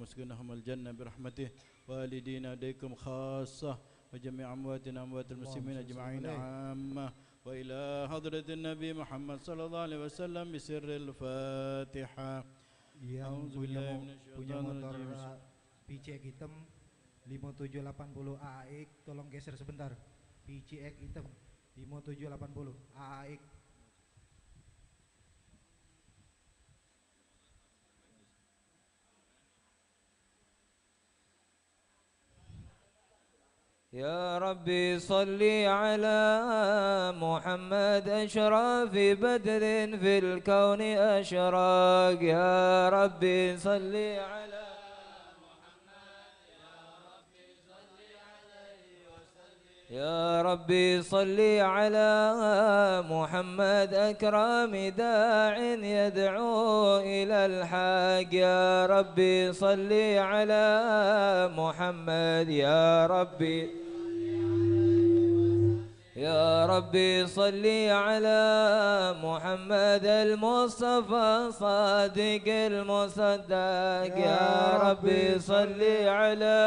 واسكنهم الجنة برحمته، والدينا إليكم خاصة، وجميع أمواتنا أموات المسلمين أجمعين عامة، وإلى حضرة النبي محمد صلى الله عليه وسلم بسر الفاتحة. Yang punya motor PCX hitam 5780 AAX, tolong geser sebentar. PCX hitam 5780 AAX. يا ربي صل على محمد أشرف بدر في الكون أشراق. يا ربي صل على محمد، يا ربي صل على محمد أكرم داع يدعو إلى الحق. يا ربي صل على محمد، يا ربي يا ربي صل على محمد المصطفى صادق المصدق. يا ربي صل على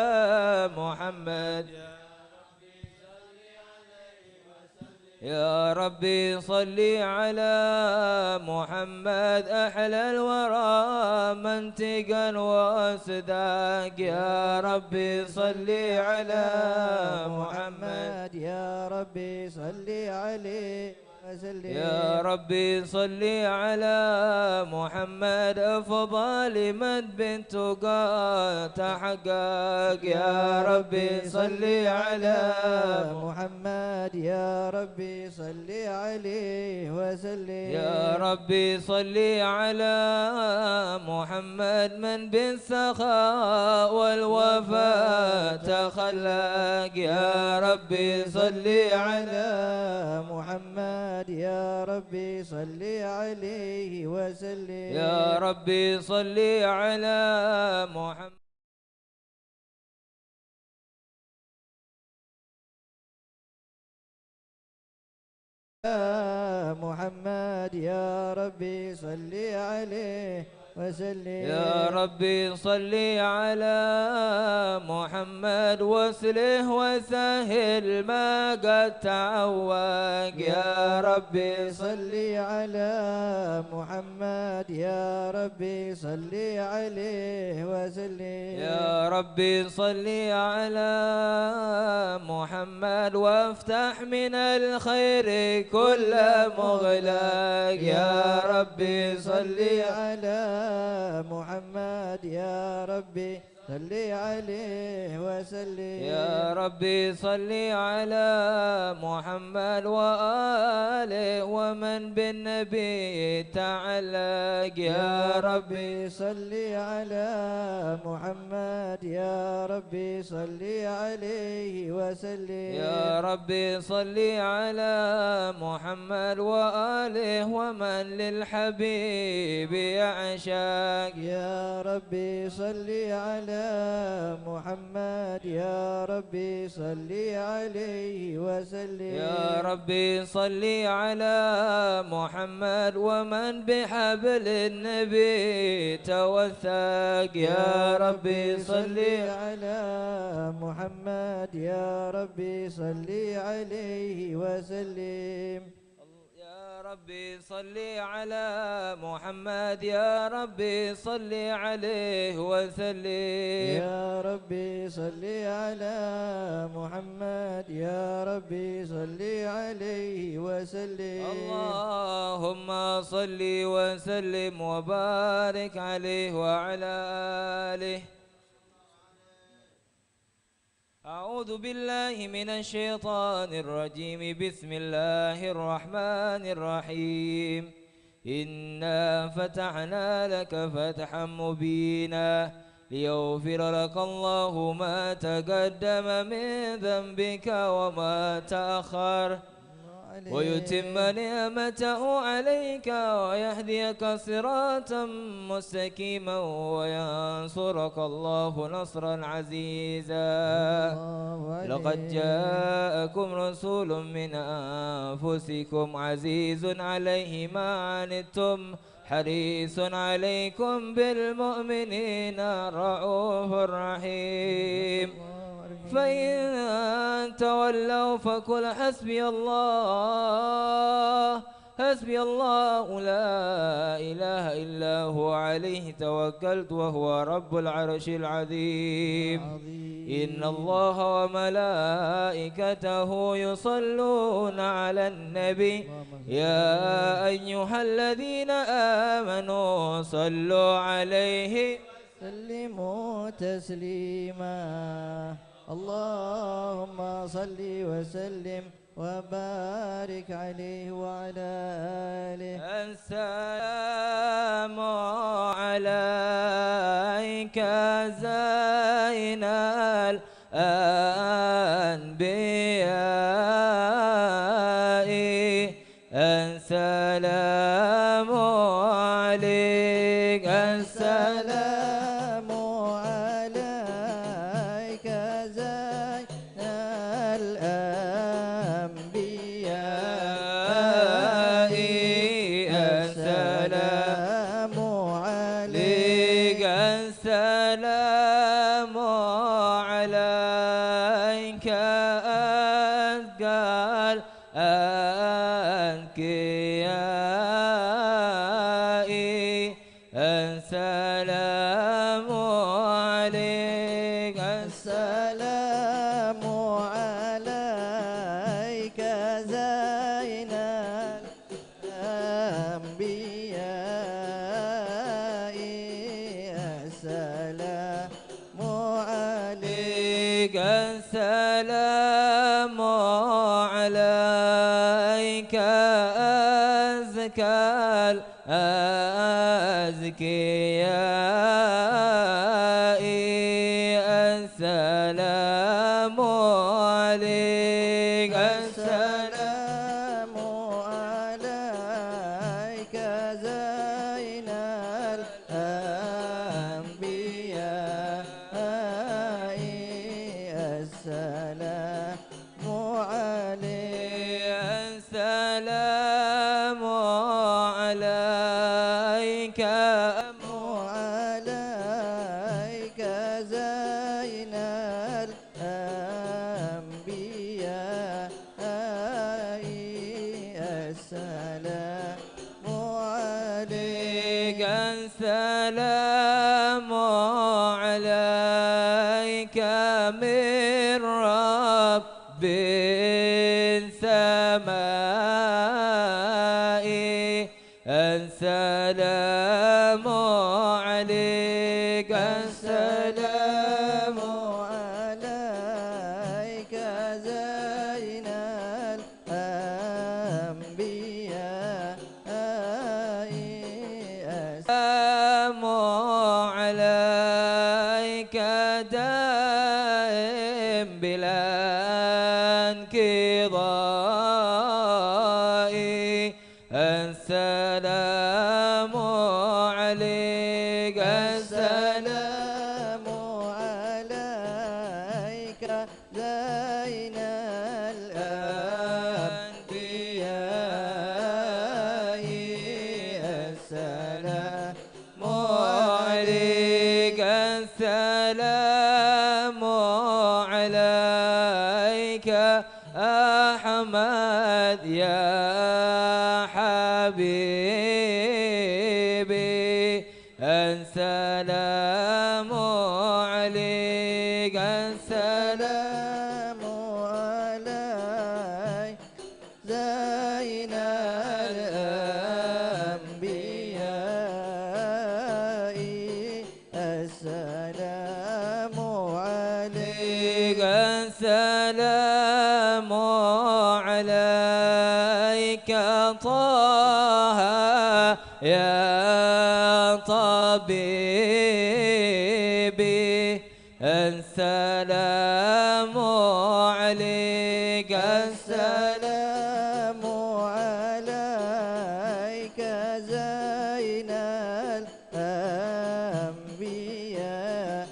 محمد، يا ربي صل على محمد أحلى الورى منطقا وأصداق. يا ربي صل على محمد، يا ربي صل عليه وسلم. يا ربي صل على محمد أفضل من بنتقى تحقق. يا ربي صل على محمد، يا ربي صل عليه وسلم. يا ربي صل على محمد من بالسخاء والوفاء تخلق. يا ربي صل على محمد، يا ربي صل عليه وسلم. يا ربي صل على محمد. محمد، يا ربي صل عليه وسلم. يا ربي صل على محمد واسله وسهل ما قد تعوق. يا ربي صل على محمد، يا ربي صل عليه وسلم. يا ربي صل على محمد وافتح من الخير كل مغلق. يا ربي صل على محمد، يا ربي صل عليه وسلم. يا ربي صل على محمد وآله ومن بالنبي تعلق. يا ربي صل على محمد، يا ربي صل عليه وسلم. يا ربي صل على محمد وآله ومن للحبيب يعشق. يا ربي صل على محمد، يا ربي صل عليه وسلم. يا ربي صل على محمد ومن بحبل النبي توثق. يا ربي صل على محمد، يا ربي صل عليه وسلم. يا ربي صل على محمد، يا ربي صل عليه وسلم. يا ربي صل على محمد، يا ربي صل عليه وسلم. اللهم صل وسلم وبارك عليه وعلى آله. أعوذ بالله من الشيطان الرجيم. بسم الله الرحمن الرحيم. إنا فتحنا لك فتحا مبينا ليغفر لك الله ما تقدم من ذنبك وما تأخر ويتم نعمته عليك ويهديك صراطا مستقيما وينصرك الله نصرا عزيزا. لقد جاءكم رسول من أنفسكم عزيز عليه ما عنتم حريص عليكم بالمؤمنين رؤوف رحيم فإن تولوا فقل حسبي الله حسبي الله لا إله إلا هو عليه توكلت وهو رب العرش العظيم إن الله وملائكته يصلون على النبي يا أيها الذين آمنوا صلوا عليه سلموا تسليما اللهم صل وسلم وبارك عليه وعلى آله السلام عليك زين الأنبياء السلام عليك السلام عليك زين الأنبياء السلام عليك السلام عليك أزكى الأنبياء السلام عليك السلام عليك زين الأنبياء السلام عليك السلام عليك أزكى الأزكياء السلام عليك السلام عليك زين الأنبياء السلام عليك السلام عليك عليك زين الأنبياء السلام عليك السلام عليك من رب السماء السلام عليك السلام عليك زين الأنبياء السلام عليك دائم بلا انقضاء السلام عليك السلام عليك زين الأنبياء السلام عليك السلام عليك أحمد يا حبيبي السلام عليك السلام عليك زين الأنبياء السلام عليك السلام عليك طه يا طبيبي السلام عليك السلام عليك زين الأنبياء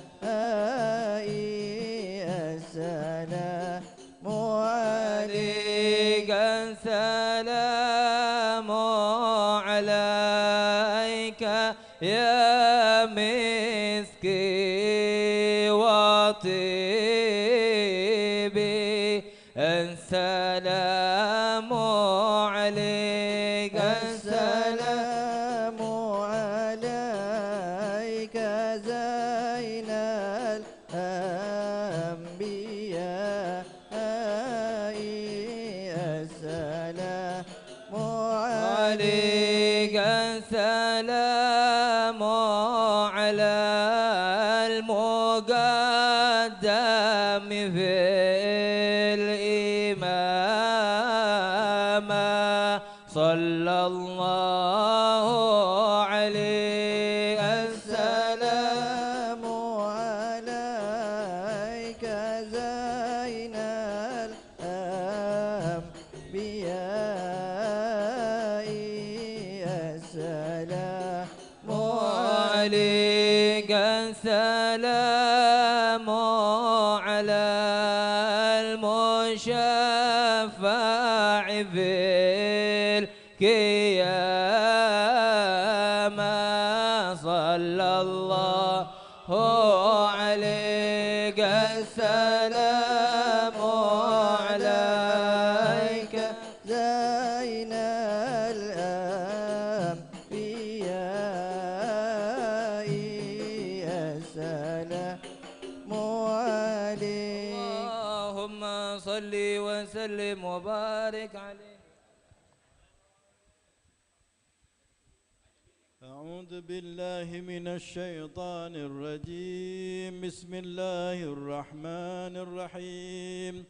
السلام عليك السلام عليك يا مسكي وطيبي السلام عليك السلام عليك زين الأنبياء السلام عليك السلام على المقدم في الإمامة صلى الله عليه السلام عليك زين الأنبياء السلام عليك السلام على المشفع في القيامة صلى الله عليك السلام عليك زين الأنبياء السلام عليك اللهم صل وسلم وبارك عليه. أعوذ بالله من الشيطان الرجيم. بسم الله الرحمن الرحيم.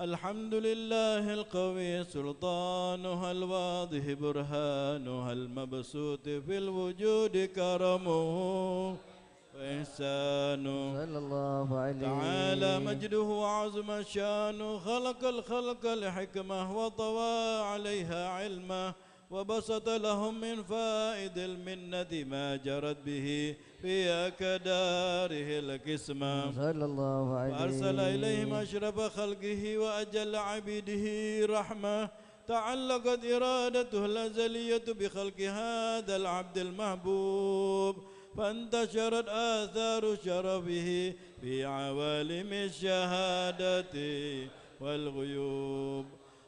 الحمد لله القوي سلطانها الواضح برهانها المبسوط في الوجود كرمه وإحسانه صلى الله عليه تعالى مجده وعظم شانه. خلق الخلق لحكمه وطوى عليها علمه وبسط لهم من فائد المنة ما جرت به في أكداره القسمة. صلى الله عليه وأرسل إليهم أشرف خلقه وأجل عبيده رحمة. تعلقت إرادته الأزلية بخلق هذا العبد المحبوب فانتشرت آثار شرفه في عوالم الشهادة والغيوب.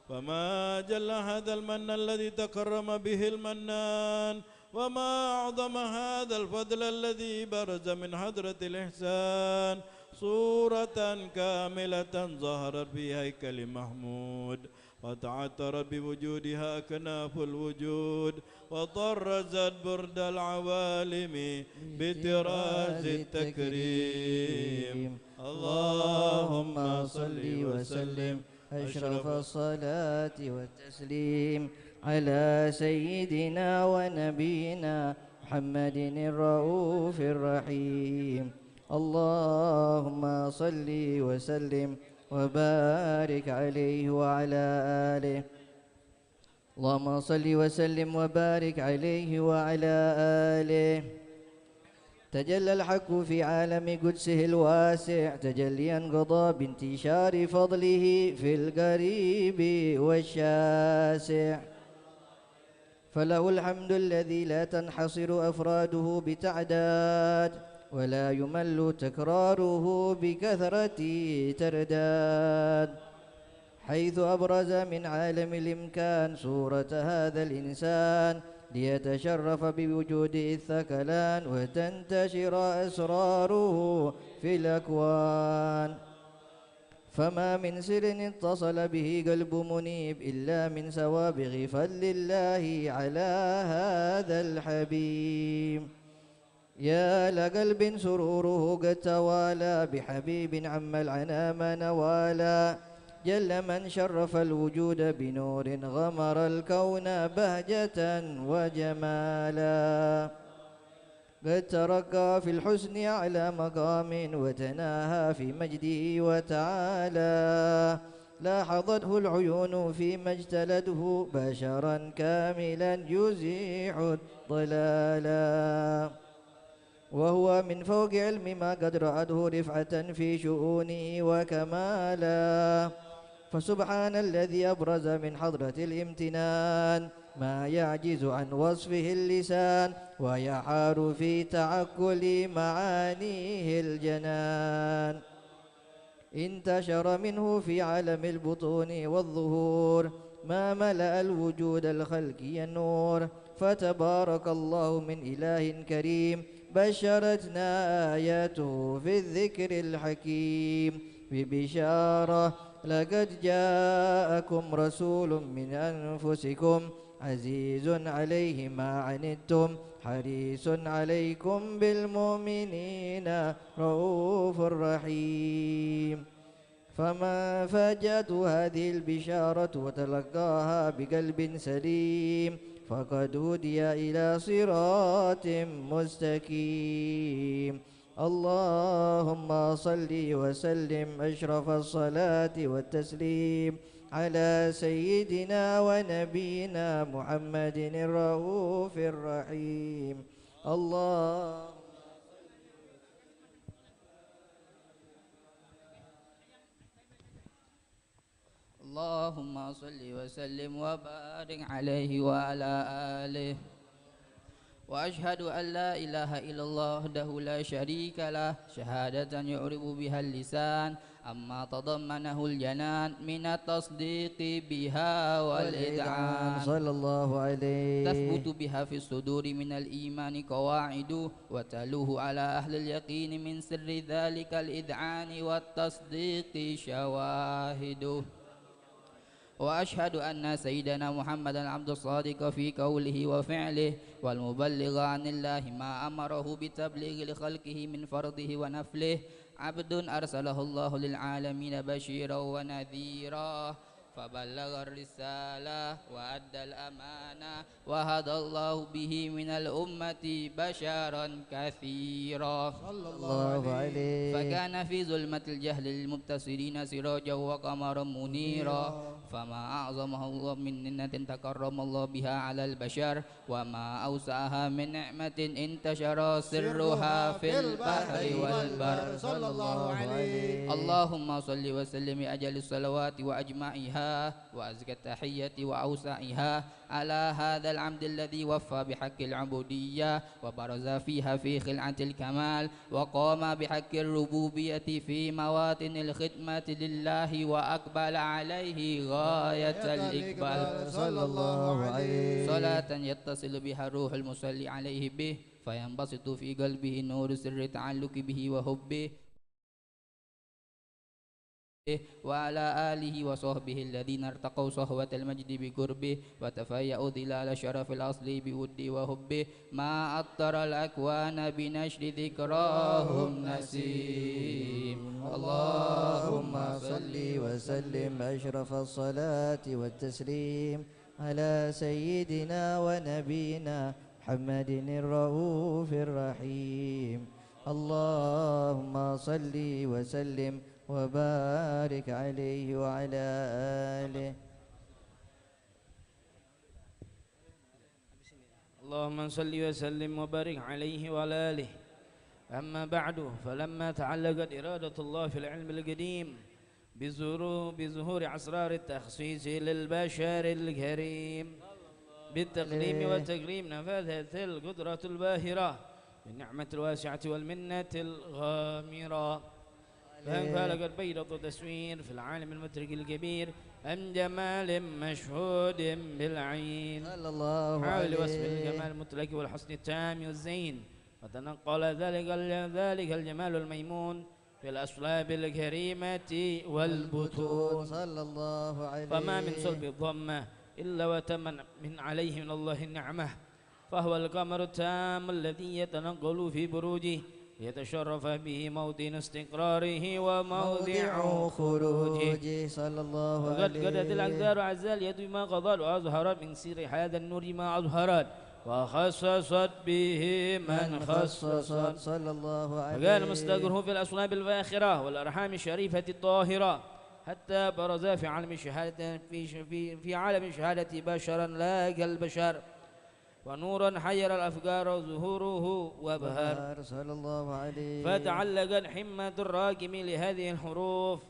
فما جل هذا المن الذي تكرم به المنان وما أعظم هذا الفضل الذي برز من حضرة الإحسان صورة كاملة ظهرت في هيكل محمود وتعطرت بوجودها أكناف الوجود وطرزت برد العوالم بطراز التكريم. اللهم صل وسلم أشرف الصلاة والتسليم على سيدنا ونبينا محمد الرؤوف الرحيم. اللهم صل وسلم وبارك عليه وعلى آله. اللهم صل وسلم وبارك عليه وعلى آله. تجلى الحق في عالم قدسه الواسع تجليا قضى بانتشار فضله في القريب والشاسع. فله الحمد الذي لا تنحصر أفراده بتعداد ولا يمل تكراره بكثرة ترداد. حيث أبرز من عالم الإمكان صورة هذا الإنسان ليتشرف بوجود الثقلان وتنتشر أسراره في الأكوان. فما من سر اتصل به قلب منيب إلا من سوابغ فضل الله على هذا الحبيب. يا لقلب سروره قد توالى بحبيب عم العنام نوالا. جل من شرف الوجود بنور غمر الكون بهجة وجمالا. قد ترقى في الحسن أعلى مقام وتناهى في مجده وتعالى. لاحظته العيون فيما اجتلته بشرا كاملا يزيح الضلالا. وهو من فوق علم ما قد رأته رفعة في شؤونه وكمالا. فسبحان الذي أبرز من حضرة الامتنان ما يعجز عن وصفه اللسان ويحار في تعقل معانيه الجنان. انتشر منه في عالم البطون والظهور ما ملأ الوجود الخلقي النور. فتبارك الله من إله كريم بشرتنا آياته في الذكر الحكيم ببشارة لقد جاءكم رسول من أنفسكم عزيز عليه ما عنتم حريص عليكم بالمؤمنين رؤوف رحيم. فما فاجأته هذه البشارة وتلقاها بقلب سليم فقد هدي إلى صراط مستقيم. اللهم صل وسلم أشرف الصلاة والتسليم على سيدنا ونبينا محمد الرؤوف الرحيم. اللهم صل وسلم وبارك عليه وعلى آله. وأشهد أن لا إله إلا الله وحده لا شريك له شهادة يعرب بها اللسان أما تضمنه الجنان من التصديق بها والإذعان صلى الله عليه. تثبت بها في الصدور من الإيمان قواعد وتلوه على أهل اليقين من سر ذلك الإذعان والتصديق شواهد. وأشهد أن سيدنا محمدا عبد الصادق في قوله وفعله والمبلغ عن الله ما أمره بتبليغ لخلقه من فرضه ونفله عبد أرسله الله للعالمين بشيرا ونذيرا فبلغ الرسالة وأدى الأمانة وهدى الله به من الأمة بشرا كثيرا صلى الله عليه. فكان في ظلمة الجهل للمبتصرين سراجا وقمرا منيرا فما أعظمه الله من نعمة تكرم الله بها على البشر وما أوسعها من نعمة انتشر سرها في البحر والبر صلى الله عليه. اللهم صل وسلم أجل الصلوات وأجمعها وأزكى التحية وأوسعها على هذا العبد الذي وفى بحق العبودية وبرز فيها في خلعة الكمال وقام بحق الربوبية في مواطن الخدمة لله وأقبل عليه غاية الإقبال صلى الله عليه. صلاة يتصل بها الروح المصلي عليه به فينبسط في قلبه نور سر تعلق به وحبه وعلى آله وصحبه الذين ارتقوا صهوة المجد بقربه وتفيأوا ظلال شرف الأصل بوده وحبه ما أطر الأكوان بنشر ذكراهم نسيم. اللهم صل وسلم أشرف الصلاة والتسليم على سيدنا ونبينا محمد الرؤوف الرحيم. اللهم صل وسلم وبارك عليه وعلى آله. اللهم صل وسلم وبارك عليه وعلى آله. أما بعد فلما تعلقت إرادة الله في العلم القديم بظهور أسرار التخصيص للبشر الكريم بالتقديم والتكريم نفذت القدرة الباهرة بالنعمة الواسعة والمنة الغامرة فانفلقت بيضة التسوير في العالم المترك الكبير أم جمال مشهود بالعين صلى الله حاول عليه. وصف الجمال المطلق والحسن التام والزين وتنقل ذلك الجمال الميمون في الأصلاب الكريمة والبطون صلى الله عليه. فما من صلب الضمة إلا وتمن من عليه من الله النعمة فهو القمر التام الذي يتنقل في بروجه ليتشرف به موطن استقراره وموضع خروجه صلى الله عليه. وقد قدت الأقدار عزالية بما قضت وأظهرت من سر هذا النور ما أظهرت وخصصت به من خصصت صلى الله عليه. وكان مستقره في الأصلاب الفاخرة والأرحام الشريفة الطاهرة حتى برز في عالم الشهادة في عالم الشهادة بشرا لا كالبشر ونورا حير الأفكار ظهوره وبهر صلى الله عليه. فتعلقت حمة الراكم لهذه الحروف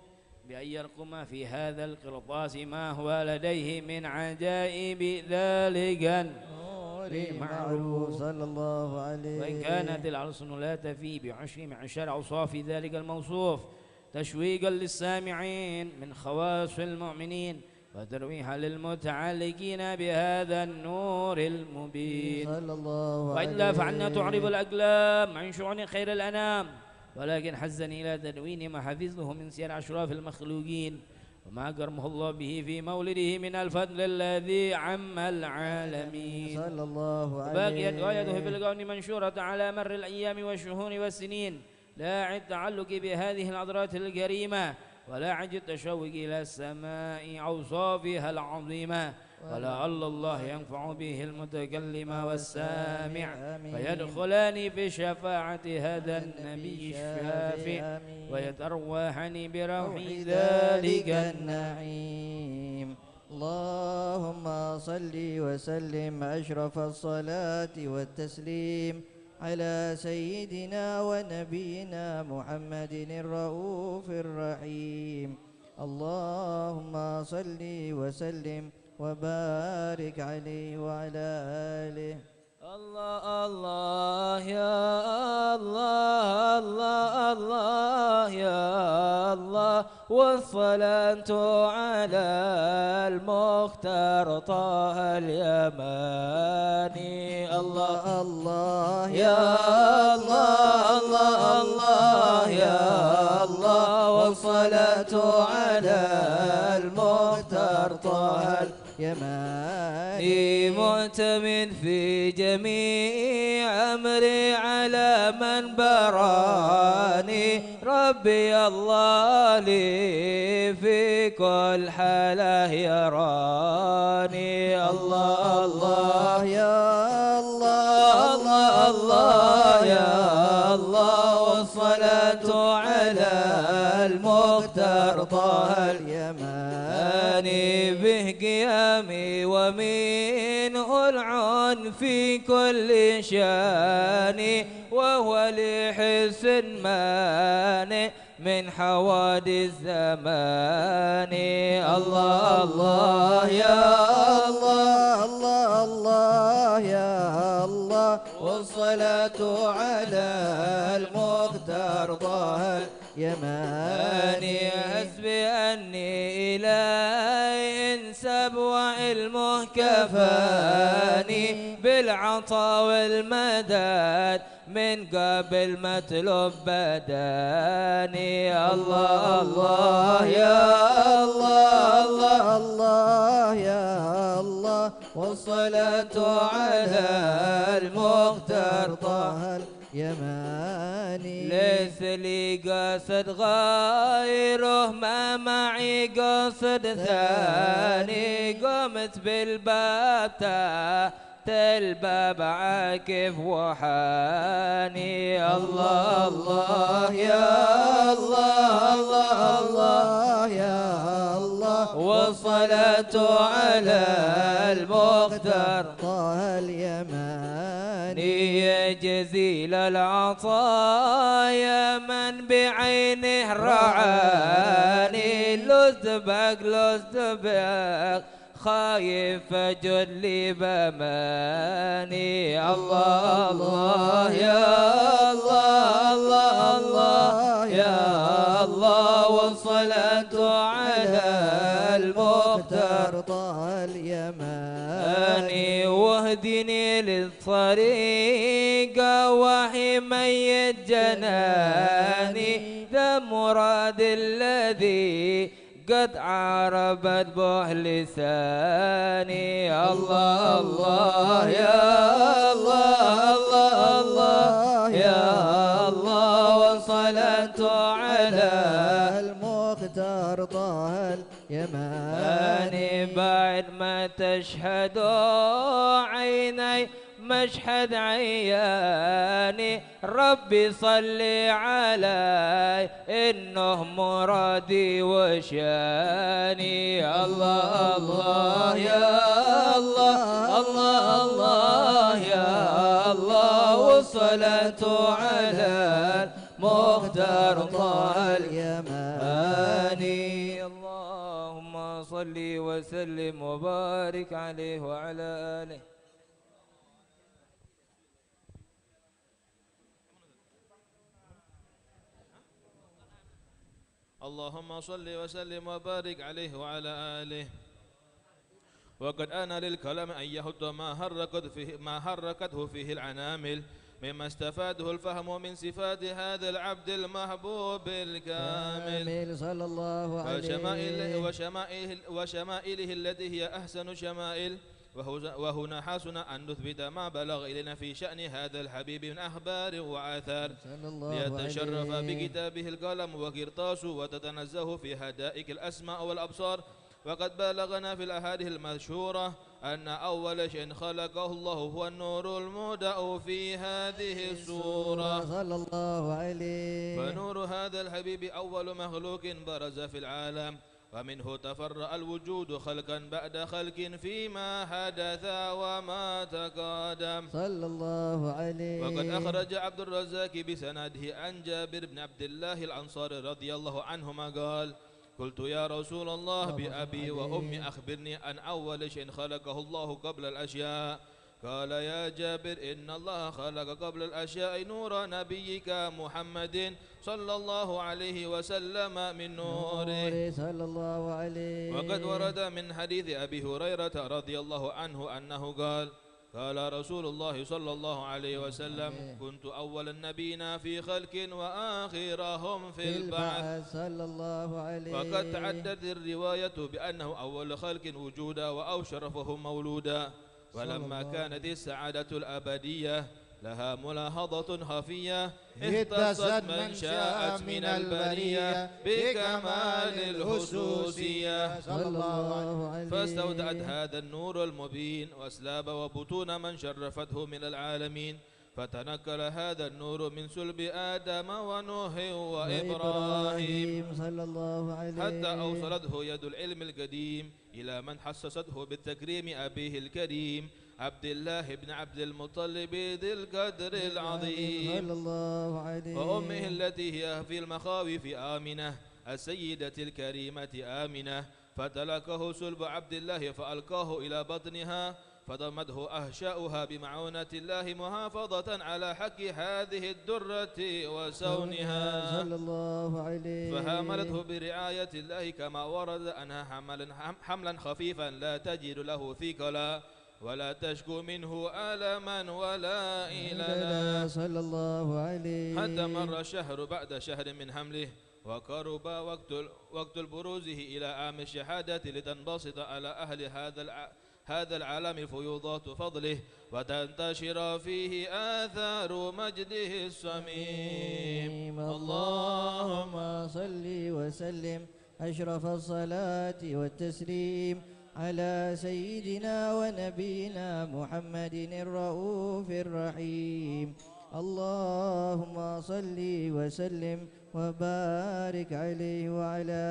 بأن يرقم في هذا القرطاس ما هو لديه من عجائب ذلك النور معروف صلى الله عليه. وإن كانت الألسن لا تفي بعشر معشر أوصاف ذلك الموصوف تشويقا للسامعين من خواص المؤمنين وترويحا للمتعلقين بهذا النور المبين صلى الله عليه. وإلا فعنا تعرب الأقلام عن شؤون خير الأنام، ولكن حزني إلى تدوين ما حفظه من سير أشراف المخلوقين وما أكرمه الله به في مولده من الفضل الذي عم العالمين. صلى الله عليه. وباقيت غايته في الكون منشورة على مر الأيام والشهور والسنين، لا عد التعلق بهذه الحضرات الكريمة ولا عد التشوق إلى السماء أوصافها العظيمة، ولعل الله ينفع به المتكلم والسامع فيدخلان بشفاعة هذا النبي الشافع ويترواحان بروح ذلك النعيم. اللهم صل وسلم أشرف الصلاة والتسليم على سيدنا ونبينا محمد الرؤوف الرحيم. اللهم صل وسلم وبارك عليه وعلى آله. الله الله يا الله الله الله يا الله، والصلاة على المختار طه اليماني. الله الله يا الله الله الله يا الله، والصلاة على المختار طه اليماني. مؤتمن في جميع أمري على من براني، ربي الله لي في كل حالة يراني. الله الله يا الله الله الله يا الله، والصلاة على المختار طه اليماني. به قيامي ومنه العون في كل شان، وهو لحس مانع من حوادث الزمان. الله الله يا الله الله الله يا الله، والصلاة على المختار طه اليماني. حسبي أني إلهي انسب وعلمه كفاني بالعطاء والمدد من قبل مطلوب بداني. الله الله يا الله الله الله يا الله، والصلاة على المختار طه اليماني. ليس لي قصد غيره ما معي قصد ثاني، قمت بالباب تحت الباب عاكف وحاني. الله الله يا الله الله الله يا الله، والصلاة على المختار طه اليماني. يا جزيل العطايا من بعينه رعاني، لزبق لزبق خايف فجد لي بماني. الله الله يا الله الله الله يا الله، والصلاة على المختار طه اليماني. واهدني للطريق وحي ميت جناني، ذا مراد الذي قد عربت به لساني. الله الله يا الله الله الله يا الله، والصلاة على المختار طه اليماني. بعد ما تشهد عيني مشهد عياني، ربي صلي علي إنه مرادي وشاني. الله الله يا الله الله الله يا الله، والصلاة على المختار طه اليماني. صل وسلم وبارك عليه وعلى آله. اللهم صل وسلم وبارك عليه وعلى آله. وقد آن للكلام أن يهد ما حركته فيه العنامل مما استفاده الفهم من صفات هذا العبد المحبوب الكامل صلى الله عليه وشمائله التي هي أحسن شمائل. وهنا حسن أن نثبت ما بلغ إلينا في شأن هذا الحبيب من أخبار وآثار ليتشرف بكتابه القلم وقرطاس وتتنزه في هدائق الأسماء والأبصار. وقد بلغنا في الأحاديث المشهورة أن أول شيء خلقه الله هو النور المودع في هذه السورة صلى الله عليه. فنور هذا الحبيب أول مخلوق برز في العالم، ومنه تفرع الوجود خلقا بعد خلق فيما حدث وما تقدم صلى الله عليه. وقد أخرج عبد الرزاق بسنده عن جابر بن عبد الله الأنصاري رضي الله عنهما قال: قلت يا رسول الله بأبي وأمي أخبرني عن أول شيء خلقه الله قبل الأشياء. قال: يا جابر إن الله خلق قبل الأشياء نور نبيك محمد صلى الله عليه وسلم من نوره صلى الله عليه. وقد ورد من حديث أبي هريرة رضي الله عنه أنه قال: قال رسول الله صلى الله عليه وسلم: كنت أول النبيين في خلق وآخرهم في البعث. صلى الله عليه. وقد تعدت الرواية بأنه أول خلق وجودا وأشرفهم مولودا. ولما كانت السعادة الأبدية لها ملاحظة خفية اختصت من شاءت من البرية بكمال الخصوصية صلى الله عليه. فاستودعت هذا النور المبين وأسلاب وبطون من شرفته من العالمين. فتنقل هذا النور من سلب آدم ونوح وإبراهيم صلى الله عليه حتى أوصلته يد العلم القديم إلى من حسسته بالتكريم أبيه الكريم عبد الله بن عبد المطلب ذي القدر العظيم صلى الله عليه. وأمه التي هي في المخاوف آمنة السيدة الكريمة آمنة. فتلقه سلب عبد الله فألقاه إلى بطنها فضمته أهشاؤها بمعونة الله محافظة على حق هذه الدرة وسونها صلى الله عليه. فحملته برعاية الله كما ورد أنها حملا خفيفا لا تجد له ثقلا ولا تشكو منه ألما ولا إللا صلى الله عليه. حتى مر الشهر بعد شهر من حمله وقرب وقت البروزه إلى عام الشهادة لتنبسط على أهل هذا العالم فيوضات فضله وتنتشر فيه آثار مجده السميم. اللهم صل وسلم أشرف الصلاة والتسليم على سيدنا ونبينا محمد الرؤوف الرحيم. اللهم صل وسلم وبارك عليه وعلى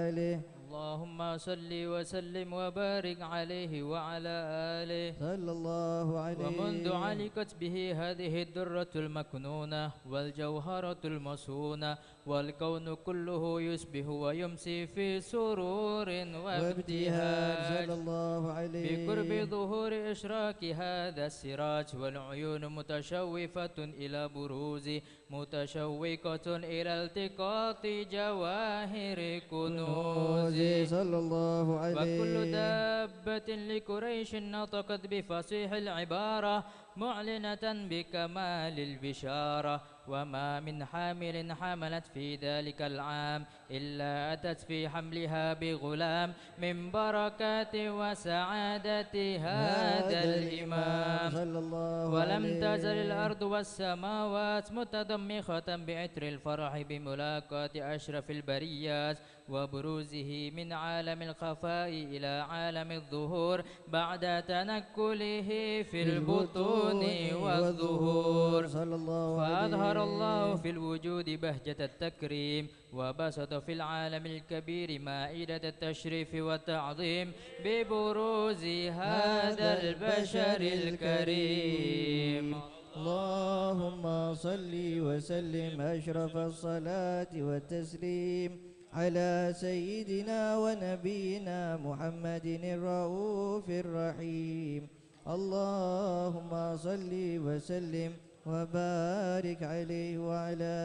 آله. اللهم صل وسلم وبارك عليه وعلى آله صلى الله عليه. ومنذ علقت به هذه الدرة المكنونة والجوهرة المصونة والكون كله يصبح ويمسي في سرور وابتهاج صلى الله عليه. بقرب ظهور إشراك هذا السراج والعيون متشوفة إلى بروز متشوقة إلى التقاط جواهر كنوز صلى الله عليه. وكل دابة لقريش نطقت بفصيح العبارة معلنة بكمال البشارة وما من حامل حملت في ذلك العام إلا أتت في حملها بغلام من بركات وسعادة هذا الإمام صلى الله ولم عليه. تزل الأرض والسماوات متضمخة بعطر الفرح بملاقاة أشرف البريات وبروزه من عالم الخفاء إلى عالم الظهور بعد تنكله في البطون والظهور. صلى الله عليه. فأظهر الله في الوجود بهجة التكريم وبسط في العالم الكبير مائدة التشريف والتعظيم ببروز هذا البشر الكريم. اللهم صل وسلم أشرف الصلاة والتسليم على سيدنا ونبينا محمد الرؤوف الرحيم. اللهم صل وسلم وبارك عليه وعلى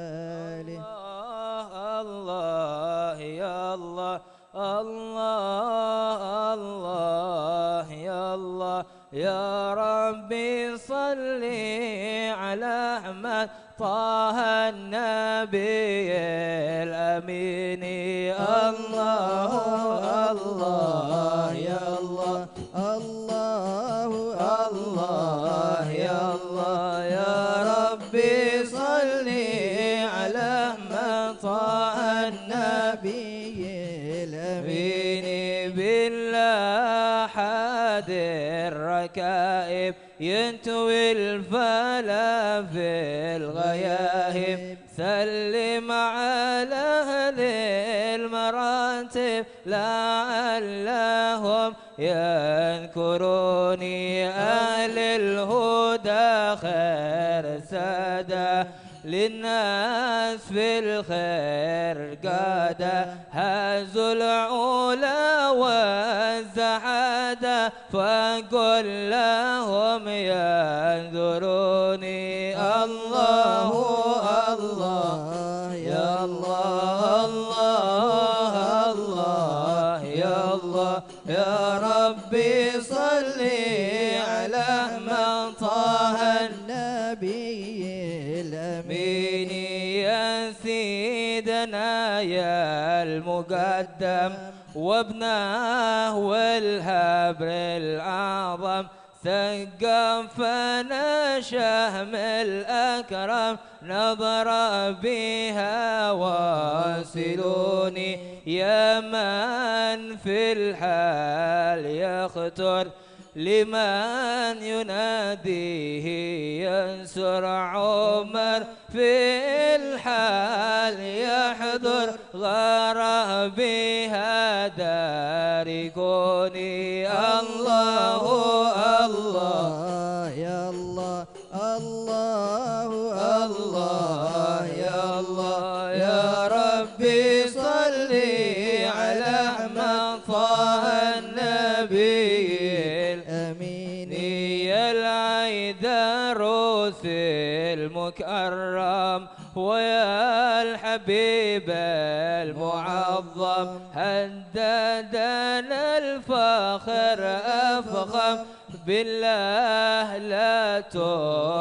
آله. الله يا الله الله الله يا الله يا ربي صل على أحمد طه النبي الأمين. الله الله يا الله الله الله يا الله يا ربي صل على أحمد طه النبي الأمين. بالله حاد الركائب ينتوي الفلا في الغياهب. سلم على أهل المراتب لعلهم يذكروني. أهل الهدى خير سادة للناس في الخير قادة. هزوا العلا والزحادة فقل لهم ينذروني. الله الله يا الله الله الله يا الله يا ربي صل على من طه النبي الأمين. يا سيدنا يا المقدم وابناه والهبر الأعظم. ثقفنا شهم الأكرم نظر بها واصلوني. يا من في الحال يخطر لمن يناديه ينصر. عمر في الحال يحضر غار بها داركوني. الله الله يا الله الله الله يا الله يا ربي صل على من طه النبي الأمين. يا العيدروس المكرم ويا الحبيب المعظم. هددنا الفخر أفخم بالله لا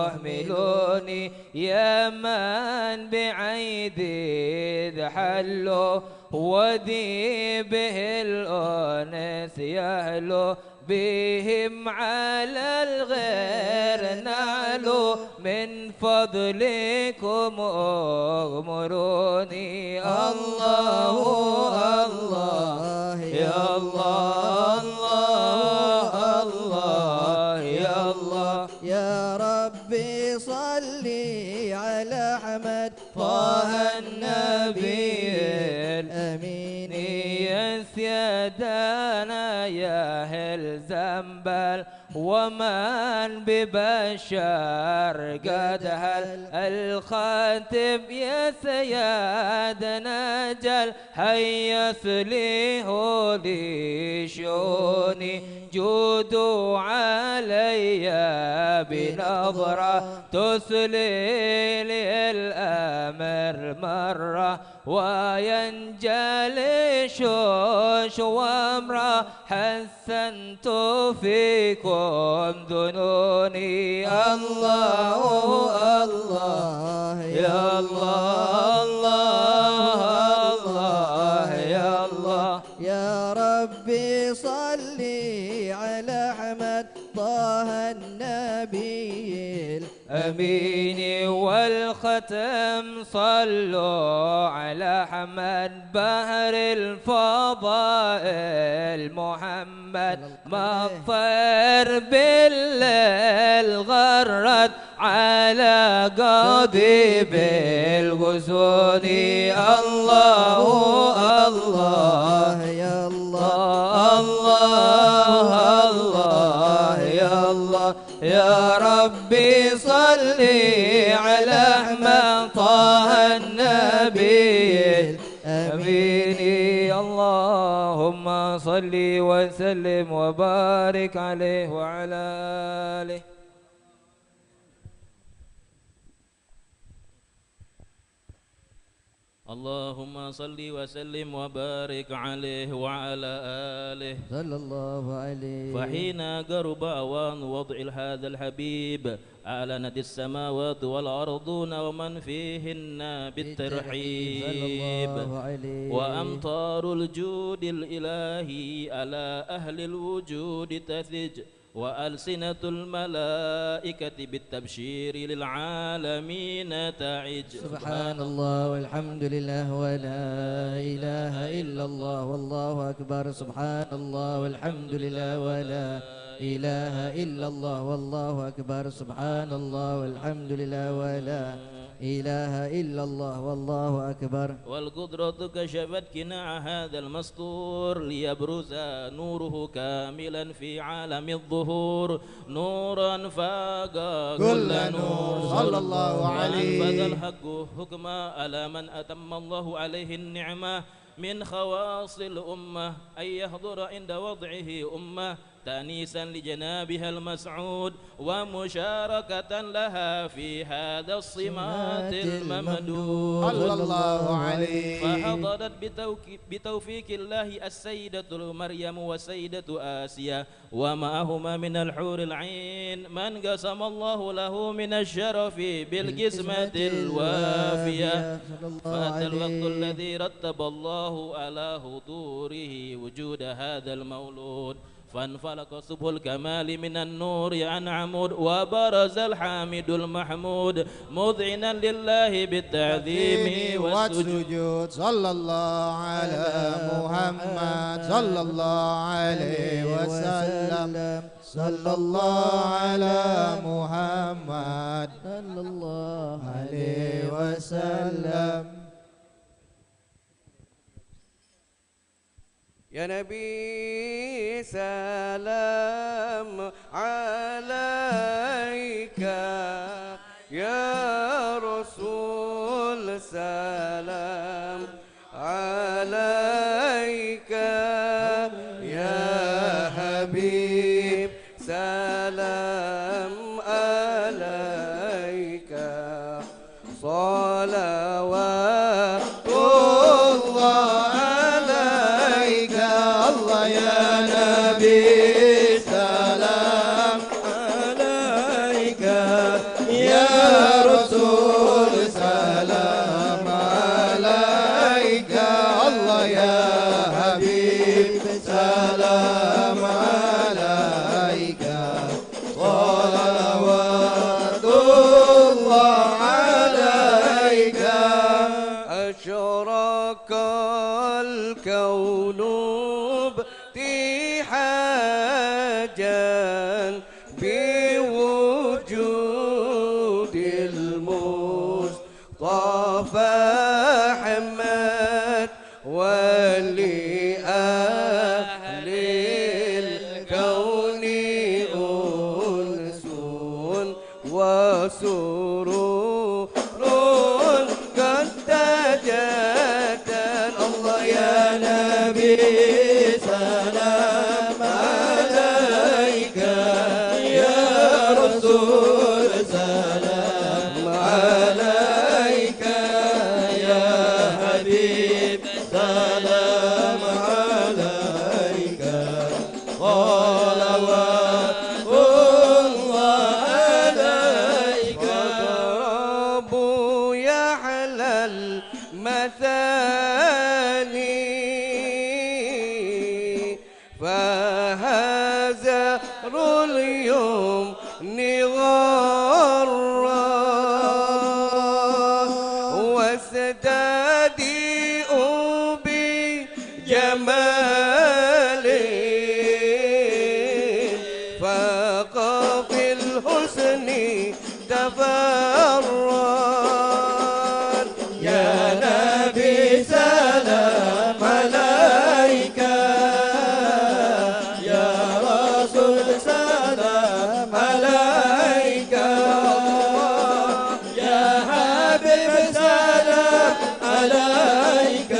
تحملوني. يا من بعيدي ذحلوا ودي به الأنس يهلو. بهم على الغير نعلو من فضلكم أغمروني. الله الله يا الله الله الله يا الله يا ربي صلي على أحمد طه النبي الأمين. يا سيادنا يا أهل زنبل ومن ببشر قد هل الخاتم. يا سيادنا جل هيس ليه لي شؤوني. جودوا علي بنظرة تسلي لي الأمر مرة. وينجلي شوش وامرأ حسنت فيكم ذنوني. الله الله يا الله الله الله يا الله يا ربي صلي على أحمد طه النبي الأمين. والختم صلوا على أحمد بحر الفضائل محمد. مطر بالليل غرد على قضيب الغصون. الله الله يا الله الله الله يا الله يا ربي صلي على أحمد طه النبي آمين. اللهم صل وسلم وبارك عليه وعلى آله. اللهم صل وسلم وبارك عليه وعلى آله صلى الله عليه. فحين قرب أوان وضع هذا الحبيب أعلنت السماوات والأرضون ومن فيهن بالترحيب صلى الله عليه. وأمطار الجود الإلهي على أهل الوجود تثج وألسنة الملائكة بالتبشير للعالمين تعج. سبحان الله والحمد لله ولا إله إلا الله والله أكبر. سبحان الله والحمد لله ولا إله إلا الله والله أكبر. سبحان الله والحمد لله ولا إله إلا الله والله أكبر. والقدرة كشفت كناع هذا المسطور ليبرز نوره كاملا في عالم الظهور نورا فاق كل نور صلى الله عليه. وأنفذ الحق حكما على من أتم الله عليه النعمة من خواص الأمة أن يحضر عند وضعه أمة تأنيسا لجنابها المسعود ومشاركة لها في هذا الصمات الممدود صلى الله عليه. فحضرت بتوفيق الله السيدة مريم والسيدة آسيا ومعهما من الحور العين من قسم الله له من الشرف بالقسمة الوافية. فأتى الوقت الذي رتب الله على حضوره وجود هذا المولود فانفلق صبح الكمال من النور عن عمود وبرز الحامد المحمود مذعنا لله بالتعظيم والسجود. صلى الله على محمد صلى الله عليه وسلم. صلى الله على محمد صلى الله عليه وسلم. يا نبي سلام عليك يا رسول سلام عليك يا حبيب سلام عليك صلوات الله عليك الله يا نبي سلام عليك يا رسول سلام عليك الله يا حبيب سلام عليك صلوات الله عليك. أشرق الكون ابتهاجا بوجود المصطفى أحمد ولأهل الكون أنس وسرور قد تجدد. الله يا نبي سلام عليك يا رسول سلام عليك يا حبيب سلام عليك صلوات الله عليك. ربوا يحلى المثاني فهذا اليوم نغرا واستديء بجمال فقف الحسن تفرد. يا نبي سلام عليك يا رسول سلام عليك يا حبيب سلام عليك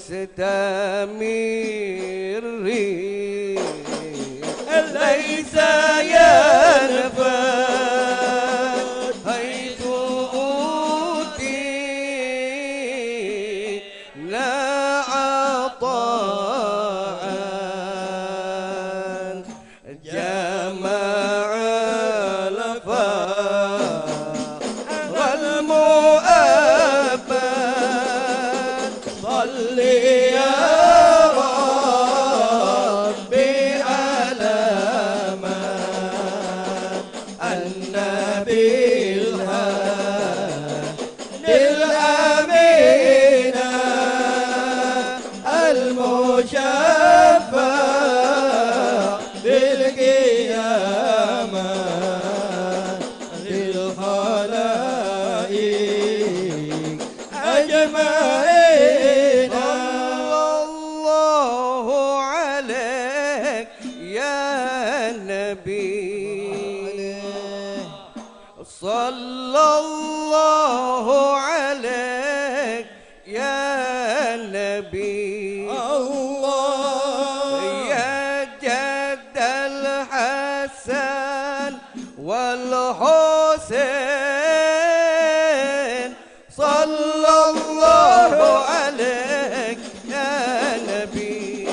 مستمر ليس ينفد حيث أوتي لا عطاء جمع الفقر المؤبد صل يا ربي على النبي الهادي الأمين المشفع بالقيامة للخلائق أجمعين. الله عليك يا نبي صلى الله عليك يا نبي الله يا جد الحسن والحسين صلى الله عليك يا نبي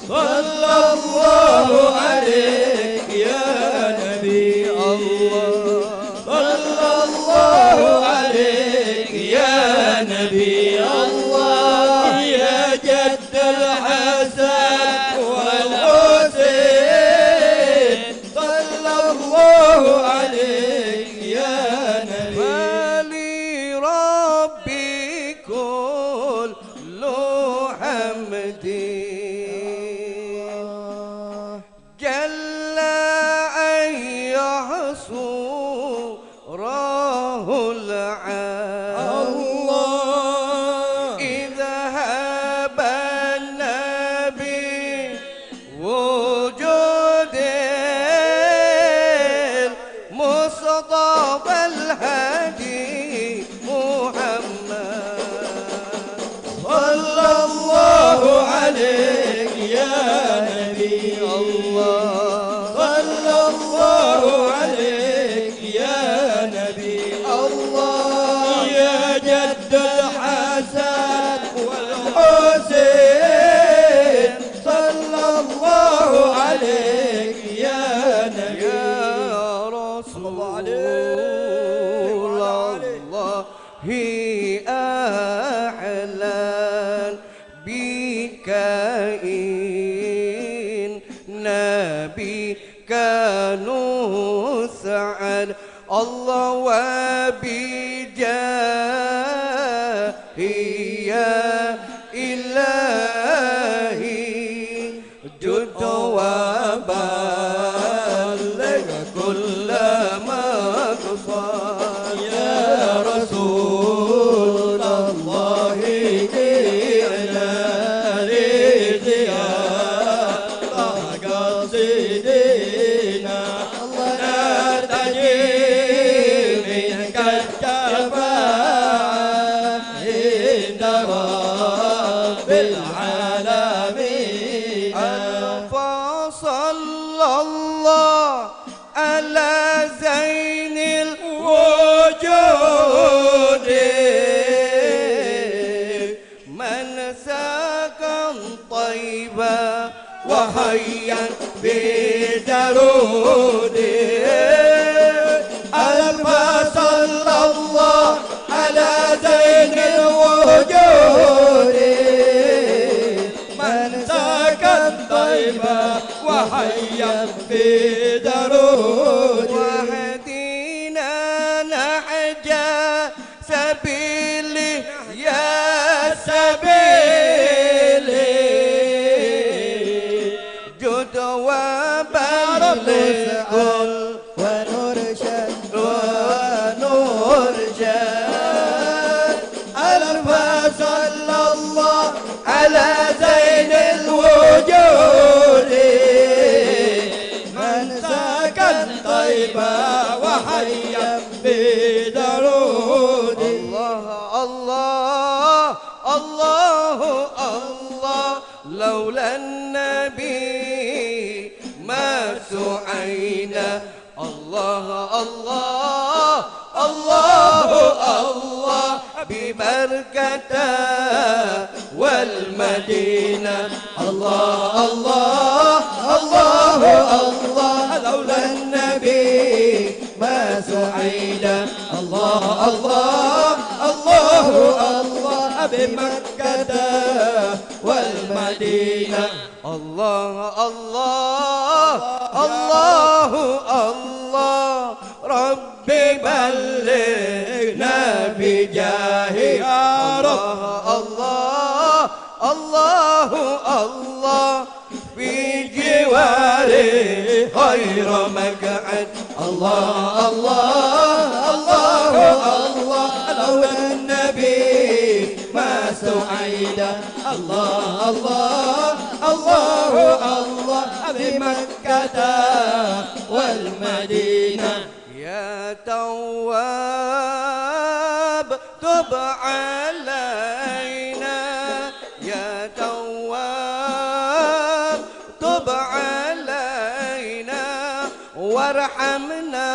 صلى الله عليك يا نبي الله صلى الله عليك يا نبي الله يا جد الحسن والحسين صلى الله عليك يا نبي. فلربي كل حمد جل أن يحصره العالم إذا هب النبي وجود المصطفى الهادي محمد صلى الله عليك يا نبي الله صلى الله عليك يا نبي الله يا جد الحسن والحسين صلى الله عليك يا نبي يا رسول الله أحلى بك إن نبيك نسعد الله وبجاهه يا إلهي جد وبلغ كل مقصد يا رسول الله جئنا لزيارة قصدنا نرتجي منك الشفاعة عند رب العالمين. فصلى الله على زين الوجود من سكن طيبا وحيا بدرود ألف صلى الله على زين الوجود من سكن طيبا وحيا بدرود وهدينا نحجا سبيلي يا سبيلي جد وبلغ ونرشد ألف صلى الله على زين الوجود من سكن طيبا وحيا بدرود الله الله لولا النبي ما سعينا. الله الله الله الله ببركة والمدينة. الله الله الله الله لولا النبي ما سعينا. الله الله الله الله بمكة والمدينة. الله الله الله الله ربي بلغنا بجاهه يا رب. الله الله الله في جواره خير مقعد. الله الله الله الله لولا النبي ما سعيدا. الله الله الله الله بمكة والمدينة. يا تواب تب علينا. يا تواب تب علينا وارحمنا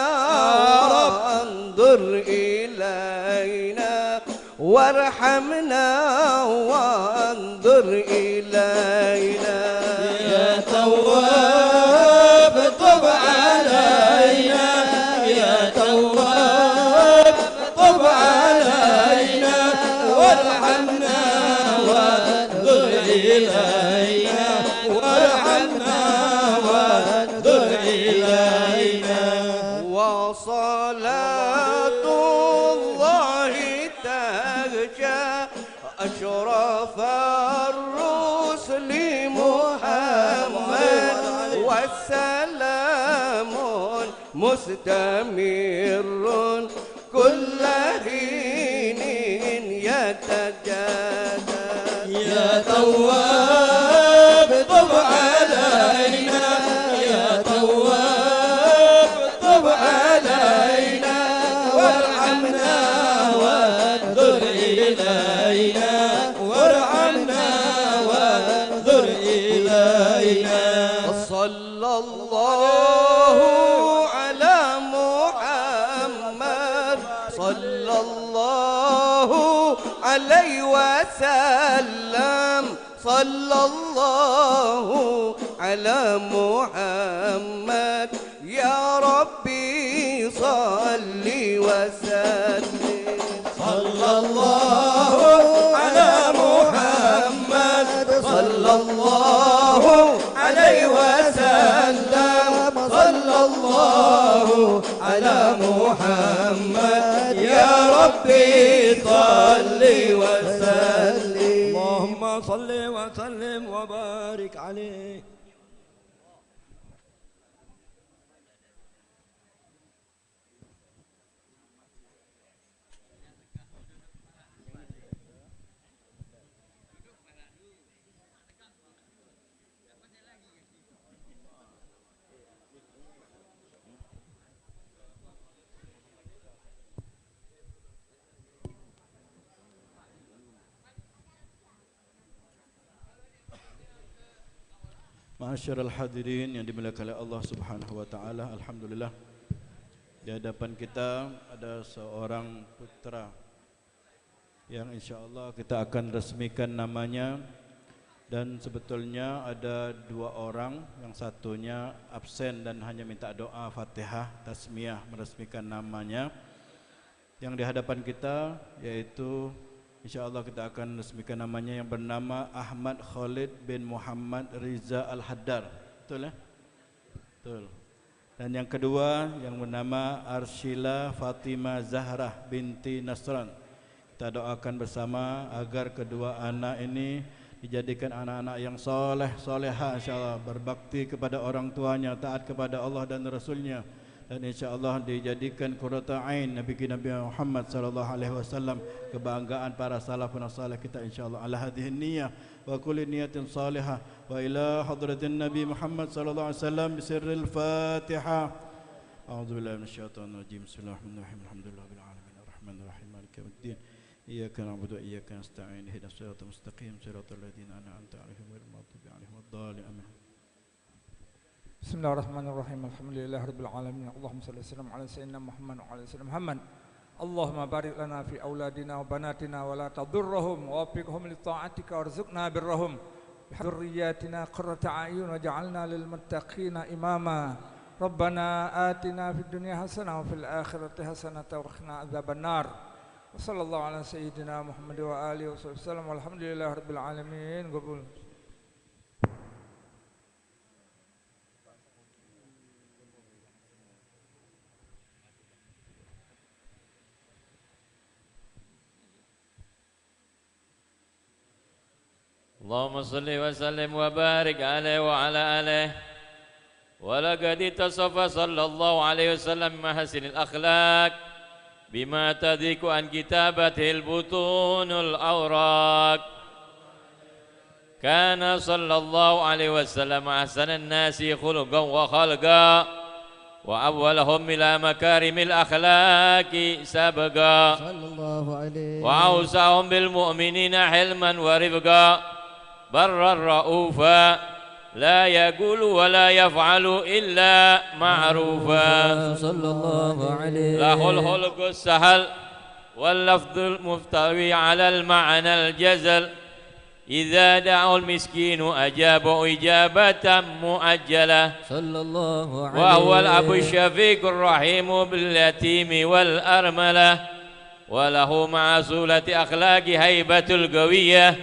وانظر إلينا. وارحمنا وانظر إلينا. يا تواب تب علينا. يا تواب تب علينا وارحمنا وانظر إلينا. وارحمنا وانظر إلينا. وصلاة الله تغشى أشرف الرسل محمد. والسلام مستمر كل حين يتجدد. يا تواب طب علينا. يا تواب طب علينا وارحمنا وانظر إلينا. وارحمنا وانظر إلينا. صلى الله على محمد. صلى الله عليه وسلم. صلى الله على محمد. يا ربي صل وسلم. صلى الله على محمد. صلى الله عليه وسلم. صلى الله على محمد. يا ربي صل وسلم. اللهم صل وسلم وبارك عليه. Ma'asyiral hadirin yang dimuliakan oleh Allah Subhanahu wa taala, alhamdulillah di hadapan kita ada seorang putra yang insyaallah kita akan resmikan namanya, dan sebetulnya ada dua orang, yang satunya absen dan hanya minta doa Fatihah tasmiyah meresmikan namanya. Yang di hadapan kita yaitu InsyaAllah kita akan resmikan namanya yang bernama Ahmad Khalid bin Muhammad Riza Al-Haddar. Betul ya? Betul. Dan yang kedua yang bernama Arshila Fatimah Zahrah binti Nasran. Kita doakan bersama agar kedua anak ini dijadikan anak-anak yang soleh, soleha insyaAllah, berbakti kepada orang tuanya, taat kepada Allah dan Rasulnya, dan insyaallah dijadikan qurrata ain Nabi Muhammad sallallahu alaihi wasallam, kebanggaan para salafun salih kita insyaallah. Ala hadhihi niyyah wa kulli niyatin salihah wa ila hadratin Nabi Muhammad sallallahu alaihi wasallam bisirril Fatihah. A'udzu billahi minasyaitonir rajim. Bismillahirrahmanirrahim. Alhamdulillahirabbil alamin arrahmanirrahim maliki yaumiddin. إياك نعبد وإياك نستعين اهدنا الصراط المستقيم صراط الذين أنعمت عليهم غير المغضوب عليهم ولا الضالين آمين. بسم الله الرحمن الرحيم الحمد لله رب العالمين اللهم صل وسلم على سيدنا محمد وعلى سيدنا محمد اللهم بارك لنا في أولادنا وبناتنا ولا تضرهم ووفقهم لطاعتك وارزقنا برهم بذرياتنا قرة أعين وجعلنا للمتقين إماما ربنا آتنا في الدنيا حسنة وفي الآخرة حسنة وقنا عذاب النار وصلى الله على سيدنا محمد وآله وصحبه وسلم والحمد لله رب العالمين. قبول. اللهم صل وسلم وبارك عليه وعلى آله. ولقد اتصف صلى الله عليه وسلم بمحاسن الأخلاق بما تضيق عن كتابته البطون الأوراق. كان صلى الله عليه وسلم أحسن الناس خلقا وخلقا وأولهم إلى مكارم الأخلاق سبقا وأوسعهم بالمؤمنين حلما ورفقا برا رؤوفا لا يقول ولا يفعل إلا معروفا صلى الله عليه. له الخلق السهل واللفظ المفتوي على المعنى الجزل إذا دعا المسكين أجاب إجابة مؤجلة صلى الله عليه. وهو الأب الشفيق الرحيم باليتيم والأرملة وله مع سولة أخلاق هيبة القوية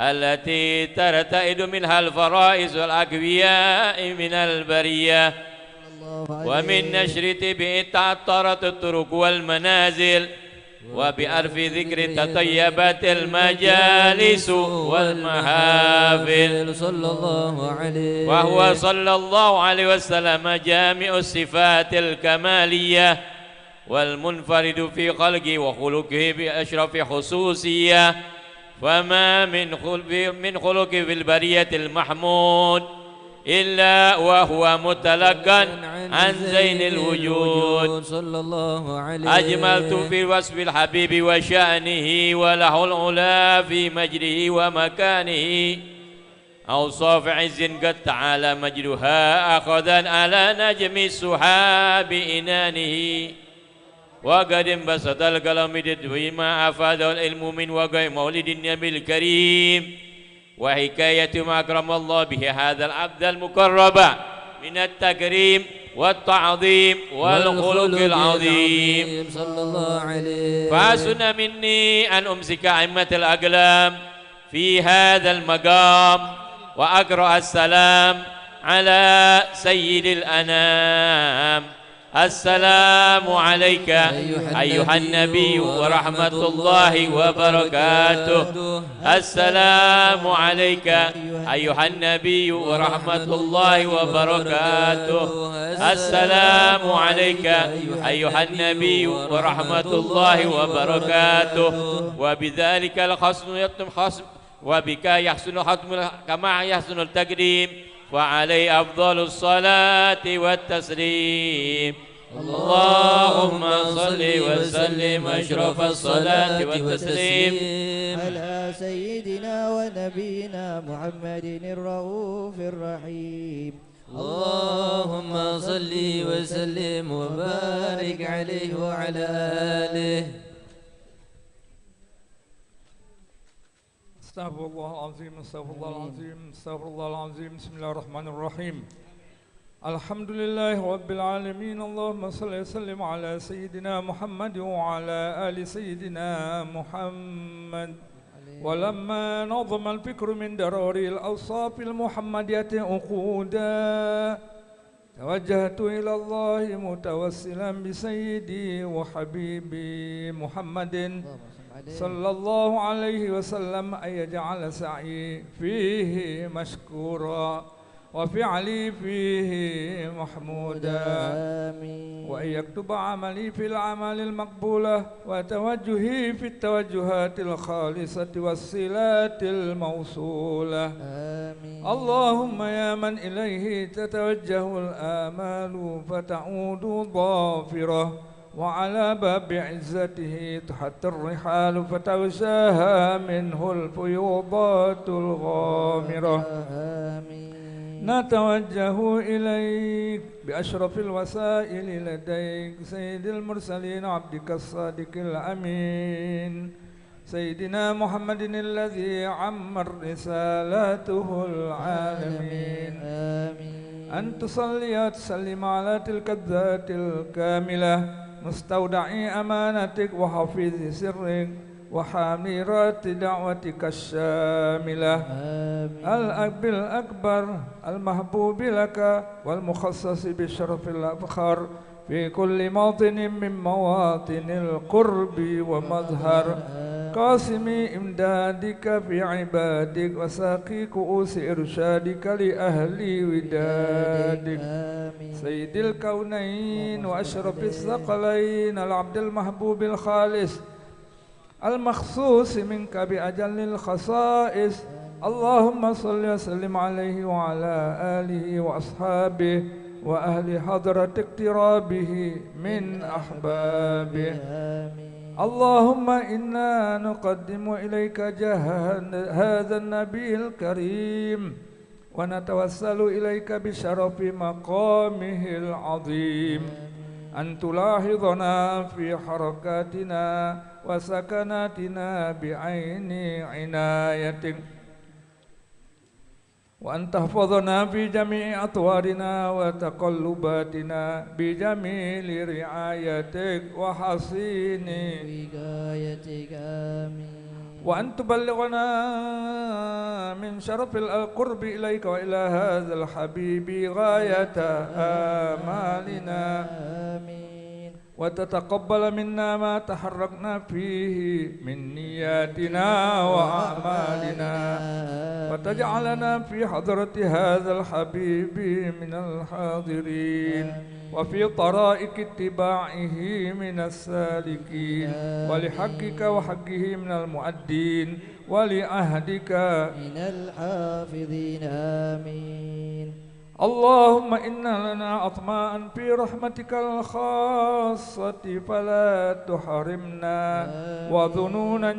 التي ترتئد منها الفرائس والأقوياء من البرية ومن نشر طبعه تعطرت الطرق والمنازل وبأرف ذكر تطيبت المجالس والمحافل صلى الله عليه. وهو صلى الله عليه وسلم جامع الصفات الكمالية والمنفرد في خلقه وخلقه بأشرف خصوصية فما من خلق في البرية المحمود إلا وهو متلقا عن زين الوجود صلى الله عليه. أجملت في وصف الحبيب وشأنه وله العلا في مجده ومكانه أوصاف عز قد تعالى مجدها أخذا على نجم السحاب إنانه وقد انبسط القلم بدوي ما أفاده العلم من وقع مولد النبي الكريم وحكاية ما أكرم الله به هذا العبد المقرب من التكريم والتعظيم والخلق العظيم صلى الله عليه. فحسن مني أن أمسك أئمة الأقلام في هذا المقام وأقرأ السلام على سيد الأنام. السلام عليك أيها النبي ورحمة الله وبركاته. السلام عليك أيها النبي ورحمة الله وبركاته. السلام عليك أيها النبي ورحمة الله وبركاته. وبذلك الخصم يتم خصم وبك يحسن ختم كما يحسن التقديم وعليه أفضل الصلاة والتسليم. اللهم صل وسلم أشرف الصلاة والتسليم على سيدنا ونبينا محمد الرؤوف الرحيم. اللهم صل وسلم وبارك عليه وعلى آله. استغفر الله العظيم استغفر الله العظيم استغفر الله العظيم. بسم الله الرحمن الرحيم. الحمد لله رب العالمين. اللهم صل وسلم على سيدنا محمد وعلى آل سيدنا محمد. ولما نظم الفكر من دراري الأوصاف المحمدية عقودا توجهت إلى الله متوسلا بسيدي وحبيبي محمد صلى الله عليه وسلم أن يجعل سعي فيه مشكورا وفعلي فيه محمودا وأن يكتب عملي في الأعمال المقبولة وتوجهي في التوجهات الخالصة والصلات الموصولة. اللهم يا من إليه تتوجه الآمال فتعود ظافرة وعلى باب عزته تحت الرحال فتغشاها منه الفيوضات الغامرة. نتوجه إليك بأشرف الوسائل لديك سيد المرسلين عبدك الصادق الأمين سيدنا محمد الذي عمر رسالته العالمين. أن تصلي وتسلم على تلك الذات الكاملة مستودع أمانتك وحفيظ سرك وحامرات دعوتك الشاملة الأب الأكبر المحبوب لك والمخصص بشرف الأفخار في كل موطن من مواطن القرب ومظهر قاسم إمدادك في عبادك وساقي كؤوس إرشادك لأهل ودادك سيد الكونين وأشرف الثقلين العبد المحبوب الخالص المخصوص منك بأجل الخصائص. اللهم صل وسلم عليه وعلى آله وأصحابه وأهل حضرة اقترابه من أحبابه. اللهم إنا نقدم إليك هذا النبي الكريم ونتوسل إليك بشرف مقامه العظيم أن تلاحظنا في حركاتنا وسكناتنا بعين عنايتك وأن تحفظنا في جميع أطوارنا وتقلباتنا بجميل رعايتك وحصين وقايتك. آمين. وأن تبلغنا من شرف القرب إليك وإلى هذا الحبيب غاية آمالنا. آمين. وتتقبل منا ما تحركنا فيه من نياتنا وأعمالنا وتجعلنا في حضرة هذا الحبيب من الحاضرين وفي طرائق اتباعه من السالكين ولحقك وحقه من المؤدين ولعهدك من الحافظين. آمين. اللهم إنا لنا أطماعا في رحمتك الخاصة فلا تحرمنا وظنونا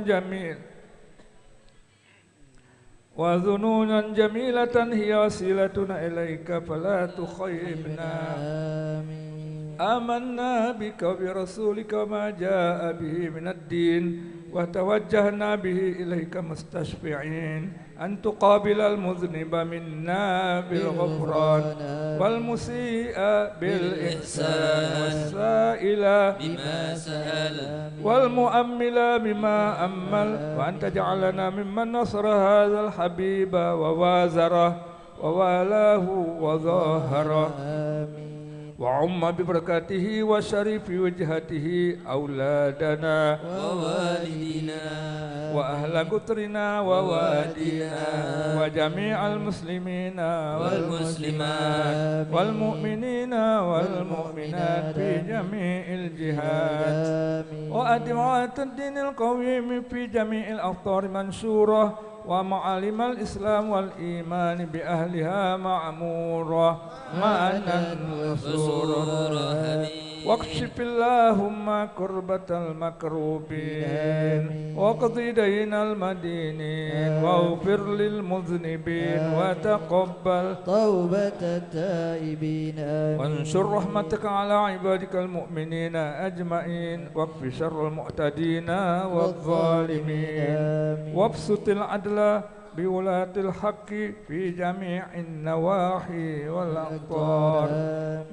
جميلة هي وسيلتنا إليك فلا تخيبنا. آمنا بك وبرسولك وما جاء به من الدين وتوجهنا به إليك مستشفعين أن تقابل المذنب منا بالغفران والمسيء بالإحسان والسائل بما سأل والمؤمل بما أمل وأن تجعلنا ممن نصر هذا الحبيب ووازره ووالاه وظاهره وعم ببركاته وشريف وجهته أولادنا ووالدنا وأهل قطرنا ووادينا وجميع المسلمين والمسلمات والمؤمنين والمؤمنات في جميع الجهات وأدعاء الدين القويم في جميع الأقطار منشورة ومعالم الإسلام والإيمان بأهلها معمورة معنا وسرورا واكشف اللهم كربة المكروبين واقضي دين المدينين واغفر للمذنبين وتقبل توبة التائبين وانشر رحمتك على عبادك المؤمنين أجمعين واكف شر المعتدين والظالمين وابسط العدل بولاة الحق في جميع النواحي والأقطار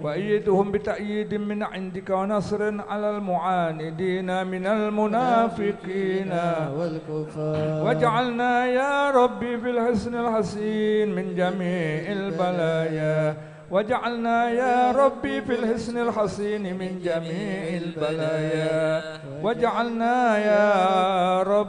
وأيدهم بتأييد من عندك ونصر على المعاندين من المنافقين والكفار واجعلنا يا ربي في الحسن الحسين من جميع البلايا واجعلنا يا ربي في الحسن الحسين من جميع البلايا واجعلنا يا رب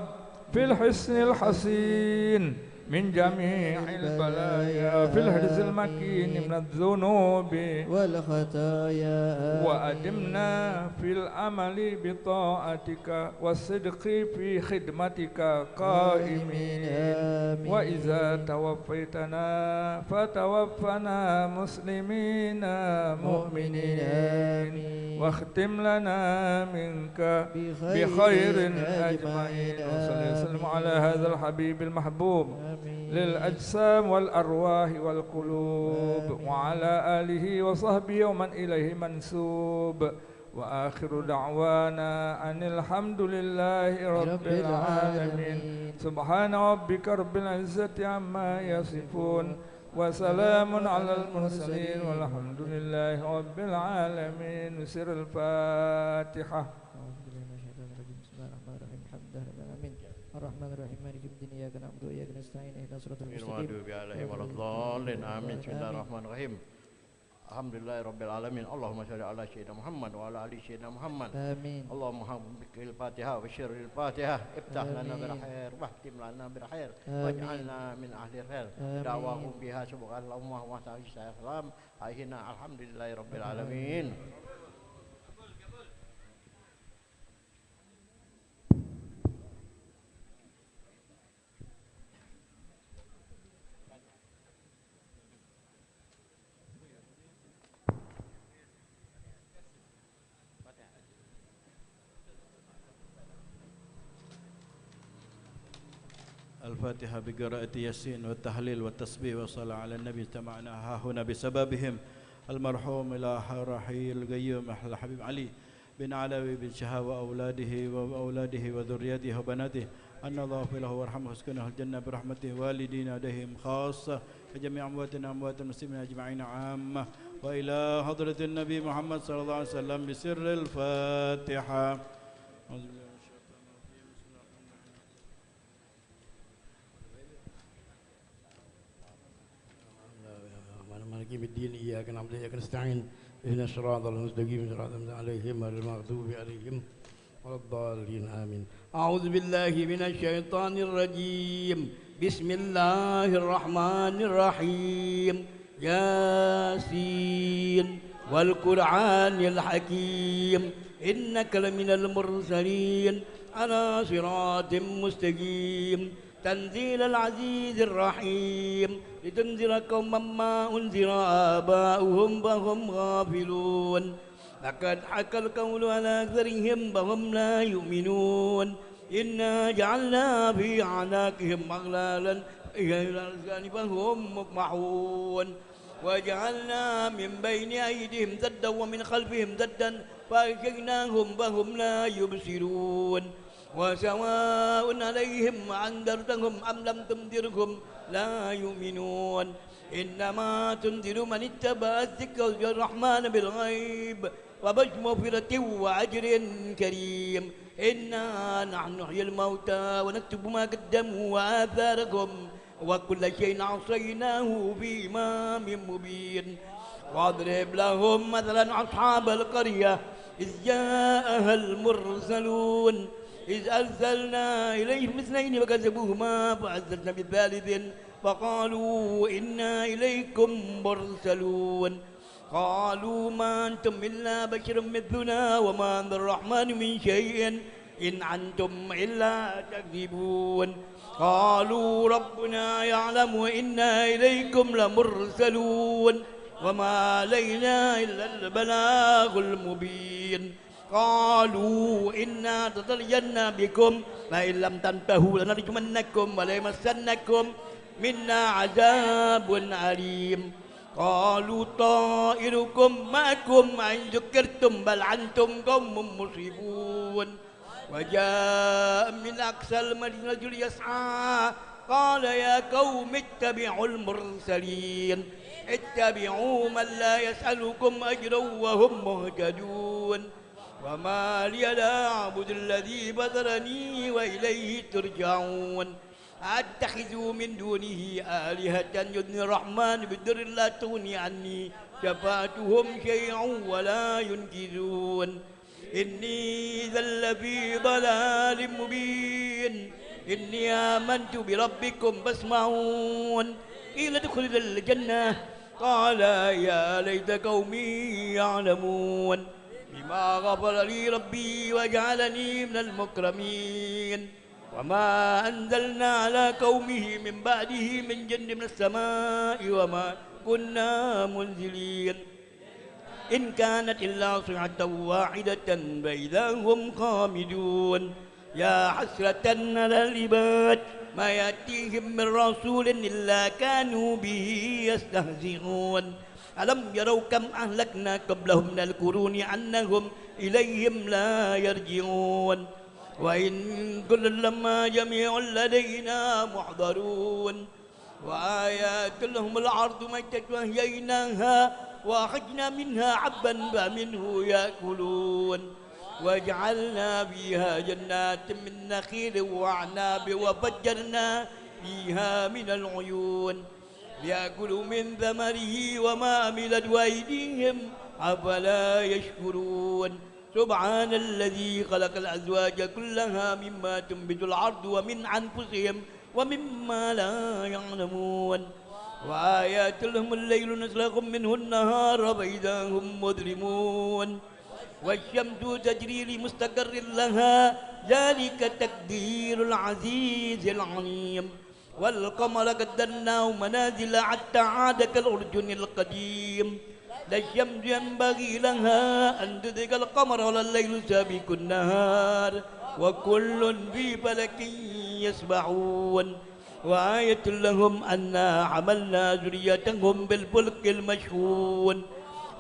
في الحسن الحسين من جميع البلايا في الحرز المكين من الذنوب والخطايا وأدمنا في العمل بطاعتك والصدق في خدمتك قائمين وإذا توفيتنا فتوفنا مسلمين مؤمنين واختم لنا منك بخير أجمعين وصلى وسلم على هذا الحبيب المحبوب للأجسام والأرواح والقلوب وعلى آله وصحبه ومن إليه منسوب وآخر دعوانا أن الحمد لله رب العالمين سبحان ربك رب العزة عما يصفون وسلام على المرسلين والحمد لله رب العالمين. سر الفاتحة. الرحمن الرحيم مالك يوم الدين إياك نعبد وإياك نستعين اهدنا الصراط المستقيم المغضوب عليهم ولا الضالين آمين. بسم الله الرحمن الرحيم. الحمد لله رب العالمين. اللهم صل على سيدنا محمد وعلى آل سيدنا محمد. آمين. اللهم بك الفاتحة وبشر الفاتحة افتح لنا بالخير واختم لنا بالخير واجعلنا من أهل الخير دعواهم بها سبحان الله وتعالى السلام علينا الحمد لله رب العالمين. الفاتحة بقراءة ياسين والتهليل والتسبيح والصلاة على النبي. اجتمعنا ها هنا بسببهم المرحوم إلى رحيل القيوم الحبيب علي بن علوي بن شهاب وأولاده وذريته وبناته أن الله يغفر له ويرحمه ويسكنه الجنة برحمته والدينا لديهم خاصة وجميع أمواتنا أموات المسلمين أجمعين عامة وإلى حضرة النبي محمد صلى الله عليه وسلم بسر الفاتحة. مالك يوم الدين إياك نعبد وإياك نستعين اهدنا الصراط المستقيم صراط الذين أنعمت عليهم غير المغضوب عليهم ولا الضالين آمين. أعوذ بالله من الشيطان الرجيم. بسم الله الرحمن الرحيم. ياسين والقرآن الحكيم إنك لمن المرسلين على صراط مستقيم تنزيل العزيز الرحيم لتنذر قوما ما أنذر آباؤهم فهم غافلون لقد حكى القول على أكثرهم فهم لا يؤمنون إنا جعلنا في أعناقهم أغلالا إلى الأذقان فهم مقمحون وجعلنا من بين أيديهم سدا ومن خلفهم سدا فأغشيناهم فهم لا يبصرون وسواء عليهم أنذرتهم أم لم تنذرهم لا يؤمنون إنما تنذر من اتبع الذكر الرحمن بالغيب وبشر مغفرة وأجر كريم. إنا نحن نحيي الموتى ونكتب ما قدموا وآثارهم وكل شيء عصيناه في إمام مبين. واضرب لهم مثلا أصحاب القرية إذ جاءها المرسلون إذ أرسلنا إليهم اثنين فكذبوهما فعززنا بثالث فقالوا إنا إليكم مرسلون قالوا ما أنتم إلا بشر مثلنا وما أنزل الرحمن من شيء إن أنتم إلا تكذبون قالوا ربنا يعلم إنا إليكم لمرسلون وما علينا إلا البلاغ المبين قالوا إنا تطيرنا بكم فإن لم تنتهوا لنرجمنكم وليمسنكم منا عذاب أليم قالوا طائركم معكم أن ذكرتم بل أنتم قوم مسرفون وجاء من أقصى المدينة رجل يسعى قال يا قوم اتبعوا المرسلين اتبعوا من لا يسألكم أجرا وهم مهتدون وما لي لا أعبد الذي بذرني وإليه ترجعون أتخذوا من دونه آلهة يدني الرحمن بالضر لا تغني عني شفاعتهم شيئا ولا ينقذون إني ذل في ضلال مبين إني آمنت بربكم فاسمعون قيل ادخل الجنة قال يا ليت قومي يعلمون بما غفر لي ربي وجعلني من المكرمين وما أنزلنا على قومه من بعده من جند من السماء وما كنا منزلين إن كانت إلا صيحة واحدة فإذا هم خامدون يا حسرة على العباد ما يأتيهم من رسول إلا كانوا به يستهزئون ألم يروا كم أهلكنا قبلهم من القرون أنهم إليهم لا يرجعون وإن كل لما جميع لدينا محضرون وآيات لهم الأرض ميتة وأحييناها وأخرجنا منها حبا فمنه يأكلون وجعلنا فيها جنات من نخيل وأعناب وفجرنا فيها من العيون ليأكلوا من ثمره وما عملت أيديهم أفلا يشكرون سبحان الذي خلق الأزواج كلها مما تنبت الأرض ومن أنفسهم ومما لا يعلمون وآيات لهم الليل نسلخ منه النهار فإذا هم مظلمون والشمس تجري لمستقر لها ذلك تقدير العزيز العليم والقمر قدرناه منازل حتى عاد كالأرجن القديم لا الشمس ينبغي لها أن تدرك القمر ولا الليل سابق النهار وكل في فلك يسبحون وآية لهم أنا حملنا ذريتهم بالفلك المشحون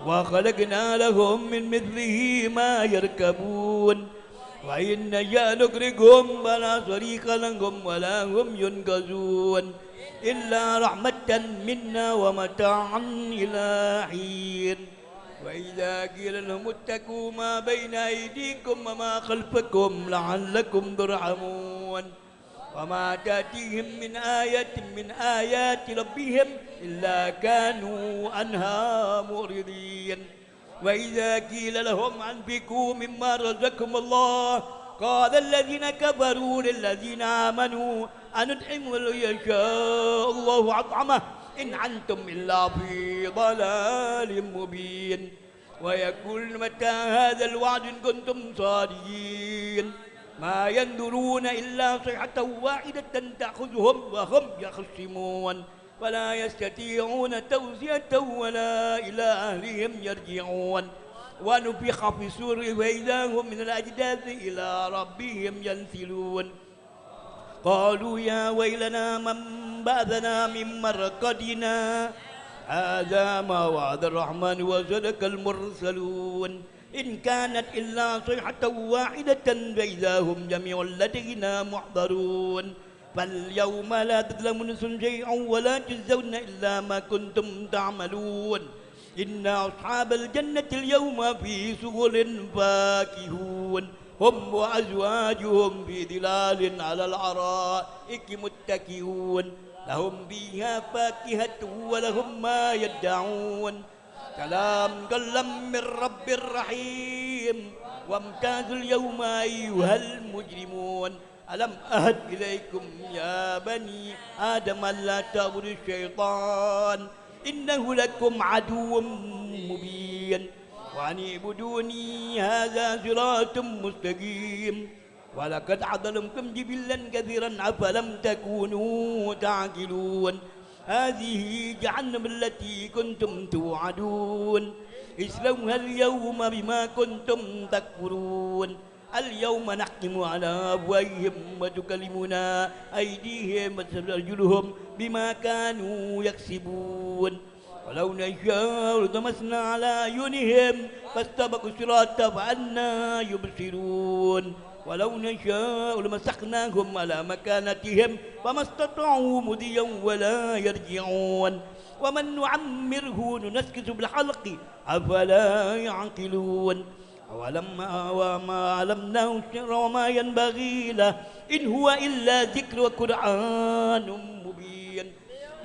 وخلقنا لهم من مثله ما يركبون وإن نشأ نغرقهم فلا صريخ لهم ولا هم ينقذون إلا رحمة منا ومتاعا إلى حين وإذا قيل لهم اتقوا ما بين أيديكم وما خلفكم لعلكم ترحمون وما تأتيهم من آية من آيات ربهم إلا كانوا عنها معرضين وإذا قيل لهم أنفقوا مما رزقكم الله قال الذين كفروا للذين آمنوا أنطعم من يشاء الله أطعمه إن أنتم إلا في ضلال مبين ويقول متى هذا الوعد إن كنتم صادقين ما ينظرون إلا صيحة واحدة تأخذهم وهم يخصمون ولا يستطيعون توصية ولا إلى أهلهم يرجعون ونفخ في الصور فإذا هم من الأجداث إلى ربهم ينسلون قالوا يا ويلنا من بعثنا من مرقدنا هذا ما وعد الرحمن وصدق المرسلون إن كانت إلا صيحة واحدة فإذا هم جميع لدينا محضرون فاليوم لا تظلم نفس شيئا ولا تجزون إلا ما كنتم تعملون إن أصحاب الجنة اليوم في سرر فاكهون هم وأزواجهم في ظلال على الأرائك متكئون لهم فيها فاكهة ولهم ما يدعون كلام قلم من رب الرحيم وامتازوا اليوم أيها المجرمون ألم أهد إليكم يا بني آدم لا تعبدوا الشيطان إنه لكم عدو مبين وأن اعبدوني هذا صراط مستقيم ولقد عضلكم جبلا كثيرا أفلم تكونوا تعقلون هذه جهنم التي كنتم توعدون اصلوها اليوم بما كنتم تكفرون اليوم نختم على أفواههم وتكلمنا أيديهم وأرجلهم بما كانوا يكسبون ولو نشاء لطمسنا على أعينهم فاستبقوا الصراط فأنى يبصرون ولو نشاء لمسخناهم على مكانتهم فما استطاعوا مضيا ولا يرجعون ومن نعمره ننكس بالحلق أفلا يعقلون وما علمناه الشر وما ينبغي له إن هو إلا ذكر وقرآن مبين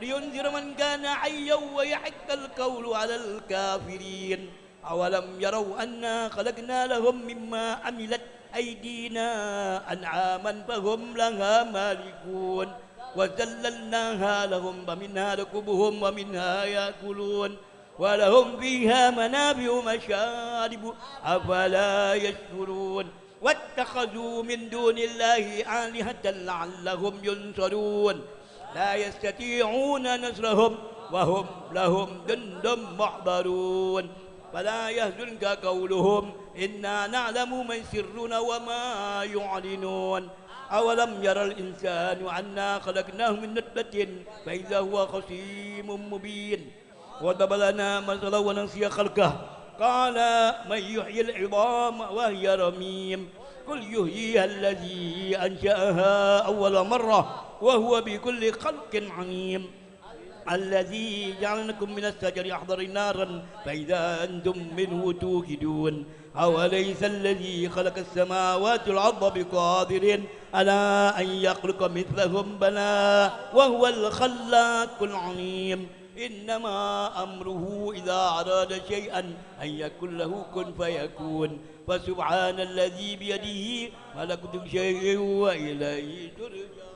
لينذر من كان حيا ويحق القول على الكافرين أولم يروا أنا خلقنا لهم مما عملت أيدينا أنعاما فهم لها مالكون وذللناها لهم فمنها ركوبهم ومنها يأكلون ولهم فيها منابع مشارب أفلا يشكرون واتخذوا من دون الله آلهة لعلهم ينصرون لا يستطيعون نصرهم وهم لهم جند محضرون فلا يحزنك قولهم إنا نعلم ما يسرون وما يعلنون أولم يرى الإنسان أنا خلقناه من نطفة فإذا هو خصيم مبين وضرب لنا مثلا ونسي خلقه قال من يحيي العظام وهي رميم قل يحييها الذي أنشأها أول مرة وهو بكل خلق عليم الذي جعلكم من الشجر أخضر نارا فإذا أنتم منه توقدون أوليس الذي خلق السماوات والأرض بقادر على أن يخلق مثلهم بلى وهو الخلاق العليم إنما أمره إذا أراد شيئا أن يكون له كن فيكون فسبحان الذي بيده ملكوت كل شيء وإليه ترجع.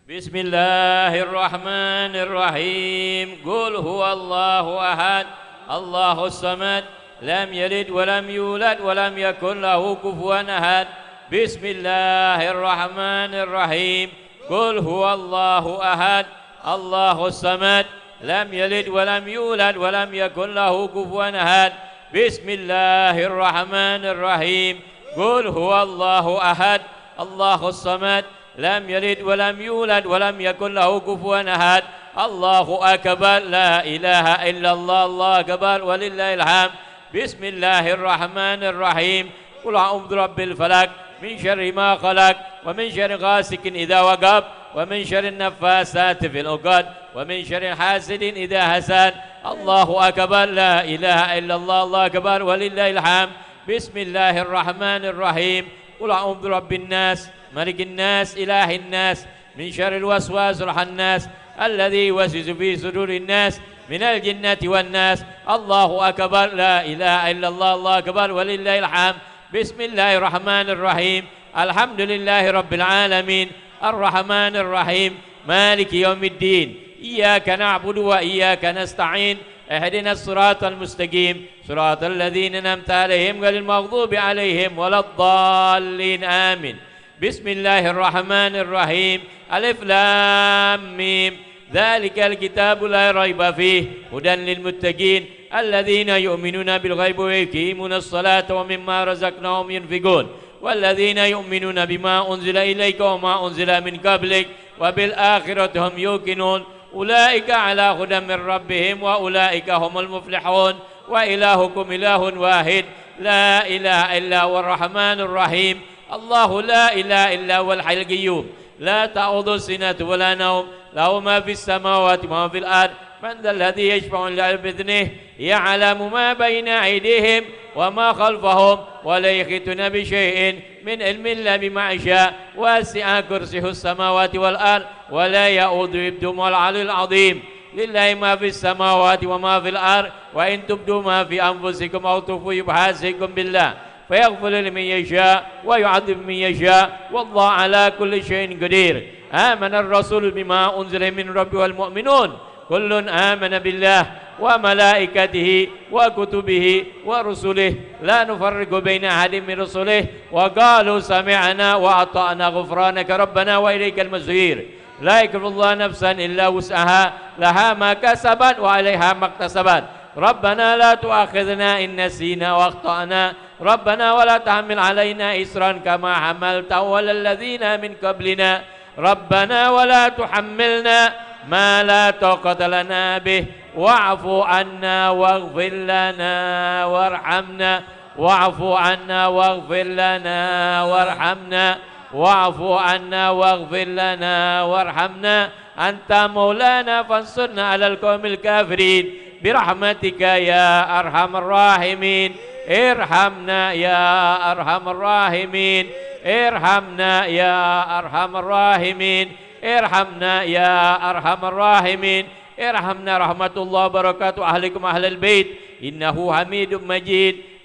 بسم الله الرحمن الرحيم قل هو الله أحد الله الصمد لم يلد ولم يولد ولم يكن له كفوا أحد بسم الله الرحمن الرحيم قل هو الله أحد الله الصمد لم يلد ولم يولد ولم يكن له كفوا أحد بسم الله الرحمن الرحيم قل هو الله أحد الله الصمد لم يلد ولم يولد ولم يكن له كفوا أحد الله أكبر لا إله إلا الله الله أكبر ولله الحمد بسم الله الرحمن الرحيم قل أعوذ برب الفلق من شر ما خلق ومن شر غاسق إذا وقب ومن شر النفاثات في العقد ومن شر حاسد إذا حسد الله أكبر لا إله إلا الله الله أكبر ولله الحمد بسم الله الرحمن الرحيم قل أعوذ برب الناس ملك الناس إله الناس من شر الوسواس الخناس الذي يوسوس في صدور الناس من الجنة والناس الله أكبر لا إله إلا الله الله أكبر ولله الحمد بسم الله الرحمن الرحيم الحمد لله رب العالمين الرحمن الرحيم مالك يوم الدين إياك نعبد وإياك نستعين اهدنا الصراط المستقيم صراط الذين أنعمت عليهم غير المغضوب عليهم ولا الضالين آمين بسم الله الرحمن الرحيم ألف لام ميم ذلك الكتاب لا ريب فيه هدى للمتقين الذين يؤمنون بالغيب ويقيمون الصلاة ومما رزقناهم ينفقون والذين يؤمنون بما أنزل إليك وما أنزل من قبلك وبالآخرة هم يوقنون أولئك على هدى من ربهم وأولئك هم المفلحون وإلهكم إله واحد لا إله إلا هو الرحمن الرحيم الله لا إله إلا هو الحي القيوم لا تأخذه سنة ولا نوم له ما في السماوات وما في الأرض من ذا الذي يشفع إلا بإذنه يعلم ما بين أيديهم وما خلفهم ولا يحيطون بشيء من علم إلا بما شاء وسع كرسيه السماوات والأرض ولا يؤوده حفظهما العلي العظيم لله ما في السماوات وما في الأرض وإن تبدوا ما في أنفسكم أو تخفوه يحاسبكم بالله فيغفر لمن يشاء ويعذب من يشاء والله على كل شيء قدير آمن الرسول بما أنزل من ربه والمؤمنون كل آمن بالله وملائكته وكتبه ورسله لا نفرق بين أحد من رسله وقالوا سمعنا وأطعنا غفرانك ربنا وإليك المصير لا يكلف الله نفسا إلا وسعها لها ما كسبت وعليها ما اكتسبت ربنا لا تؤاخذنا إن نسينا وأخطأنا ربنا ولا تحمل علينا إصرا كما حملته على الذين من قبلنا ربنا ولا تحملنا ما لا طاقة لنا به واعف عنا واغفر لنا وارحمنا واعف عنا واغفر لنا وارحمنا واعف عنا واغفر لنا وارحمنا أنت مولانا فانصرنا على القوم الكافرين برحمتك يا أرحم الراحمين ارحمنا يا أرحم الراحمين ارحمنا يا أرحم الراحمين ارحمنا يا أرحم الراحمين ارحمنا رحمة الله وبركاته أهلكم أهل البيت إنه حميد مجيد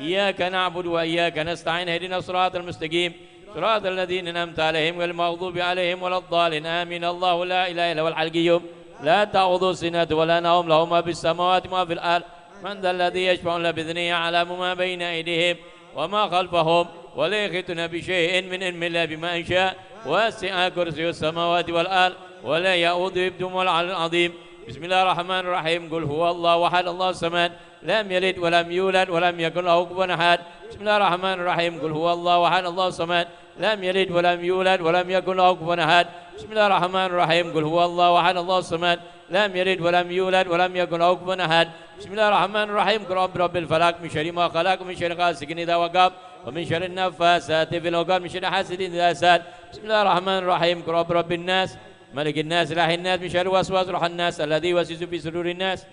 إياك نعبد وإياك نستعين اهدنا الصراط المستقيم صراط الذين أنعمت عليهم غير المغضوب عليهم ولا الضالين آمين. الله لا إله إلا هو الحي القيوم لا تأخذه سنة ولا نوم له ما في السماوات وما في الأرض من ذا الذي يشفع إلا بإذنه يعلم ما بين أيديهم وما خلفهم ولا يحيطون بشيء من علم الله بما شاء وسع كرسي السماوات والأرض ولا يؤوده حفظهما العلي العظيم. بسم الله الرحمن الرحيم. قل هو الله أحد الله الصمد لم يلد ولم يولد ولم يكن له كفوا أحد. بسم الله الرحمن الرحيم. قل هو الله أحد الله الصمد لم يلد ولم يولد ولم يكن له كفوا أحد. بسم الله الرحمن الرحيم. قل هو الله أحد الله الصمد لم يلد ولم يولد ولم يكن له كفوا أحد. بسم الله الرحمن الرحيم. قل رب الفلق من شر ما خلق ومن شر غاسق إذا وقب ومن شر النفاثات في العقد من شر حاسد إذا حسد. بسم الله الرحمن الرحيم. قل رب الناس ملك الناس إله الناس من شر وسواس روح الناس الذي يوسوس في صدور الناس.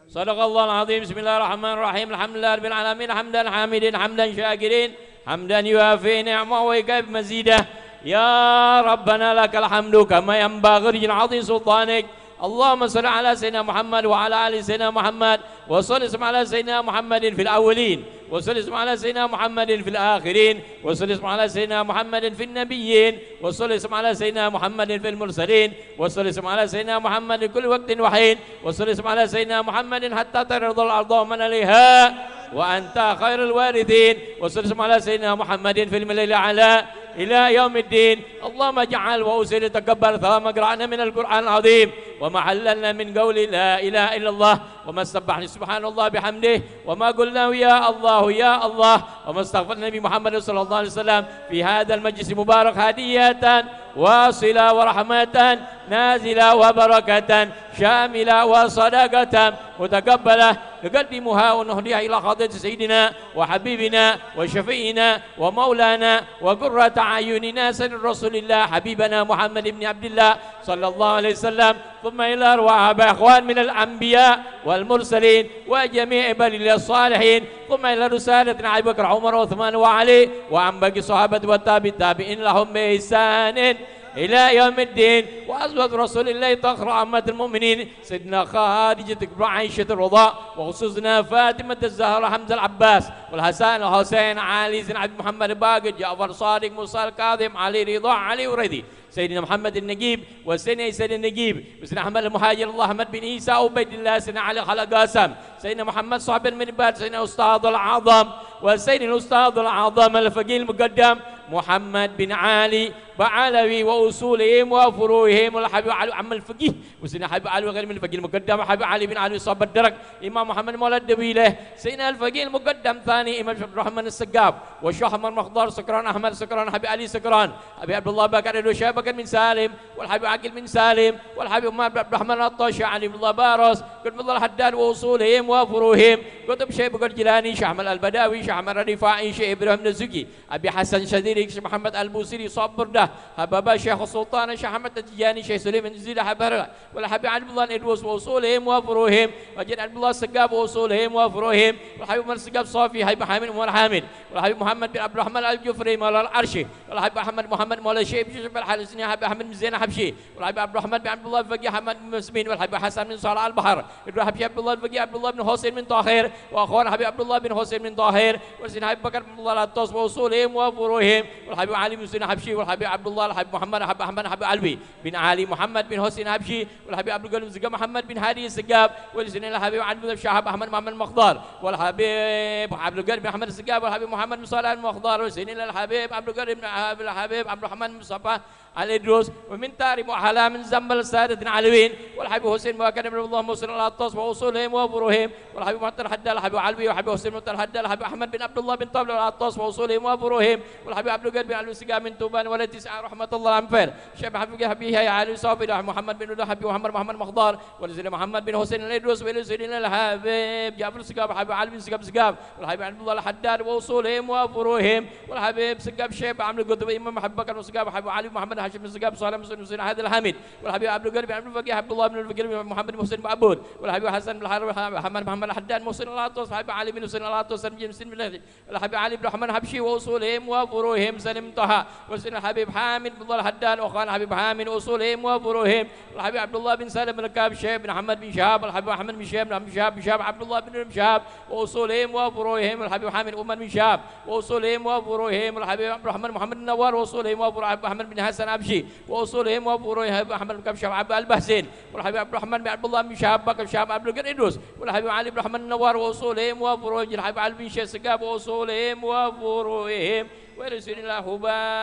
صدق الله العظيم. بسم الله الرحمن الرحيم. الحمد لله رب العالمين حمدا حامدين حمدا شاكرين حمدا يوافي نعمه ويكافئ مزيده. يا ربنا لك الحمد كما ينبغي لعظيم سلطانك. اللهم صل على سيدنا محمد وعلى ال سيدنا محمد وصل على سيدنا محمد في الاولين وصل على سيدنا محمد في الاخرين وصل على سيدنا محمد في النبيين وصل على سيدنا محمد في المرسلين وصل على سيدنا محمد كل وقت وحين وصل على سيدنا محمد حتى ترضى الارض ومن عليها وانت خير الوارثين وصل على سيدنا محمد في الملأ الاعلى إلى يوم الدين. اللهم اجعل وأوصل تكبر ثواب قرأنا من القرآن العظيم وما حللنا من قول لا إله إلا الله وما سبحنا سبحان الله بحمده وما قلنا يا الله يا الله وما استغفر النبي محمد صلى الله عليه وسلم في هذا المجلس المبارك هدية واصلة ورحمة نازلة وبركة شاملة وصدقة متقبلة نقدمها ونهديها إلى حضرة سيدنا وحبيبنا وشفيعنا ومولانا وقرة أعيننا سيد رسول الله حبيبنا محمد بن عبد الله صلى الله عليه وسلم ثم إلى أرواح أخوان من الأنبياء والمرسلين وجميع بني الصالحين ثم إلى رسالة أبي بكر عمر وعثمان وعلي وعن باقي الصحابة والتابعين لهم بإحسان إلى يوم الدين. وأزواج رسول الله طهر عامة المؤمنين سيدنا خديجة كبرى عائشة الرضا وخصوصنا فاطمة الزهراء حمزة العباس والحسن والحسين علي زين عبد محمد باقر جعفر صادق موسى الكاظم علي رضا علي وريدي سيدنا محمد النجيب وسيدنا سيد النجيب وسيدنا أحمد المهاجر الله أحمد بن عيسى وبيد الله سيدنا علي خلق قاسم سيدنا محمد صاحب المنبر سيدنا أستاذ الأعظم وسيدنا الأستاذ الأعظم الفقيه المقدم محمد بن علي بعلوي وأصولهم وفروعهم والحبيب علي عم الفقيه وسيدنا حبيب علي وغير من الفقيه المقدم حبيب علي بن علي صاحب الدرك إمام محمد مولى الدبيله سيدنا الفقيه المقدم ثاني إمام عبد الرحمن السقاف والشيخ أحمد مخضار سكران أحمد سكران حبيب علي سكران أبي عبد الله بكر الوشاب بكر من سالم والحبيب عقيل من سالم والحبيب عمر عبد الرحمن الطاشي علي بن الله بارس قطب الله الحداد وأصولهم وفروعهم قطب شيخ بكر جيلاني شيخ أحمد البداوي شيخ أحمد الرفاعي شيخ إبراهيم الزكي أبي حسن شديري شيخ محمد البوسيري صاب برده حبابا شيخ السلطان شيخ أحمد التجاني شيخ سليمان الجزيري حبرة والحبيب عبد الله الإدوس وأصولهم وفروعهم وجد عبد الله السقاف وأصولهم وفروعهم والحبيب عمر السقاف صافي حبيب حامد عمر حامد والحبيب محمد بن عبد الرحمن الجفري مولى العرشي والحبيب محمد مولى الشيخ بن الحارثي حبيب أحمد بن زين حبشي والحبيب عبد الرحمن بن عبد الله الفقيه حمد بن مسمين والحبيب حسن بن صالح البحر والحبيب عبد الله الفقيه عبد الله بن حسين بن طاهر وأخوان حبيب عبد الله بن حسين بن طاهر وسيدنا حبيب بكر بن الله الطاس وأصولهم وفروعهم والحبيب علي بن حسين حبشي والحبيب عبد الله الحبيب محمد حبيب أحمد حبيب علوي بن علي محمد بن حسين حبشي والحبيب عبد القادر الزقاب محمد بن هادي الزقاب والسيدنا الحبيب عبد الله شهاب أحمد محمد مخضار والحبيب عبد القادر بن محمد الزقاب والحبيب محمد بن صالح المخضار والسيدنا الحبيب عبد القادر بن الحبيب عبد الرحمن مصطفى الإدروس ومن تاريخ وحلا من زنبل السادة العلويين والحبيب حسين مؤكد بن الله موسى العطاس وأصولهم وفروعهم والحبيب معطر الحداد الحبيب علوي والحبيب حسين معطر الحداد الحبيب أحمد بن عبد الله بن طبل العطاس وأصولهم وفروعهم والحبيب عبد القادر بن علوي السقاف من توبان ولد تسعة رحمة الله عنفر شيخ حبيب يا علي صافي محمد بن الله حبيب محمد مخضار والسيدنا محمد بن حسين الإدروس والسيدنا الحبيب جعفر السقاف الحبيب علي بن السقاف والحبيب عبد الله الحداد وأصولهم وفروعهم والحبيب سقاف شيخ عمرو القطبي إمام محمد بكر السقاف الحبيب علي محمد هاشم بن سقاب صالح مسلم هذا الحميد والحبيب عبد القادر بن عبد الفقيه عبد الله بن الفقيه محمد بن حسين بن عبود والحبيب حسن بن الحارث محمد الحداد محسن العطوس والحبيب علي بن حسين العطوس مسلم بن الحبيب علي بن الرحمن حبشي واصولهم وفروعهم سلم طه وسن الحبيب حامد بن الله الحداد واخوان الحبيب حامد اصولهم وفروعهم الحبيب عبد الله بن سالم بن الكعب شيخ بن محمد بن شهاب الحبيب احمد بن شهاب بن شهاب عبد الله بن شهاب واصولهم وفروعهم الحبيب حامد امر بن شهاب واصولهم وفروعهم الحبيب عبد الرحمن محمد النوار واصولهم وفروع احمد بن حسن ابشي واصولهم وفروعهم احمد بن كبشاب عبد البحسين والحبيب عبد الرحمن بن عبد الله بن شهاب بكر شهاب عبد القدوس والحبيب علي بن الرحمن النوار واصولهم وفروعهم الحبيب علي بن شيخ سقاب واصولهم وفروعهم ورسول الله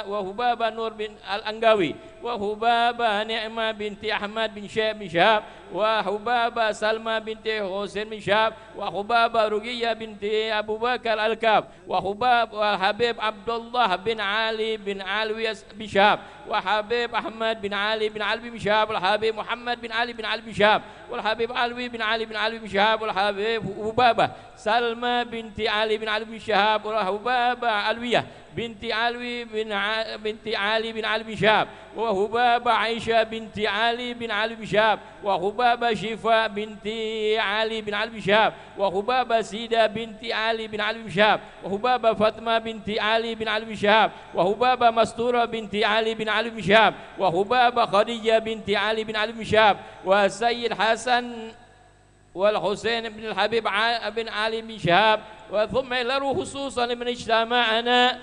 وهباب نور بن الأنقاوي وهباب نعمة بنت أحمد بن شهاب وهباب سلمى بنت حسين بن شهاب وهباب رقية بنت أبو بكر الكاب وهباب وحبيب عبد الله بن علي بن علوي بن شهاب وحبيب أحمد بن علي بن علوي بن شهاب والحبيب محمد بن علي بن علي بن شهاب والحبيب علوي بن علي بن علوي بن شهاب والحبيب هبابة سلمى بنت علي بن علي بن شهاب وهبابة علوية بنت علوي بنت علي بن علي بن شهاب وهبابة عائشة بنت علي بن علي بن شهاب وهبابة شفاء بنت علي بن علي بن شهاب وهبابة سيدة بنت علي بن علي بن شهاب وهبابة فاطمة بنت علي بن علي بن شهاب وهبابة مستورة بنت علي بن علي بن شهاب وهبابة خديجة بنت علي بن علي بن شهاب وسيد حسن والحسين بن الحبيب بن علي بن شهاب وثم له خصوصا من اجتماعنا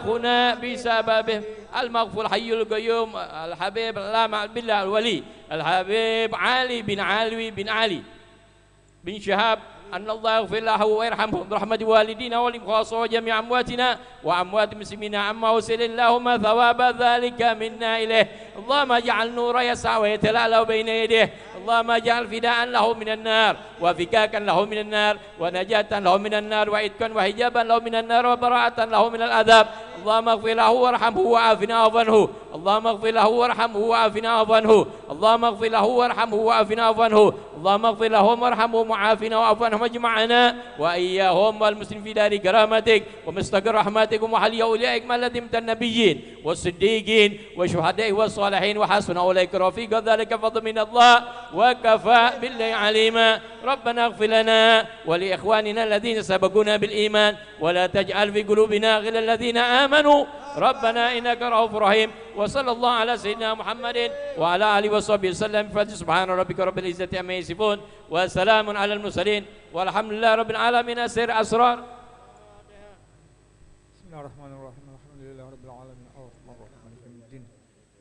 هنا بسببه المغفور الحي القيوم الحبيب اللامع بالله الولي الحبيب علي بن علوي بن علي بن شهاب أن الله يغفر له ويرحمه برحمة والدينا والخاصة وجميع أمواتنا وأموات المسلمين عما وسل اللهم ثواب ذلك منا إليه اللهم اجعل نور يسعى ويتلألأ بين يديه اللهم اجعل فداء له من النار وفكاكا له من النار ونجاة له من النار وعتقا وحجابا له من النار وبراءة له من العذاب اللهم اغفر له وارحمه وعافنا وعنه اللهم اغفر له وارحمه وعافنا وعنه اللهم اغفر له وارحمه وعافنا وعنه اللهم اغفر لهم وارحمهم وعافنا وعف عنهم اجمعنا واياهم والمسلمين في دار كرامتك ومستقر رحمتك ومحل اوليائك ما لدمت النبيين والصديقين والشهداء والصالحين وحسن اولئك رفيقا ذلك فضل من الله وكفى بالله عليما ربنا اغفر لنا ولاخواننا الذين سبقونا بالايمان ولا تجعل في قلوبنا غل الذين امنوا ربنا انك رؤوف رحيم وصلى الله على سيدنا محمد وعلى اله وصحبه وسلم سبحان ربك رب العزه عما يصفون وسلام على المرسلين والحمد لله رب العالمين. أسر أسرار. بسم الله الرحمن الرحيم الحمد لله رب العالمين الرحمن الرحيم مالك يوم الدين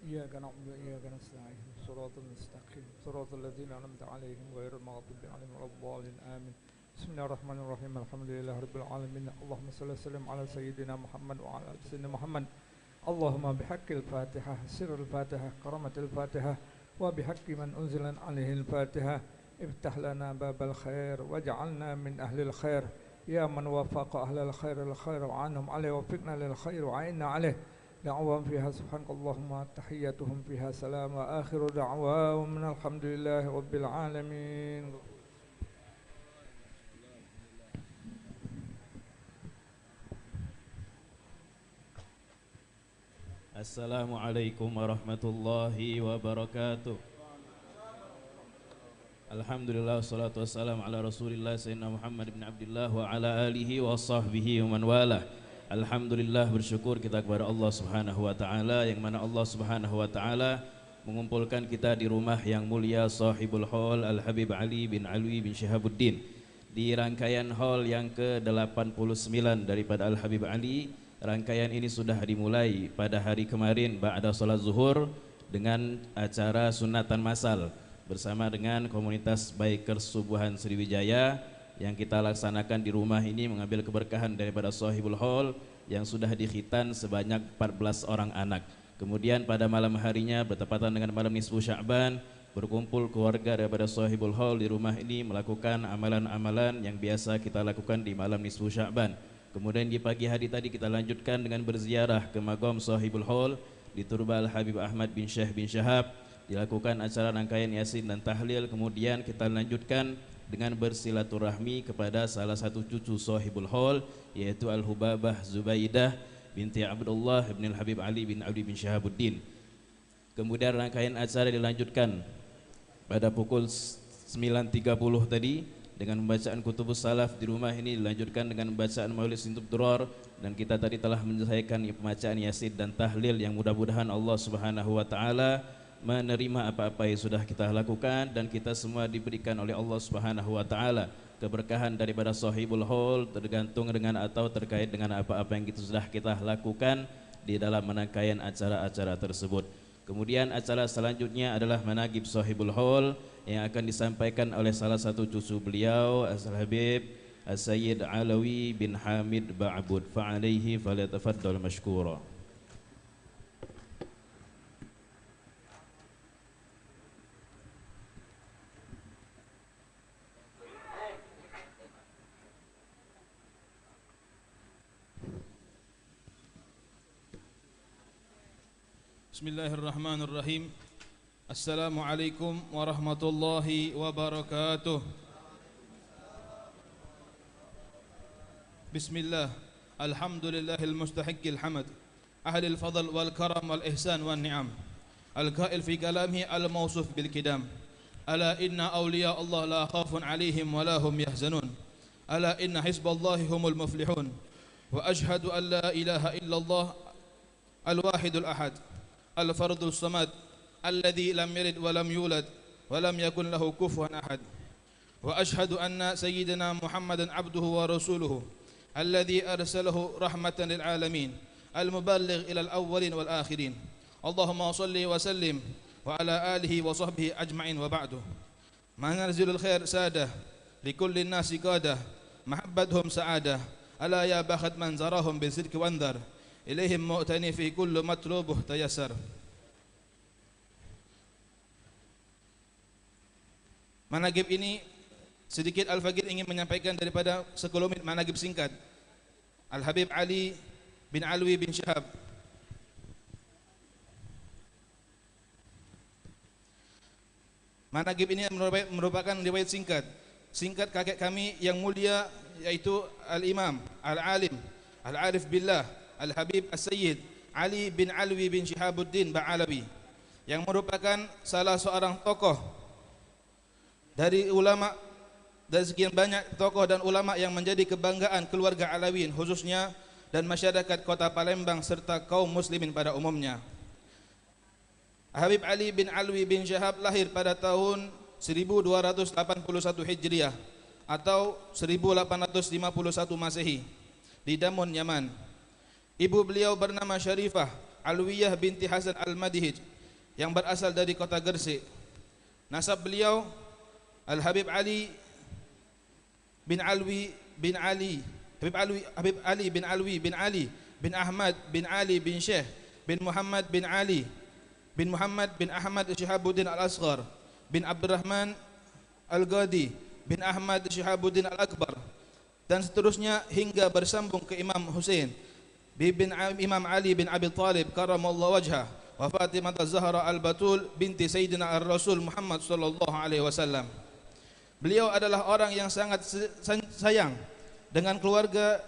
إياك نعبد وإياك نستعين صراط المستقيم صراط الذين أنعمت عليهم غير المغضوب عليهم ولا الضالين آمين. بسم الله الرحمن الرحيم الحمد لله رب العالمين اللهم صل وسلم على سيدنا محمد وعلى آل سيدنا محمد اللهم بحق الفاتحة سر الفاتحة كرامة الفاتحة وبحق من أنزل عليه الفاتحة افتح لنا باب الخير واجعلنا من أهل الخير يا من وفق أهل الخير وعنهم عليه وفقنا للخير وعيننا عليه دعوهم فيها سبحانك اللهم تحيتهم فيها سلام وآخر دعواهم من الحمد لله رب العالمين. Assalamualaikum warahmatullahi wabarakatuh. Alhamdulillah wassalatu wassalamu ala Rasulillah sayyidina Muhammad bin Abdullah wa ala alihi wa sahbihi wa man walah. Alhamdulillah, bersyukur kita kepada Allah Subhanahu wa taala yang mana Allah Subhanahu wa taala mengumpulkan kita di rumah yang mulia Sahibul Haul Al-Habib Ali bin Alwi bin Syihabuddin di rangkaian haul yang ke-89 daripada Al-Habib Ali. Rangkaian ini sudah dimulai pada hari kemarin ba'da salat zuhur dengan acara sunatan masal bersama dengan komunitas Bikers Subuhan Sriwijaya yang kita laksanakan di rumah ini mengambil keberkahan daripada Sahibul Haul yang sudah dikhitan sebanyak 14 orang anak. Kemudian pada malam harinya bertepatan dengan malam nisfu Sya'ban berkumpul keluarga daripada Sahibul Haul di rumah ini melakukan amalan-amalan yang biasa kita lakukan di malam nisfu Sya'ban. Kemudian di pagi hari tadi kita lanjutkan dengan berziarah ke Maqam Sahibul Haul di Turba Al-Habib Ahmad bin Syekh bin Syahab, dilakukan acara rangkaian Yasin dan Tahlil. Kemudian kita lanjutkan dengan bersilaturahmi kepada salah satu cucu Sahibul Haul yaitu Al-Hubabah Zubaidah binti Abdullah bin Al-Habib Ali bin Abdi bin Syihabuddin. Kemudian rangkaian acara dilanjutkan pada pukul 9.30 tadi dengan pembacaan Kutubus Salaf. Di rumah ini dilanjutkan dengan bacaan Maulid Sintub Duror, dan kita tadi telah menyelesaikan pembacaan Yasin dan Tahlil yang mudah-mudahan Allah Subhanahu wa taala menerima apa-apa yang sudah kita lakukan, dan kita semua diberikan oleh Allah Subhanahu wa taala keberkahan daripada Sahibul Haul, tergantung dengan atau terkait dengan apa-apa yang sudah kita lakukan di dalam rangkaian acara-acara tersebut. Kemudian acara selanjutnya adalah Manaqib Sahibul Haul yang akan disampaikan oleh salah satu cucu beliau, As-Habib As-Sayyid Alawi bin Hamid Ba'bud. Fa'alaihi falyatafaddal mashkura. Bismillahirrahmanirrahim. Assalamualaikum warahmatullahi wabarakatuh. Bismillah. Alhamdulillahil mustahiqqil hamd. Ahlil fadl wal karam wal ihsan wan ni'am. Al-qail fi kalamihi al-mawsuf bil kidam. Ala inna awliya Allah la khafun alaihim wa la hum yahzanun. Ala inna hizballahi humul muflihun. Wa ashhadu an la ilaha illallah al-wahidul ahad. الفرد الصمد الذي لم يلد ولم يولد ولم يكن له كفوا أحد وأشهد أن سيدنا محمدا عبده ورسوله الذي أرسله رحمة للعالمين المبلغ إلى الأولين والآخرين اللهم صل وسلم وعلى آله وصحبه أجمعين وبعده منازل الخير سادة لكل الناس قادة محبتهم سعادة ألا يا بخت من زراهم بالصدق وانذر ilaihim mu'tani fi kullu matlubuh tayassar. Manaqib ini sedikit Al-Faqih ingin menyampaikan daripada sekelumit manaqib singkat. Al-Habib Ali bin Alwi bin Syahab manaqib ini merupakan riwayat singkat kakek kami yang mulia, yaitu Al-Imam Al-Alim Al-Arif Billah Al-Habib As-Sayyid Ali bin Alwi bin Syihabuddin Ba'alawi, yang merupakan salah seorang tokoh dari ulama, dari sekian banyak tokoh dan ulama yang menjadi kebanggaan keluarga Alawiyin khususnya dan masyarakat kota Palembang serta kaum muslimin pada umumnya. Habib Ali bin Alwi bin Syahab lahir pada tahun 1281 Hijriah atau 1851 Masehi di Damun, Yaman. Ibu beliau bernama Syarifah Alwiyah binti Hasan Al-Madihij yang berasal dari kota Gresik. Nasab beliau Al-Habib Ali bin Alwi bin Ali, Habib Ali bin Alwi bin Ali bin Ahmad bin Ali bin Syekh bin Muhammad bin Ali bin Muhammad bin Ahmad Syihabuddin Al-Asghar bin Abdurrahman Al-Ghadi bin Ahmad Syihabuddin Al-Akbar, dan seterusnya hingga bersambung ke Imam Hussein bin Imam Ali bin Abi Talib karamallahu wajhah wa Fatimah Az-Zahra Al-Batul binti Sayyidina Ar-Rasul Muhammad sallallahu alaihi wasallam. Beliau adalah orang yang sangat sayang dengan keluarga,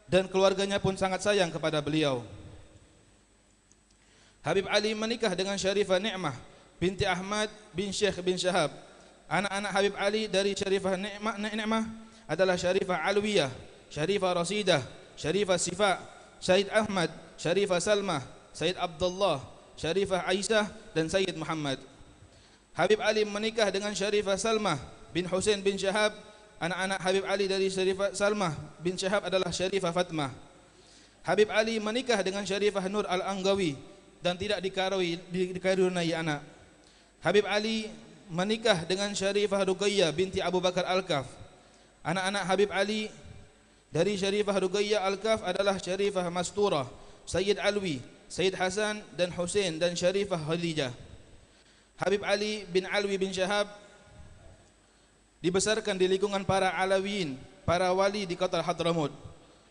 dan keluarganya pun sangat sayang kepada beliau. Habib Ali menikah dengan Syarifah Ni'mah binti Ahmad bin Syekh bin Syahab. Anak-anak Habib Ali dari Syarifah Ni'mah adalah Syarifah Alwiyah, Syarifah Rasidah, Syarifah Sifa, Syahid Ahmad, Syarifah Salmah, Syahid Abdullah, Syarifah Aisyah dan Syed Muhammad. Habib Ali menikah dengan Syarifah Salmah bin Hussein bin Syahab. Anak-anak Habib Ali dari Syarifah Salmah bin Syahab adalah Syarifah Fatmah. Habib Ali menikah dengan Syarifah Nur Al-Anggawi dan tidak dikaruniai anak. Habib Ali menikah dengan Syarifah Ruqayyah binti Abu Bakar Al-Kaf. Anak-anak Habib Ali dari Syarifah Ruqayyah Al-Kaf adalah Syarifah Masturah, Sayyid Alwi, Sayyid Hasan dan Hussein dan Syarifah Khadijah. Habib Ali bin Alwi bin Syahab dibesarkan di lingkungan para Alawiyin, para wali di kota Hadramut.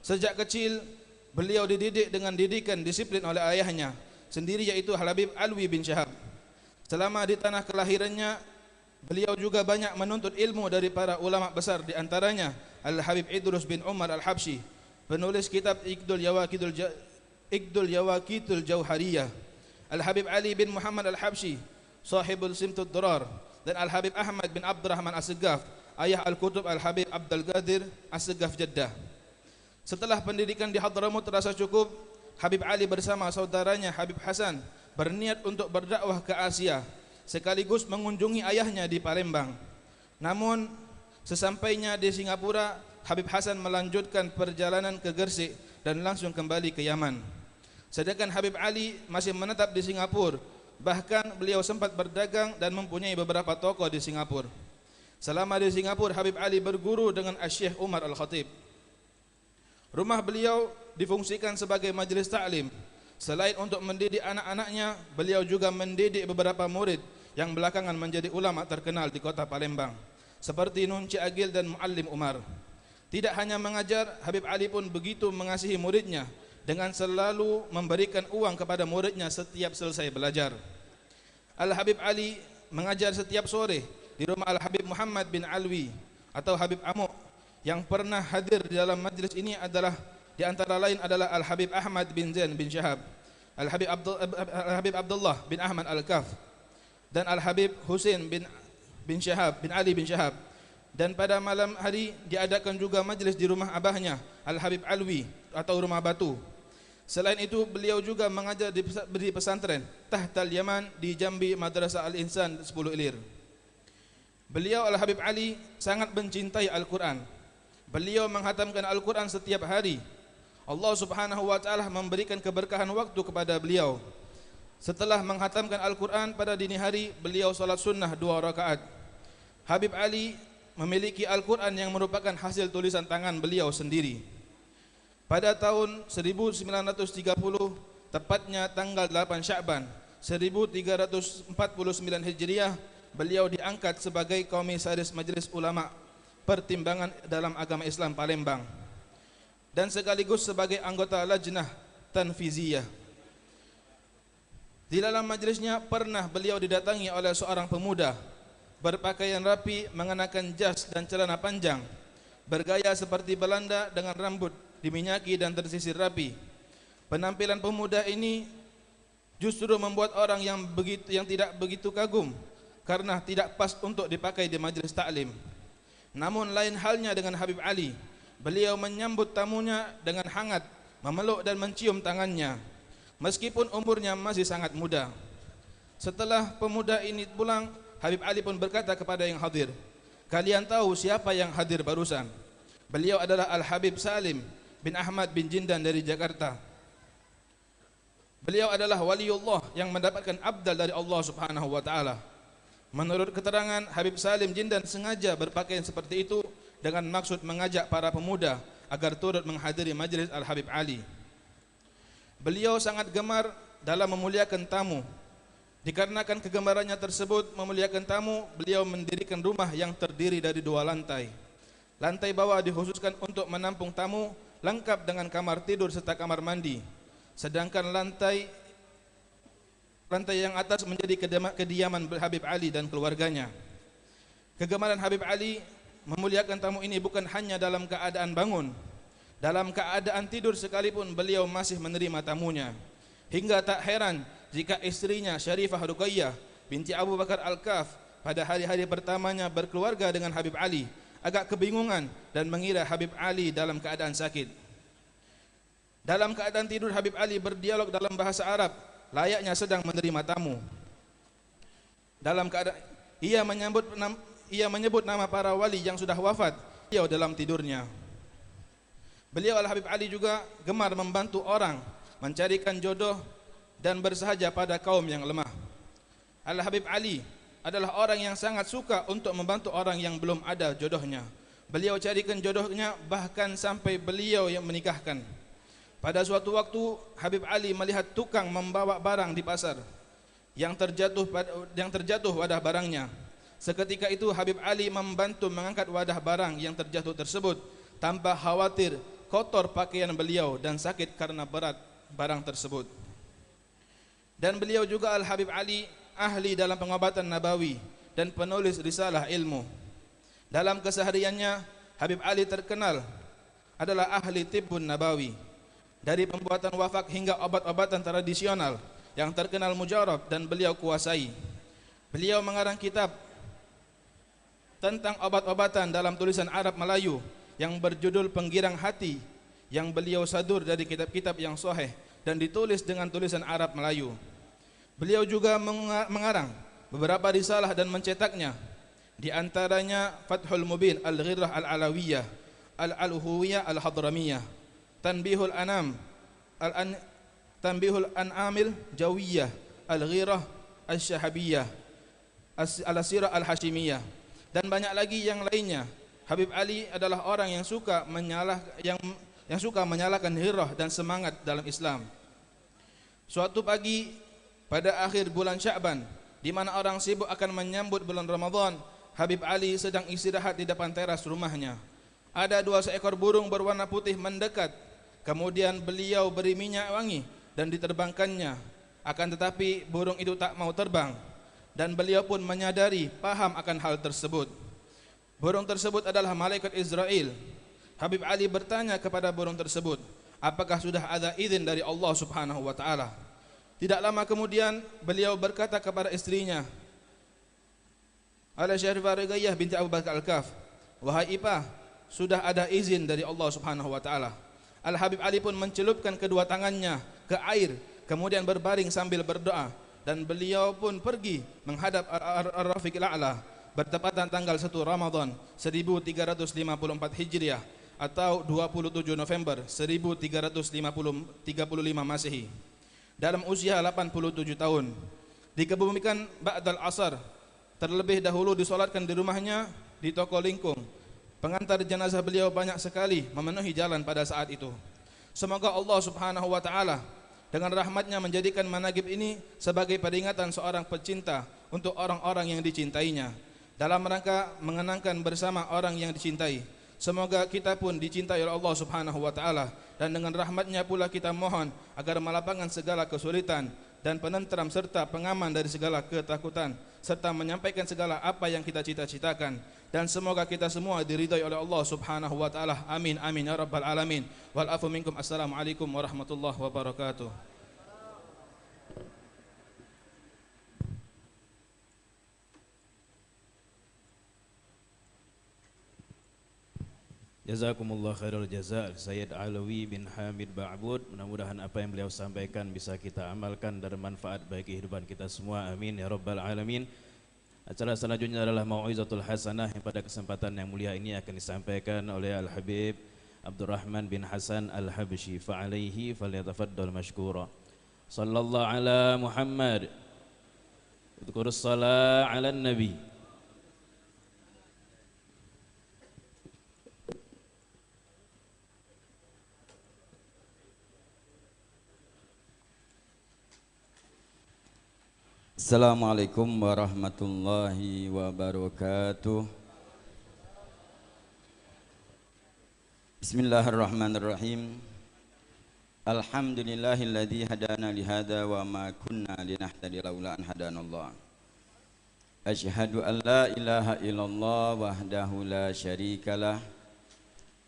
Sejak kecil beliau dididik dengan didikan disiplin oleh ayahnya sendiri, yaitu Habib Alwi bin Syahab. Selama di tanah kelahirannya, beliau juga banyak menuntut ilmu dari para ulama besar, di antaranya Al-Habib Idrus bin Umar Al-Habsyi, penulis kitab Iqdul Yawaqitul Jauhariyah, Al-Habib Ali bin Muhammad Al-Habsyi, sahibul Simtud Durar, dan Al-Habib Ahmad bin Abdurrahman As-Segaf, ayah Al-Kutub Al-Habib Abdul Qadir As-Segaf Jeddah. Setelah pendidikan di Hadramut terasa cukup, Habib Ali bersama saudaranya Habib Hasan berniat untuk berdakwah ke Asia, sekaligus mengunjungi ayahnya di Palembang. Namun, sesampainya di Singapura, Habib Hasan melanjutkan perjalanan ke Gresik dan langsung kembali ke Yaman. Sedangkan Habib Ali masih menetap di Singapura, bahkan beliau sempat berdagang dan mempunyai beberapa toko di Singapura. Selama di Singapura, Habib Ali berguru dengan Syekh Umar Al-Khatib. Rumah beliau difungsikan sebagai majlis ta'lim. Selain untuk mendidik anak-anaknya, beliau juga mendidik beberapa murid yang belakangan menjadi ulama terkenal di kota Palembang, seperti Nun Cik Agil dan Muallim Umar. Tidak hanya mengajar, Habib Ali pun begitu mengasihi muridnya dengan selalu memberikan uang kepada muridnya setiap selesai belajar. Al-Habib Ali mengajar setiap sore di rumah Al-Habib Muhammad bin Alwi atau Habib Amuk. Yang pernah hadir di dalam majlis ini adalah di antara lain adalah Al-Habib Ahmad bin Zain bin Syahab, Al-Habib Abdullah bin Ahmad Al-Kaf, dan Al-Habib Husain bin Syahab bin Ali bin Syahab. Dan pada malam hari diadakan juga majlis di rumah abahnya Al-Habib Alwi atau Rumah Batu. Selain itu beliau juga mengajar di pesantren Tahtal Yaman di Jambi Madrasah Al-Insan 10 Ilir. Beliau Al-Habib Ali sangat mencintai Al-Quran. Beliau menghatamkan Al-Quran setiap hari. Allah Subhanahu wa taala memberikan keberkahan waktu kepada beliau. Setelah menghatamkan Al-Quran pada dini hari, beliau salat sunnah 2 rakaat. Habib Ali memiliki Al-Quran yang merupakan hasil tulisan tangan beliau sendiri. Pada tahun 1930, tepatnya tanggal 8 Sya'ban 1349 Hijriah, beliau diangkat sebagai Komisaris Majelis Ulama Pertimbangan dalam Agama Islam Palembang dan sekaligus sebagai anggota Lajnah Tanfiziyah. Di dalam majlisnya pernah beliau didatangi oleh seorang pemuda berpakaian rapi, mengenakan jas dan celana panjang, bergaya seperti Belanda dengan rambut diminyaki dan tersisir rapi. Penampilan pemuda ini justru membuat orang yang tidak begitu kagum karena tidak pas untuk dipakai di majlis taklim. Namun lain halnya dengan Habib Ali. Beliau menyambut tamunya dengan hangat, memeluk dan mencium tangannya, meskipun umurnya masih sangat muda. Setelah pemuda ini pulang, Habib Ali pun berkata kepada yang hadir, "Kalian tahu siapa yang hadir barusan? Beliau adalah Al-Habib Salim bin Ahmad bin Jindan dari Jakarta. Beliau adalah waliullah yang mendapatkan abdal dari Allah Subhanahu wa taala." Menurut keterangan, Habib Salim Jindan sengaja berpakaian seperti itu dengan maksud mengajak para pemuda agar turut menghadiri majlis Al-Habib Ali. Beliau sangat gemar dalam memuliakan tamu. Dikarenakan kegemarannya tersebut memuliakan tamu, beliau mendirikan rumah yang terdiri dari 2 lantai. Lantai bawah dikhususkan untuk menampung tamu, lengkap dengan kamar tidur serta kamar mandi. Sedangkan lantai yang atas menjadi kediaman Habib Ali dan keluarganya. Kegemaran Habib Ali memuliakan tamu ini bukan hanya dalam keadaan bangun. Dalam keadaan tidur sekalipun beliau masih menerima tamunya. Hingga tak heran jika istrinya Syarifah Ruqayyah binti Abu Bakar Al-Kaf pada hari-hari pertamanya berkeluarga dengan Habib Ali agak kebingungan dan mengira Habib Ali dalam keadaan sakit. Dalam keadaan tidur, Habib Ali berdialog dalam bahasa Arab layaknya sedang menerima tamu. Dalam keadaan ia menyebut nama para wali yang sudah wafat beliau dalam tidurnya. Beliau Al-Habib Ali juga gemar membantu orang mencarikan jodoh dan bersahaja pada kaum yang lemah. Al-Habib Ali adalah orang yang sangat suka untuk membantu orang yang belum ada jodohnya. Beliau carikan jodohnya bahkan sampai beliau yang menikahkan. Pada suatu waktu Habib Ali melihat tukang membawa barang di pasar yang terjatuh wadah barangnya. Seketika itu Habib Ali membantu mengangkat wadah barang yang terjatuh tersebut tanpa khawatir kotor pakaian beliau dan sakit karena berat barang tersebut. Dan beliau juga Al-Habib Ali ahli dalam pengobatan nabawi dan penulis risalah ilmu. Dalam kesehariannya Habib Ali terkenal adalah ahli tibbun nabawi. Dari pembuatan wafak hingga obat-obatan tradisional, yang terkenal mujarab dan beliau kuasai. Beliau mengarang kitab tentang obat-obatan dalam tulisan Arab Melayu yang berjudul Penggirang Hati, yang beliau sadur dari kitab-kitab yang sahih dan ditulis dengan tulisan Arab Melayu. Beliau juga mengarang beberapa risalah dan mencetaknya, di antaranya Fathul Mubin Al-Ghirrah Al-Alawiyah, Al-Alhuwiyah Al-Hadramiyah, Tanbihul Anam Tanbihul An'amil Jawiyah, Al-Ghirrah Al-Syahabiyah, Al-Asirah Al-Hashimiyah, dan banyak lagi yang lainnya. Habib Ali adalah orang yang suka menyalakan ghirrah dan semangat dalam Islam. Suatu pagi pada akhir bulan Sya'ban, di mana orang sibuk akan menyambut bulan Ramadan, Habib Ali sedang istirahat di depan teras rumahnya. Ada 2 seekor burung berwarna putih mendekat. Kemudian beliau beri minyak wangi dan diterbangkannya. Akan tetapi burung itu tak mau terbang, dan beliau pun menyadari, paham akan hal tersebut. Burung tersebut adalah malaikat Israel. Habib Ali bertanya kepada burung tersebut, apakah sudah ada izin dari Allah Subhanahu wa taala? Tidak lama kemudian beliau berkata kepada istrinya, Ala Syarifah Ruqayyah binti Abu Bakar Al-Kaf, wahai Ipah, sudah ada izin dari Allah Subhanahu wa taala. Al-Habib Ali pun mencelupkan kedua tangannya ke air, kemudian berbaring sambil berdoa, dan beliau pun pergi menghadap Ar-Rafiqil A'la bertepatan tanggal 1 Ramadan 1354 Hijriah atau 27 November 1335 Masehi, dalam usia 87 tahun. Dikebumikan ba'dal asar, terlebih dahulu disolatkan di rumahnya di Toko Lingkung. Pengantar jenazah beliau banyak sekali memenuhi jalan pada saat itu. Semoga Allah Subhanahu wa taala dengan rahmatnya menjadikan manaqib ini sebagai peringatan seorang pecinta untuk orang-orang yang dicintainya, dalam rangka mengenangkan bersama orang yang dicintai. Semoga kita pun dicintai oleh Allah Subhanahu wa taala, dan dengan rahmatnya pula kita mohon agar melapangkan segala kesulitan dan penentram serta pengaman dari segala ketakutan, serta menyampaikan segala apa yang kita cita-citakan, dan semoga kita semua diridhai oleh Allah Subhanahu wa taala. Amin amin ya rabbal alamin. Wal afu minkum. Assalamualaikum warahmatullahi wabarakatuh. Jazakumullah khairul jazaa Sayyid Alawi bin Hamid Ba'bud. Mudah-mudahan apa yang beliau sampaikan bisa kita amalkan dan manfaat bagi kehidupan kita semua. Amin ya rabbal alamin. Acara selanjutnya adalah Mau'izatul Hasanah yang pada kesempatan yang mulia ini akan disampaikan oleh Al-Habib Abdurrahman bin Hasan Al-Habsyi. Fa'alaihi falyatafaddal mashkura. Sallallahu ala Muhammad. Udhkurus salat ala Nabi. Assalamualaikum warahmatullahi wabarakatuh. Bismillahirrahmanirrahim. Alhamdulillahilladzi hadana lihada wa ma kunna linahtadiya laula an hadanallah. Asyhadu an la ilaha illallah wahdahu la syarikalah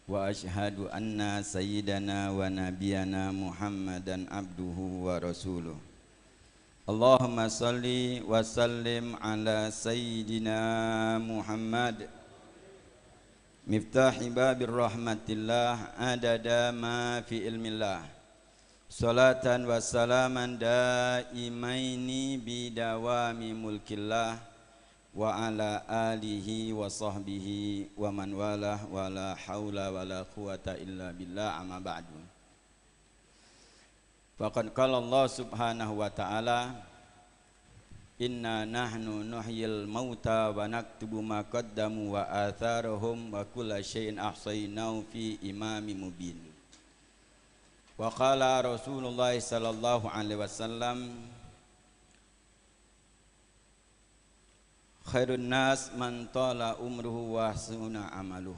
wa asyhadu anna sayyidana wa nabiyana Muhammadan abduhu wa rasuluh. Allahumma salli wa sallim ala sayyidina Muhammad miftahi babir rahmatillah adada ma fi ilmillah, salatan wa salaman daimaini bidawami mulkillah wa ala alihi wa sahbihi wa man walah wa la hawla wa la quwata illa billah. Amma ba'du. Faqad qala Allah subhanahu wa ta'ala, inna nahnu nuhyil mauta wa naktubu ma qaddamu wa atharahum wa kulla syai'in ahsaynahu fi imamin mubin. Wa qala Rasulullah sallallahu alaihi wasallam, khairun nas man tala umruhu wa hasuna amaluh.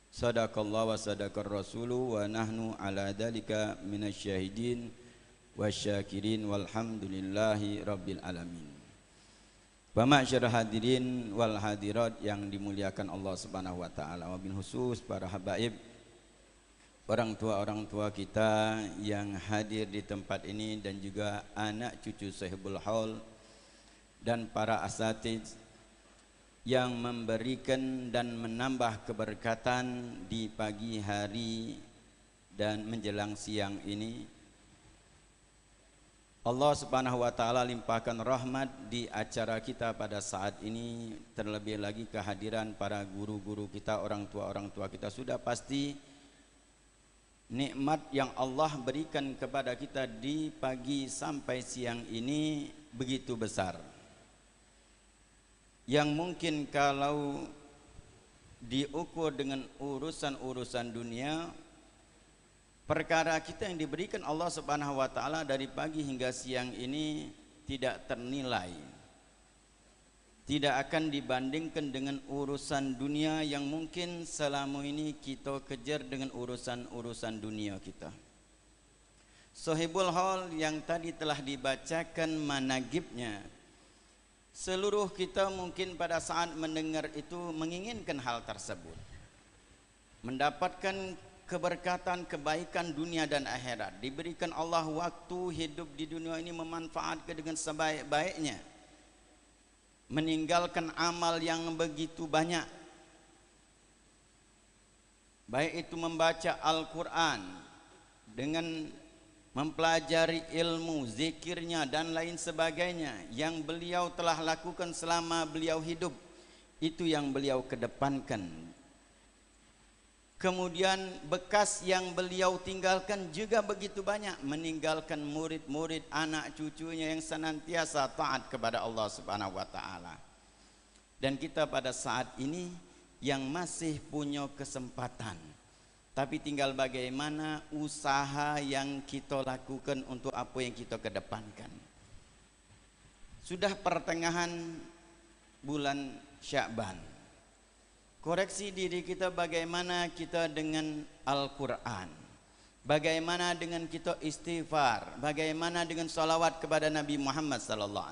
Sadaqallah wa sadaqar rasulu wa nahnu ala dalika minasyahidin wasyakirin walhamdulillahi rabbil alamin. Wa ma'syar hadirin wal hadirat yang dimuliakan Allah Subhanahu wa taala, wabil khusus para habaib orang tua kita yang hadir di tempat ini dan juga anak cucu Sahibul Haul dan para asatidz yang memberikan dan menambah keberkatan di pagi hari dan menjelang siang ini. Allah Subhanahu wa taala limpahkan rahmat di acara kita pada saat ini, terlebih lagi kehadiran para guru-guru kita, orang tua kita. Sudah pasti nikmat yang Allah berikan kepada kita di pagi sampai siang ini begitu besar, yang mungkin kalau diukur dengan urusan-urusan dunia, perkara kita yang diberikan Allah Subhanahu wa taala dari pagi hingga siang ini tidak ternilai, tidak akan dibandingkan dengan urusan dunia yang mungkin selama ini kita kejar dengan urusan-urusan dunia kita. Sahibul Haul yang tadi telah dibacakan managibnya, seluruh kita mungkin pada saat mendengar itu menginginkan hal tersebut, mendapatkan keberkatan, kebaikan dunia dan akhirat, diberikan Allah waktu hidup di dunia ini memanfaatkan dengan sebaik-baiknya, meninggalkan amal yang begitu banyak, baik itu membaca Al-Quran dengan mempelajari ilmu, zikirnya dan lain sebagainya yang beliau telah lakukan selama beliau hidup, itu yang beliau kedepankan. Kemudian bekas yang beliau tinggalkan juga begitu banyak, meninggalkan murid-murid, anak cucunya yang senantiasa taat kepada Allah Subhanahu wa taala. Dan kita pada saat ini yang masih punya kesempatan, tapi tinggal bagaimana usaha yang kita lakukan untuk apa yang kita kedepankan. Sudah pertengahan bulan Sya'ban, koreksi diri kita bagaimana kita dengan Al-Quran, bagaimana dengan kita istighfar, bagaimana dengan salawat kepada Nabi Muhammad SAW.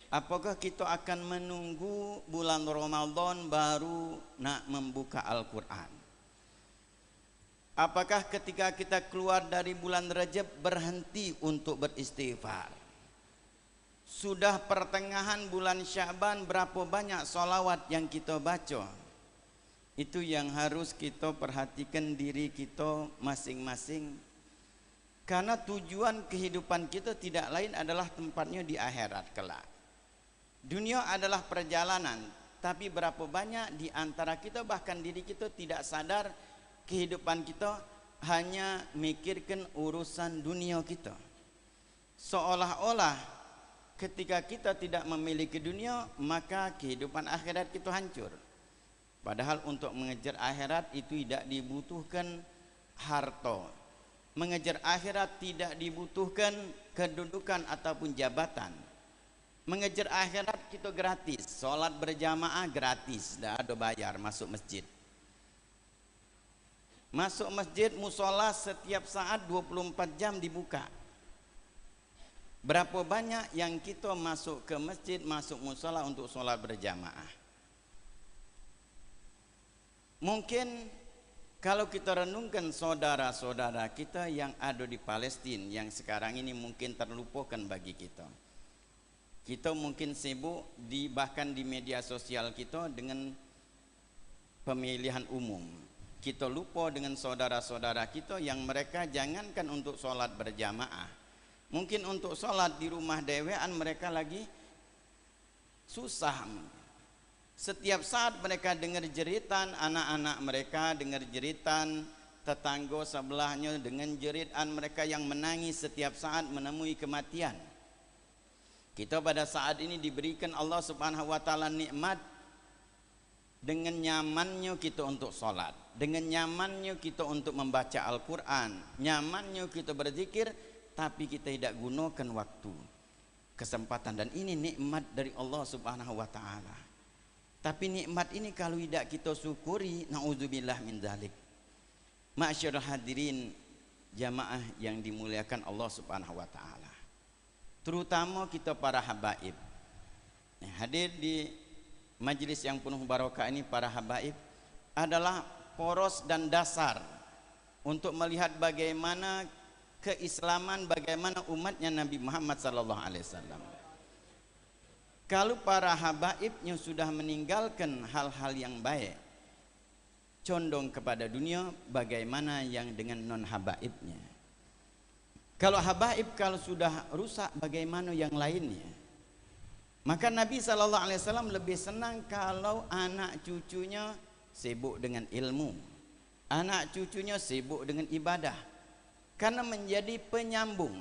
Apakah kita akan menunggu bulan Ramadan baru nak membuka Al-Quran? Apakah ketika kita keluar dari bulan Rajab berhenti untuk beristighfar? Sudah pertengahan bulan Sya'ban, berapa banyak salawat yang kita baca? Itu yang harus kita perhatikan diri kita masing-masing. Karena tujuan kehidupan kita tidak lain adalah tempatnya di akhirat kelak. Dunia adalah perjalanan, tapi berapa banyak di antara kita, bahkan diri kita tidak sadar kehidupan kita hanya mikirkan urusan dunia kita. Seolah-olah ketika kita tidak memiliki dunia, maka kehidupan akhirat kita hancur. Padahal untuk mengejar akhirat itu tidak dibutuhkan harta. Mengejar akhirat tidak dibutuhkan kedudukan ataupun jabatan. Mengejar akhirat kita gratis. Sholat berjamaah gratis, tidak ada bayar masuk masjid. Masuk masjid, musola setiap saat 24 jam dibuka. Berapa banyak yang kita masuk ke masjid, masuk musola untuk sholat berjamaah? Mungkin kalau kita renungkan saudara-saudara kita yang ada di Palestina, yang sekarang ini mungkin terlupakan bagi kita. Kita mungkin sibuk bahkan di media sosial kita dengan pemilihan umum. Kita lupa dengan saudara-saudara kita yang mereka jangankan untuk sholat berjamaah, mungkin untuk sholat di rumah dewean mereka lagi susah. Setiap saat mereka dengar jeritan anak-anak mereka, dengar jeritan tetangga sebelahnya dengan jeritan mereka yang menangis setiap saat menemui kematian. Kita pada saat ini diberikan Allah Subhanahu wa taala nikmat, dengan nyamannya kita untuk sholat, dengan nyamannya kita untuk membaca Al-Quran, nyamannya kita berzikir, tapi kita tidak gunakan waktu, kesempatan. Dan ini nikmat dari Allah Subhanahu wa taala. Tapi nikmat ini kalau tidak kita syukuri, naudzubillah min dzalik. Ma'asyiral hadirin, jamaah yang dimuliakan Allah Subhanahu wa taala, terutama kita para habaib yang hadir di majlis yang penuh barokah ini. Para habaib adalah poros dan dasar untuk melihat bagaimana keislaman, bagaimana umatnya Nabi Muhammad sallallahu alaihi wasallam. Kalau para habaibnya sudah meninggalkan hal-hal yang baik, condong kepada dunia, bagaimana yang dengan non habaibnya? Kalau habaib kalau sudah rusak, bagaimana yang lainnya? Maka Nabi sallallahu alaihi wasallam lebih senang kalau anak cucunya sibuk dengan ilmu, anak cucunya sibuk dengan ibadah. Karena menjadi penyambung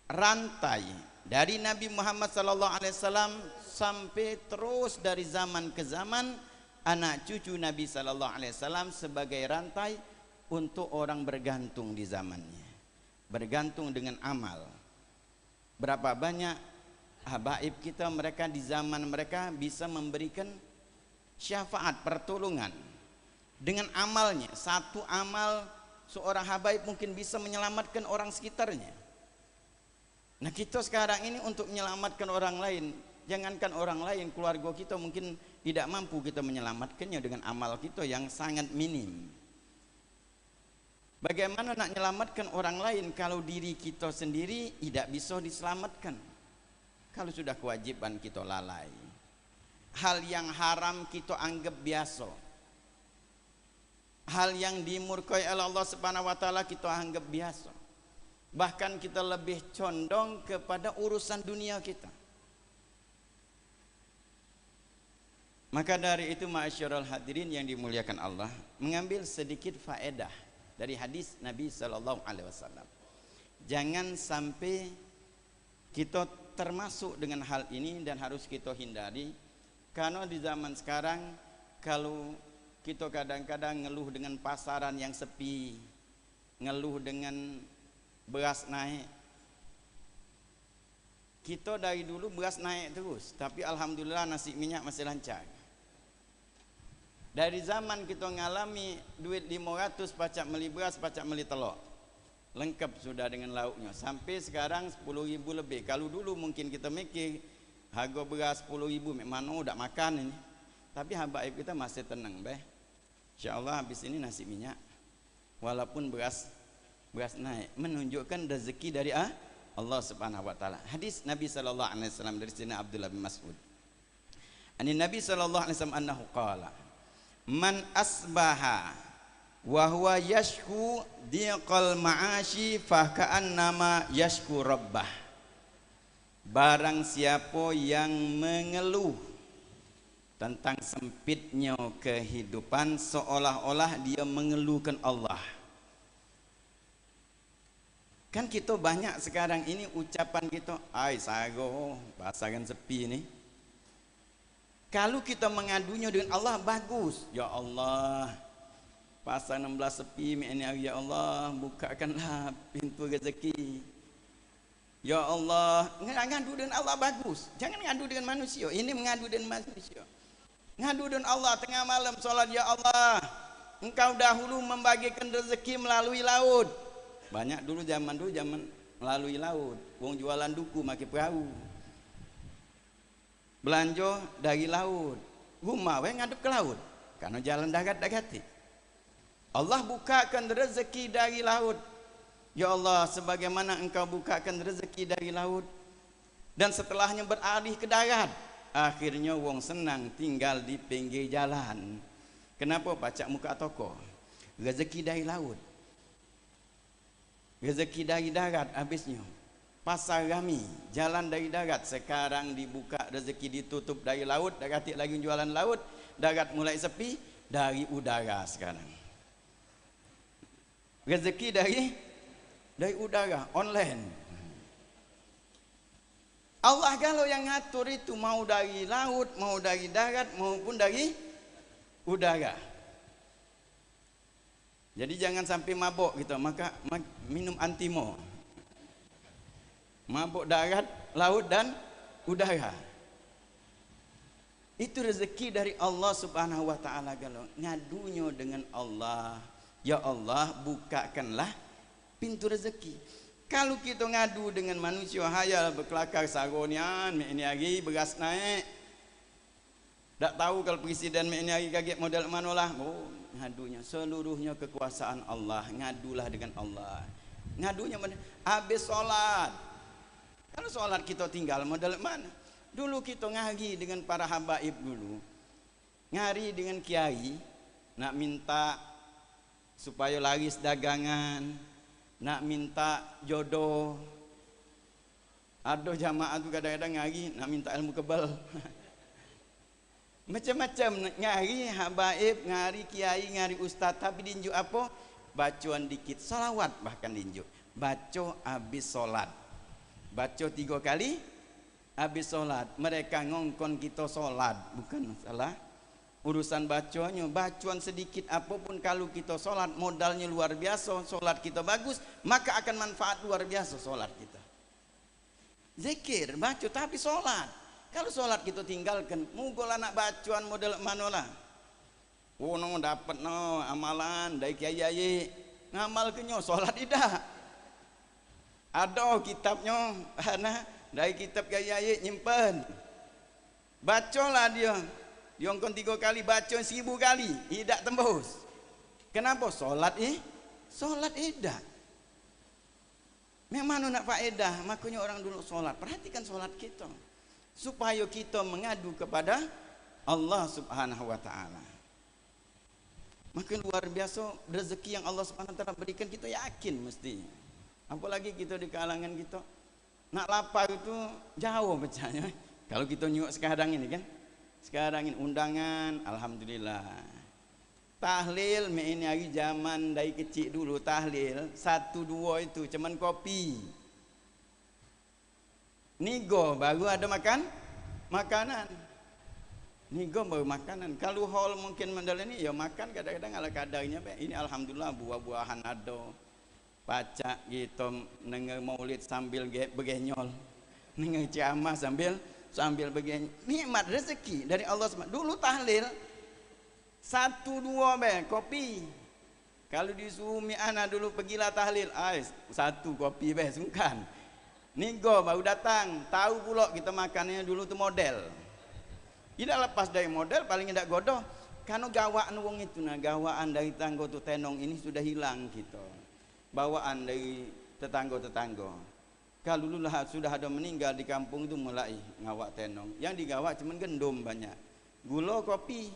rantai dari Nabi Muhammad SAW sampai terus dari zaman ke zaman, anak cucu Nabi SAW sebagai rantai untuk orang bergantung di zamannya, bergantung dengan amal. Berapa banyak habaib kita, mereka di zaman mereka bisa memberikan syafaat, pertolongan dengan amalnya. Satu amal seorang habaib mungkin bisa menyelamatkan orang sekitarnya. Nah, kita sekarang ini untuk menyelamatkan orang lain, jangankan orang lain, keluarga kita mungkin tidak mampu kita menyelamatkannya dengan amal kita yang sangat minim. Bagaimana nak menyelamatkan orang lain kalau diri kita sendiri tidak bisa diselamatkan? Kalau sudah kewajiban kita lalai, hal yang haram kita anggap biasa, hal yang dimurkai oleh Allah Subhanahu wa taala kita anggap biasa. Bahkan kita lebih condong kepada urusan dunia kita. Maka dari itu ma'asyiral hadirin yang dimuliakan Allah, mengambil sedikit faedah dari hadis Nabi sallallahu alaihi wasallam. Jangan sampai kita termasuk dengan hal ini dan harus kita hindari, karena di zaman sekarang kalau kita kadang-kadang ngeluh dengan pasaran yang sepi, ngeluh dengan beras naik. Kita dari dulu beras naik terus, tapi alhamdulillah nasi minyak masih lancar. Dari zaman kita ngalami duit 500 pacak beli beras, pacak beli telur, lengkap sudah dengan lauknya. Sampai sekarang 10.000 lebih. Kalau dulu mungkin kita mikir harga beras 10.000, mana udah makan ini. Tapi habaib kita masih tenang, InsyaAllah habis ini nasi minyak, walaupun beras naik, menunjukkan rezeki dari Allah Subhanahu wa taala. Hadis Nabi sallallahu alaihi wasallam dari sini Abdullah bin Mas'ud. Ani Nabi sallallahu alaihi wasallam annahu qala, "Man asbaha wa huwa yashku diqal ma'ashi fa ka'annama yashku rabbah." Barang siapa yang mengeluh tentang sempitnya kehidupan, seolah-olah dia mengeluhkan Allah. Kan kita banyak sekarang ini ucapan kita, ai sago pasangan sepi ini. Kalau kita mengadunya dengan Allah, bagus. Ya Allah, pasal 16 sepi ini, ya Allah, bukakanlah pintu rezeki. Ya Allah, ngadu dengan Allah bagus. Jangan ngadu dengan manusia. Ini mengadu dengan manusia. Ngadu dengan Allah tengah malam sholat, ya Allah, Engkau dahulu membagikan rezeki melalui laut. Banyak dulu zaman melalui laut. Wong jualan duku pakai perahu. Belanja dari laut. Rumah ngadep ke laut. Karena jalan darat-darati. Allah bukakan rezeki dari laut. Ya Allah, sebagaimana Engkau bukakan rezeki dari laut dan setelahnya beralih ke darat. Akhirnya wong senang tinggal di pinggir jalan. Kenapa? Pacak muka toko. Rezeki dari laut, rezeki dari darat habisnya. Pasar Rami, jalan dari darat, sekarang dibuka rezeki, ditutup dari laut, darat lagi jualan laut, darat mulai sepi, dari udara sekarang. Rezeki dari udara, online. Allah kalau yang ngatur itu mau dari laut, mau dari darat, maupun dari udara. Jadi jangan sampai mabuk gitu, maka minum antimo. Mabuk darat, laut dan udara. Itu rezeki dari Allah Subhanahu wa taala. Kalau ngadunya dengan Allah, ya Allah, bukakanlah pintu rezeki. Kalau kita ngadu dengan manusia, hayal berkelakar saronian, ini hari beras naik. Tak tahu kalau presiden ini hari kaget model mana lah. Oh, ngadunya seluruhnya kekuasaan Allah, ngadulah dengan Allah. Ngadunya habis sholat. Kalau sholat kita tinggal modal mana? Dulu kita ngaji dengan para habaib dulu, ngari dengan kiai, nak minta supaya laris dagangan, nak minta jodoh. Ada jamaah tu kadang-kadang ngari nak minta ilmu kebal. Macam-macam ngari habaib, ngari kiai, ngari ustaz, tapi dinjuk apa? Bacaan dikit, salawat bahkan dinjuk. Baca habis solat, baca 3 kali habis solat. Mereka ngongkon kita solat, bukan salah urusan bacanya. Bacaan sedikit apapun kalau kita solat, modalnya luar biasa. Solat kita bagus, maka akan manfaat luar biasa solat kita. Zikir, baca tapi solat. Kalau solat kita tinggalkan, mugol anak bacaan model manolah. Oh no dapat no amalan dari kiai ngamal kenyo solat tidak. Ada kitabnya, dari kitab kiai nyimpen. Bacalah dia. Diongkon 3 kali, baca 1000 kali, tidak tembus. Kenapa? Solat solat tidak. Memang nak faedah, makanya orang dulu solat. Perhatikan solat kita, supaya kita mengadu kepada Allah Subhanahu wa taala. Makin luar biasa rezeki yang Allah Subhanahu wa taala berikan, kita yakin mesti. Apalagi kita di kalangan kita nak lapar itu jauh pecahnya. Kalau kita nyuk sekarang ini kan, sekarang ini undangan, alhamdulillah. Tahlil ini hari zaman dari kecil dulu, tahlil 1-2 itu cuman kopi. Nigo baru ada makanan. Nigo baru makanan. Kalau hall mungkin mandal ini ya makan kadang-kadang ala kadarnya. Ini alhamdulillah buah-buahan ada. Pacak gitu, nengah maulid sambil begenyol, nengah ceramah sambil begenyol. Nikmat rezeki dari Allah SWT. Dulu tahlil 1-2 kopi. Kalau disuruh mi'ana dulu pergilah tahlil, 1 kopi sungkan. Nigo baru datang, tahu pula kita makannya dulu tu model. Tidak lepas dari model, paling tidak godoh. Karena gawaan wong itu, gawaan dari tanggo tu tenong ini sudah hilang kita. Bawaan dari tetangga-tetangga. Kalau dulu sudah ada meninggal di kampung itu mulai ngawak tenong. Yang digawak cuma gendum banyak. Gula, kopi.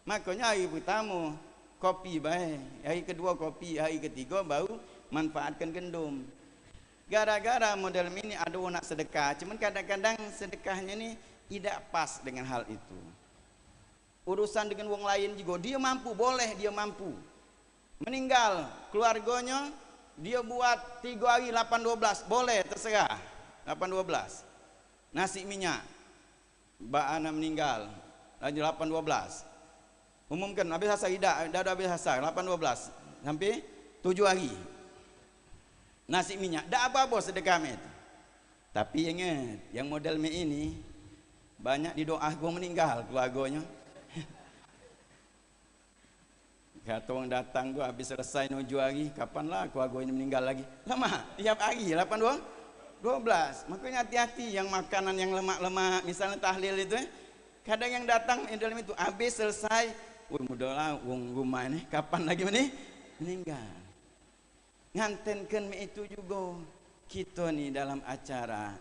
Makanya hari pertama kopi baik, hari kedua kopi, hari ketiga baru manfaatkan gendum. Gara-gara model ini ada orang nak sedekah, cuman kadang-kadang sedekahnya ni tidak pas dengan hal itu. Urusan dengan wong lain juga dia mampu, boleh dia mampu. Meninggal keluarganya, dia buat 3 hari 8-12, boleh terserah 8-12. Nasi minyak, Mbak Ana meninggal lagi 8-12. Umumkan habis asar, tidak ada habis asar 8-12 sampai 7 hari. Nasi minyak, tak apa-apa sedekah itu. Tapi ingat, yang model ini banyak didoa gua meninggal keluarganya. Kata orang datang tu habis selesai 7 hari, kapanlah keluarga ini meninggal lagi? Lama, tiap hari 8-12. Makanya hati-hati yang makanan yang lemak-lemak, misalnya tahlil itu, kadang yang datang dalam itu habis selesai, mudahlah wong rumah ini kapan lagi meninggal. Ngantenkan itu juga kita ni dalam acara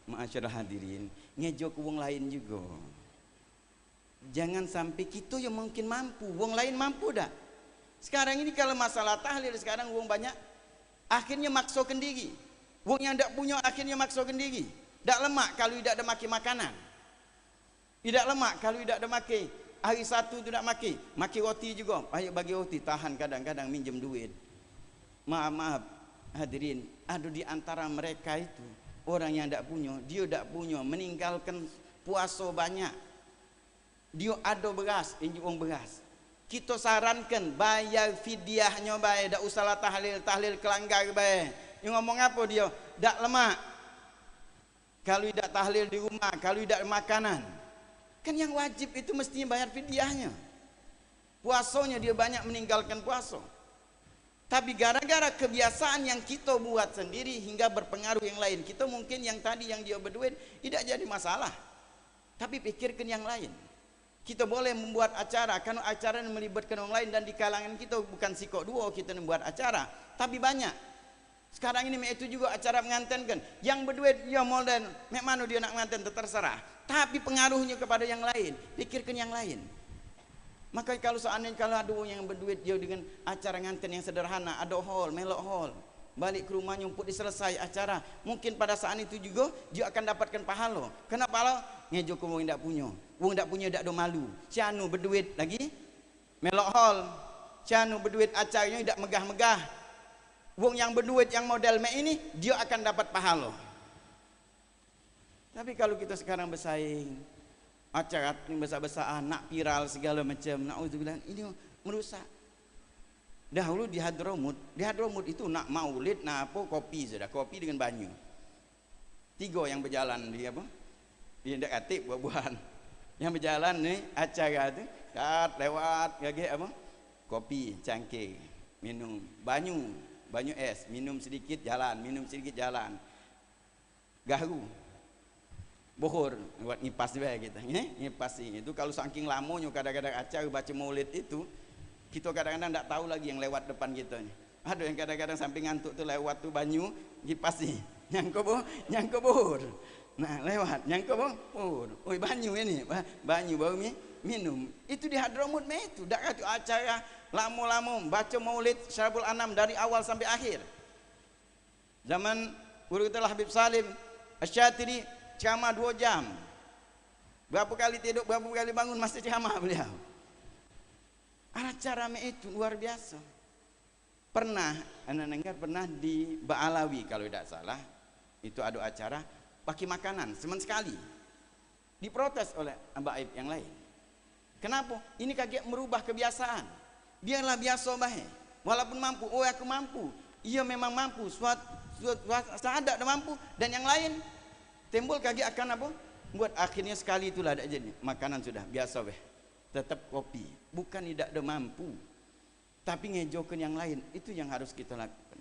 masyarakat hadirin ngejok wong lain juga. Jangan sampai kita yang mungkin mampu, wong lain mampu dah. Sekarang ini kalau masalah tahlil sekarang wong banyak akhirnya maksakan diri. Wong yang tak punya akhirnya maksakan diri. Tak lemak kalau tidak ada makan makanan. Tidak lemak kalau tidak ada makan. Hari satu tu tak makan roti juga. Ayo bagi roti, tahan kadang-kadang minjem duit. Maaf hadirin, ada di antara mereka itu orang yang tak punya, dia tak punya meninggalkan puasa banyak. Dia ada beras, ini wong beras. Kita sarankan bayar fidyahnya baik, tak usahlah tahlil kelanggar baik. Dia ngomong apa dia? Tak lemak. Kalau tidak tahlil di rumah, kalau tidak makanan. Kan yang wajib itu mestinya bayar fidyahnya. Puasanya dia banyak meninggalkan puasa. Tapi gara-gara kebiasaan yang kita buat sendiri hingga berpengaruh yang lain. Kita mungkin yang tadi yang dia berduit tidak jadi masalah. Tapi pikirkan yang lain. Kita boleh membuat acara, karena acara yang melibatkan orang lain, dan di kalangan kita bukan sikok duo kita membuat acara, tapi banyak. Sekarang ini itu juga acara mengantin kan. Yang berduit ya modern, mek mana dia nak mengantin terserah. Tapi pengaruhnya kepada yang lain, pikirkan yang lain. Maka kalau seandainya kalau ada orang yang berduit dia dengan acara ngantin yang sederhana, ada hall, melok hall, balik ke rumahnya untuk diselesai acara, mungkin pada saat itu juga dia akan dapatkan pahala. Kenapa pahala? Ngejo ke wong ndak punya. Wong ndak punya ndak ada malu. Cianu berduit lagi melok hall. Cianu berduit acaranya ndak megah-megah. Wong yang berduit yang model mek ini dia akan dapat pahala. Tapi kalau kita sekarang bersaing acara besar-besaran, nak viral segala macam, naudzubillah, ini merusak. Dahulu di Hadramut itu nak maulid, nak apa, kopi sudah, kopi dengan banyu. 3 yang berjalan di apa? Di ndak katip buah-buahan. Yang berjalan ni acara tu, kat lewat gage apa? Kopi, cangkir, minum, banyu es, minum sedikit jalan. Garu. Bohor buat ngipas juga kita, ngipas itu kalau saking lamanya kadang-kadang acara baca maulid itu, kita kadang-kadang tak tahu lagi yang lewat depan kita ni. Ada yang kadang-kadang sampai ngantuk tu lewat tu banyu ngipas ni, nyangko bohor. Nah lewat nyangko bohor. Oi banyu ini, banyu baru minum. Itu di Hadramut itu, dak kata acara lama-lama baca maulid Syarabul Anam dari awal sampai akhir. Zaman Guru kita Habib Salim Asyatiri ceramah 2 jam. Berapa kali tidur, berapa kali bangun masih ceramah beliau. Acara itu luar biasa. Pernah anak dengar pernah di Ba'alawi kalau tidak salah, itu ada acara pakai makanan semen sekali. Diprotes oleh Mbak Aib yang lain. Kenapa? Ini kaget merubah kebiasaan. Biarlah biasa baik. Walaupun mampu, oh aku mampu. Ia memang mampu, suatu ada mampu, dan yang lain timbul kaget akan apa? Buat akhirnya sekali itulah ada jadi makanan sudah biasa weh. Tetap kopi, bukan tidak ada mampu, tapi ngejokan yang lain. Itu yang harus kita lakukan.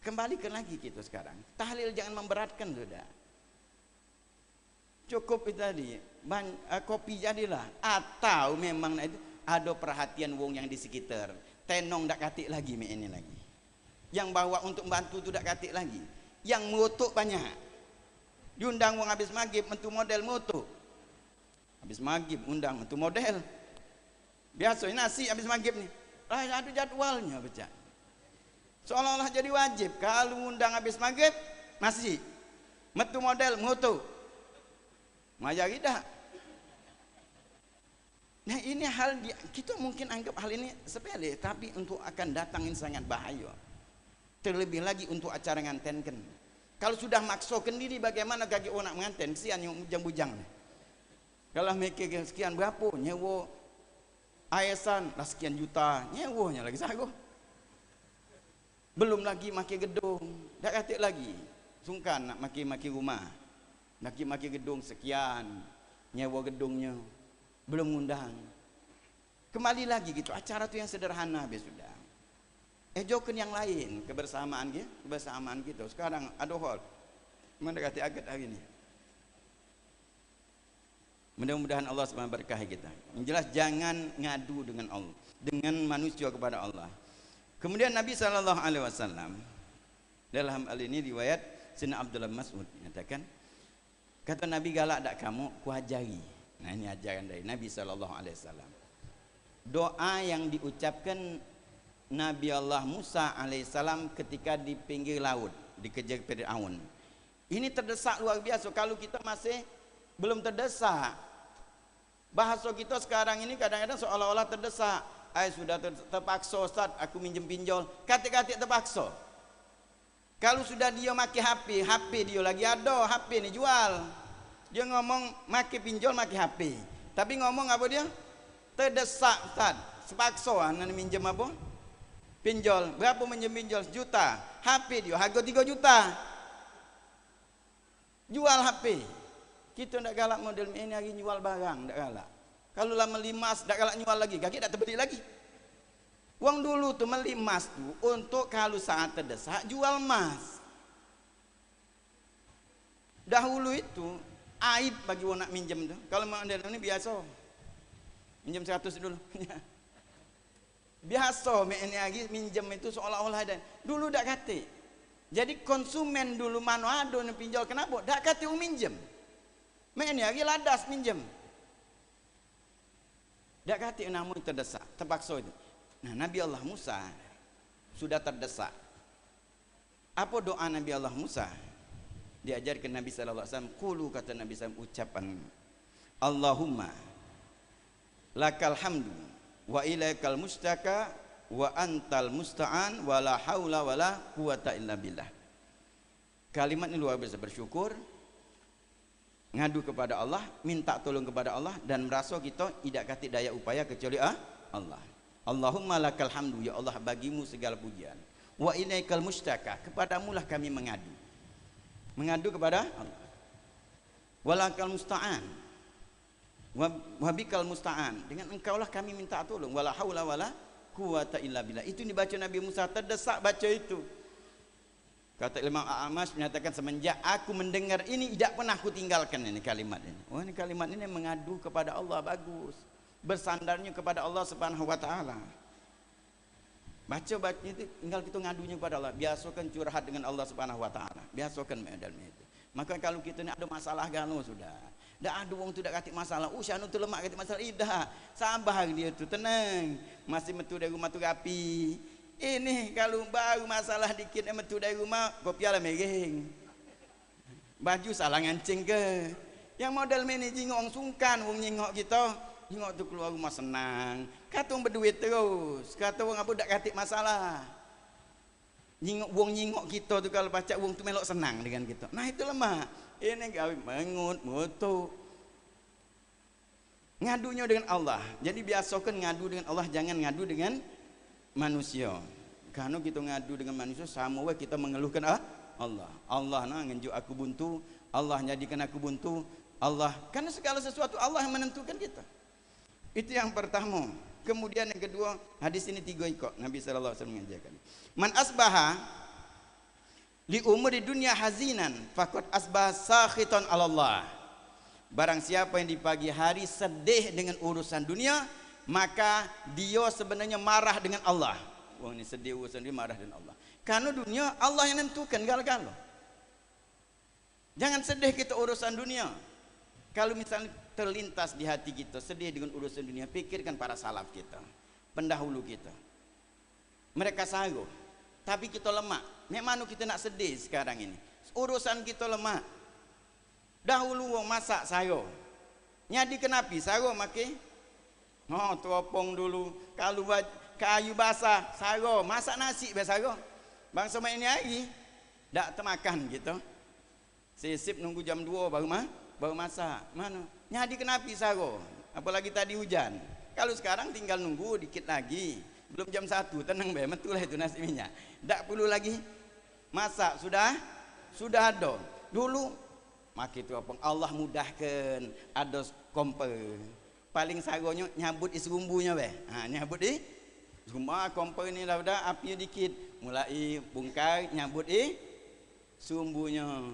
Kembalikan lagi kita sekarang. Tahlil jangan memberatkan sudah. Cukup itu tadi, kopi jadilah. Atau memang itu ada perhatian wong yang di sekitar. Tenong dak katik lagi ini lagi. Yang bawa untuk bantu tu dak katik lagi. Yang mengutuk banyak. Diundang wong habis maghrib mentu model moto. Habis maghrib undang mentu model. Biasa nasi habis maghrib ni. Ada jadwalnya baca. Seolah-olah jadi wajib kalau undang habis maghrib nasi. Mentu model moto. Maya tidak. Nah ini hal kita mungkin anggap hal ini sepele, tapi untuk akan datang ini sangat bahaya. Terlebih lagi untuk acara ngantenkan. Kalau sudah maksokan diri bagaimana kaki orang nak mengantin, kesian yang bujang-bujang. Kalau mikir sekian berapa nyewa ayasan lah sekian juta, nyewanya lagi sago. Belum lagi maki gedung, dak katik lagi. Sungkan nak maki rumah. Maki gedung sekian, nyewa gedungnya. Belum undang. Kembali lagi gitu, acara tu yang sederhana habis sudah. Joken yang lain, kebersamaan kita. Sekarang ada hal mendekati agak hari ini. Mudah-mudahan Allah SWT berkahi kita. Yang jelas jangan ngadu dengan Allah, dengan manusia kepada Allah. Kemudian Nabi SAW dalam hal ini riwayat Sayyidina Abdullah Mas'ud menyatakan, kata Nabi, galak tak kamu kuajari. Nah ini ajaran dari Nabi SAW. Doa yang diucapkan Nabi Allah Musa alaihissalam ketika di pinggir laut dikejar Fir'aun. Ini terdesak luar biasa. Kalau kita masih belum terdesak, bahasa kita sekarang ini kadang-kadang seolah-olah terdesak. Sudah terpaksa Ustaz, aku minjem pinjol. Kata-kata terpaksa. Kalau sudah dia maki HP dia lagi ada HP ni jual. Dia ngomong maki pinjol maki HP. Tapi ngomong apa dia? Terdesak Ustaz. Sepaksa anak minjem apa? Pinjol. Berapa minjem pinjol? 1 juta. HP dia harga 3 juta. Jual HP. Kita tak galak model ini hari jual barang, tak galak. Kalau lah melimas, tak galak jual lagi. Kaki tak terbeli lagi. Uang dulu tu melimas tu untuk kalau saat terdesak jual emas. Dahulu itu aib bagi orang nak minjem tu. Kalau model ini biasa. Minjem 100 dulu. Biasa ini lagi minjem itu seolah-olah ada. Dulu dak kate. Jadi konsumen dulu mano ado ni pinjol kenapa? Dak kate minjem. Ini lagi ladas minjem. Dak kate namun terdesak, terpaksa itu. Nah, Nabi Allah Musa sudah terdesak. Apa doa Nabi Allah Musa? Diajarkan Nabi sallallahu alaihi wasallam, qulu kata Nabi sallallahu ucapan Allahumma lakal hamdu wa ilaikal mustaka wa antal musta'an wa la haula wa la quwata illa billah. Kalimat ini luar biasa, bersyukur, ngadu kepada Allah, minta tolong kepada Allah, dan merasa kita tidak kati daya upaya kecuali Allah. Allahumma lakal hamdu, ya Allah bagimu segala pujian, wa ilaikal mustaka, kepadamulah kami mengadu kepada Allah, walakal musta'an, wabikal musta'an, dengan engkaulah kami minta tolong, wala haula wala quwata illa billah. Itu dibaca Nabi Musa, terdesak baca itu. Kata Imam A'mash menyatakan, semenjak aku mendengar ini tidak pernah aku tinggalkan ini kalimat ini. Oh, ini kalimat ini mengadu kepada Allah, bagus, bersandarnya kepada Allah Subhanahu wa taala. Baca itu tinggal kita ngadunya kepada Allah. Biasakan curhat dengan Allah Subhanahu wa taala. Biasakan dalam itu. Maka kalau kita ni ada masalah gano sudah. Dak ada wong tu dak katik masalah. Anu tu lemak katik masalah. Dah. Sabar dia tu, tenang. Masih metu dari rumah tu rapi. Ini kalau baru masalah dikit metu dari rumah, kopi ala megeng. Baju salah ngancing ke. Yang model ni jingok wong sungkan, wong nyingok kita. Tengok tu keluar rumah senang. Kata orang berduit terus. Kata orang apa dak katik masalah. Nyingok kita tu kalau baca wong tu melok senang dengan kita. Nah itu lemah. Ini gawe mengut, mutu. Ngadunya dengan Allah. Jadi biasakan ngadu dengan Allah, jangan ngadu dengan manusia. Karena kita ngadu dengan manusia sama we kita mengeluhkan Allah. Allah nah ngenjuk aku buntu, Allah jadikan aku buntu. Allah, karena segala sesuatu Allah yang menentukan kita. Itu yang pertama. Kemudian yang kedua, hadis ini 3 ikut Nabi sallallahu alaihi wasallam mengajarkan. Man asbaha li umuri dunya hazinan faqad asbaha sakhitan 'ala Allah. Barang siapa yang di pagi hari sedih dengan urusan dunia, maka dia sebenarnya marah dengan Allah. Wah, ini sedih urusan dia, marah dengan Allah. Karena dunia Allah yang menentukan gal-gal. Jangan sedih kita urusan dunia. Kalau misalnya terlintas di hati kita sedih dengan urusan dunia, pikirkan para salaf kita, pendahulu kita. Mereka sanggup, tapi kita lemah. Memang kita nak sedih sekarang ini. Urusan kita lemah. Dahulu wong masak sayur. Nyadi kenapi sayur make. Oh, teropong dulu. Kalau kayu basah sayur, masak nasi biasa sayur. Bangsa ini lagi dak termakan gitu. Sisip nunggu jam 2 baru masak. Mana? Nyadi kenapi sayur. Apalagi tadi hujan. Kalau sekarang tinggal nunggu dikit lagi. Belum jam 1, tenang be, betul itu nasi minyak. Tak perlu lagi masak, sudah ada. Dulu mak itu apa? Allah mudahkan, ada kompor. Paling sagonya nyabut isi bumbunya be. Nyabut di rumah kompor ini lah udah api dikit, mulai bungkai nyabut sumbunya.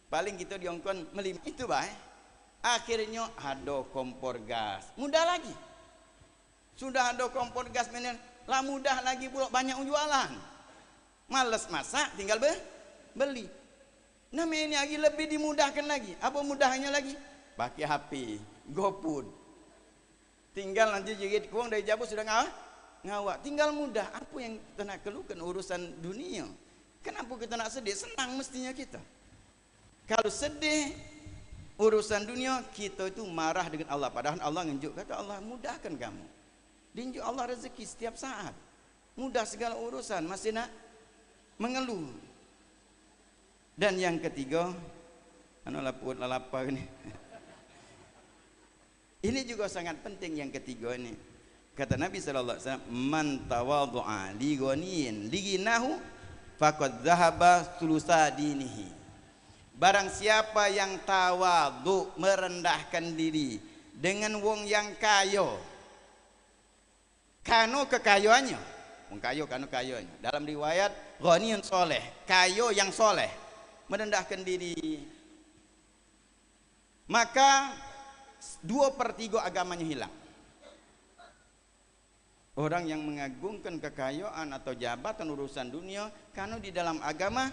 Paling kita diongkon melim itu bah. Akhirnya ada kompor gas. Mudah lagi. Sudah ada kompor gas menen, lah mudah lagi pula banyak jualan. Males masak, tinggal beli. Nah ini lagi lebih dimudahkan lagi. Apa mudahnya lagi? Pakai HP, GoFood. Tinggal nanti jigit kuang dari Jabu sudah ngawak. Tinggal mudah. Apa yang kita nak keluhkan urusan dunia? Kenapa kita nak sedih? Senang mestinya kita. Kalau sedih urusan dunia, kita itu marah dengan Allah. Padahal Allah ngenjuk, kata Allah mudahkan kamu. Dinjuk Allah rezeki setiap saat. Mudah segala urusan, masih nak mengeluh. Dan yang ketiga, lapar ini. Ini juga sangat penting yang ketiga ini. Kata Nabi sallallahu alaihi wasallam, "Man tawadhu'a li ghaniyin liginahu faqad dhahaba thulutsa dinihi." Barang siapa yang tawadhu, merendahkan diri dengan wong yang kaya, kano kekayaannya, wong kaya kano kayanya. Dalam riwayat ghaniyun soleh, kaya yang soleh, merendahkan diri, maka 2/3 agamanya hilang. Orang yang mengagungkan kekayaan atau jabatan urusan dunia, karena di dalam agama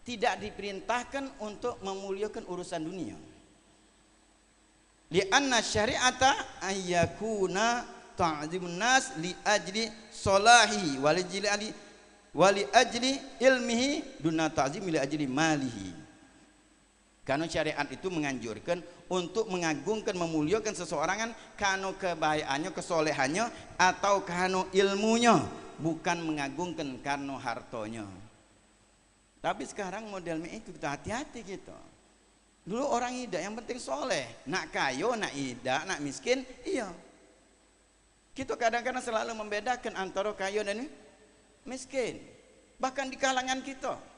tidak diperintahkan untuk memuliakan urusan dunia. Li'anna syari'ata ayyakuna ta'zimun nas li ajli salahi wali ajli ilmihi duna ta'zim li ajli malihi. Karena syariat itu menganjurkan untuk mengagungkan, memuliakan seseorang karena kebaikannya, kesolehannya, atau karena ilmunya, bukan mengagungkan karena hartonya. Tapi sekarang modelnya itu kita hati-hati gitu. Dulu orang ida yang penting soleh, nak kayo, nak ida, nak miskin, iya. Kita kadang-kadang selalu membedakan antara kayo dan miskin. Bahkan di kalangan kita.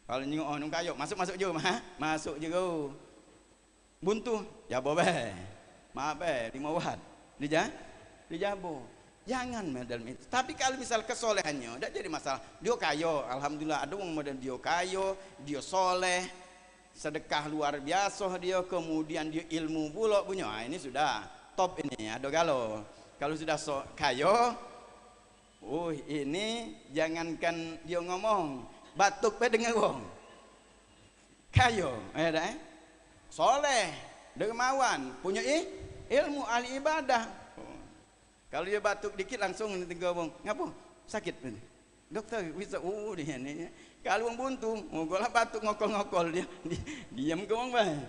Kalau nyengok orang kayo, masuk je mah, masuk je go. Buntu, jabo be. Maaf be, 5 watt. Dijabo. Jangan model itu. Tapi kalau misal kesolehannya, tidak jadi masalah. Dia kayo, alhamdulillah ada orang model dia kayo, dia soleh, sedekah luar biasa dia, kemudian dia ilmu pula punya. Nah, ini sudah top ini, ada galau. Kalau sudah kayo, ini jangankan dia ngomong. Batuk pe dengan wong kayo soleh dermawan punya ilmu ahli ibadah. Kalau dia batuk dikit langsung tinggal wong ngapa sakit dokter bisa dia ni. Kalau wong buntu ngogolah batuk ngokol-ngokol dia diam ke wong bae.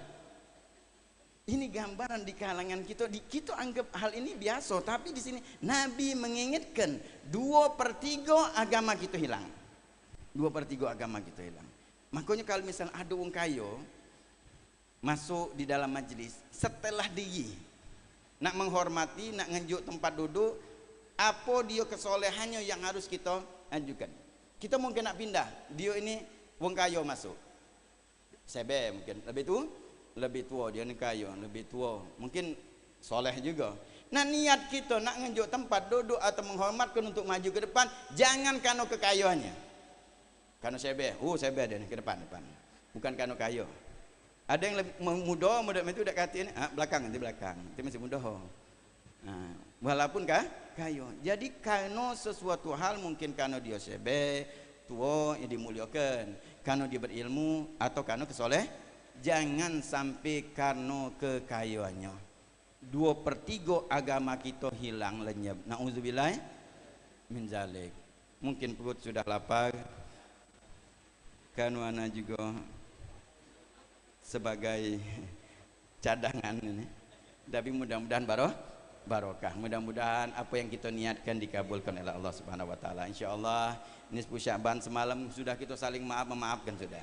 Ini gambaran di kalangan kita, kita anggap hal ini biasa, tapi di sini Nabi mengingatkan 2/3 agama kita hilang. 2/3 agama kita hilang. Makanya kalau misalnya ada orang kayo masuk di dalam majlis, setelah dia nak menghormati, nak ngenjuk tempat duduk, apa dia kesolehannya yang harus kita ajukan. Kita mungkin nak pindah, dia ini orang kayo masuk, sebe mungkin lebih tua dia ni kayo, lebih tua, mungkin soleh juga. Nah niat kita nak ngenjuk tempat duduk atau menghormatkan untuk maju ke depan, jangan karena kekayaannya. Karena sebe dia ke depan, bukan karena kayo. Ada yang lebih muda itu udah kata ini, belakang nanti belakang, itu masih muda. Nah, walaupun kayo. Jadi karena sesuatu hal mungkin karena dia sebe, tua yang dimuliakan, karena dia berilmu atau karena kesoleh, jangan sampai karena kekayaannya. 2/3 agama kita hilang lenyap. Nauzubillah min zalik. Mungkin perut sudah lapar. Kanuana juga sebagai cadangan ini. Tapi mudah-mudahan barokah. Mudah-mudahan apa yang kita niatkan dikabulkan oleh Allah Subhanahu wa taala. Insyaallah nisfu Sya'ban semalam sudah kita saling memaafkan sudah.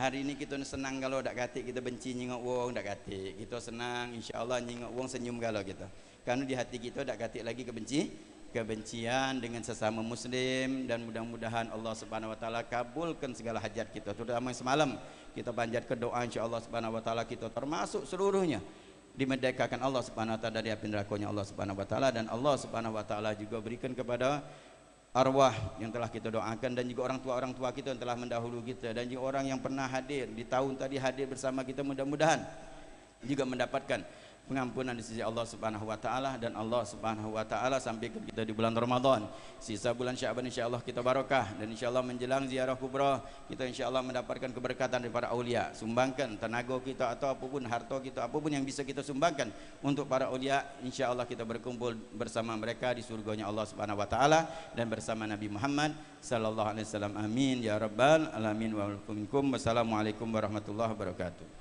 Hari ini kita senang kalau dak kate kita benci nyingok wong dak kate. Kita senang insyaallah nyingok wong senyum kalau kita. Karena di hati kita dak kate lagi kebencian dengan sesama muslim, dan mudah-mudahan Allah Subhanahu wa taala kabulkan segala hajat kita. Terutama semalam kita panjatkan doa insyaallah Subhanahu wa taala kita termasuk seluruhnya dimerdekakan Allah Subhanahu wa taala dari api neraka-Nya Allah Subhanahu wa taala, dan Allah Subhanahu wa taala juga berikan kepada arwah yang telah kita doakan, dan juga orang tua kita yang telah mendahulu kita, dan juga orang yang pernah hadir di tahun tadi hadir bersama kita, mudah-mudahan juga mendapatkan pengampunan di sisi Allah Subhanahu wa taala, dan Allah Subhanahu wa taala sampaikan kita di bulan Ramadan. Sisa bulan Sya'ban insyaallah kita barokah, dan insyaallah menjelang ziarah kubra kita insyaallah mendapatkan keberkatan daripada aulia. Sumbangkan tenaga kita atau apapun harta kita, apapun yang bisa kita sumbangkan untuk para aulia, insyaallah kita berkumpul bersama mereka di surganya Allah Subhanahu wa taala dan bersama Nabi Muhammad sallallahu alaihi wasallam. Amin ya rabbal alamin wa minkum. Wassalamualaikum warahmatullahi wabarakatuh.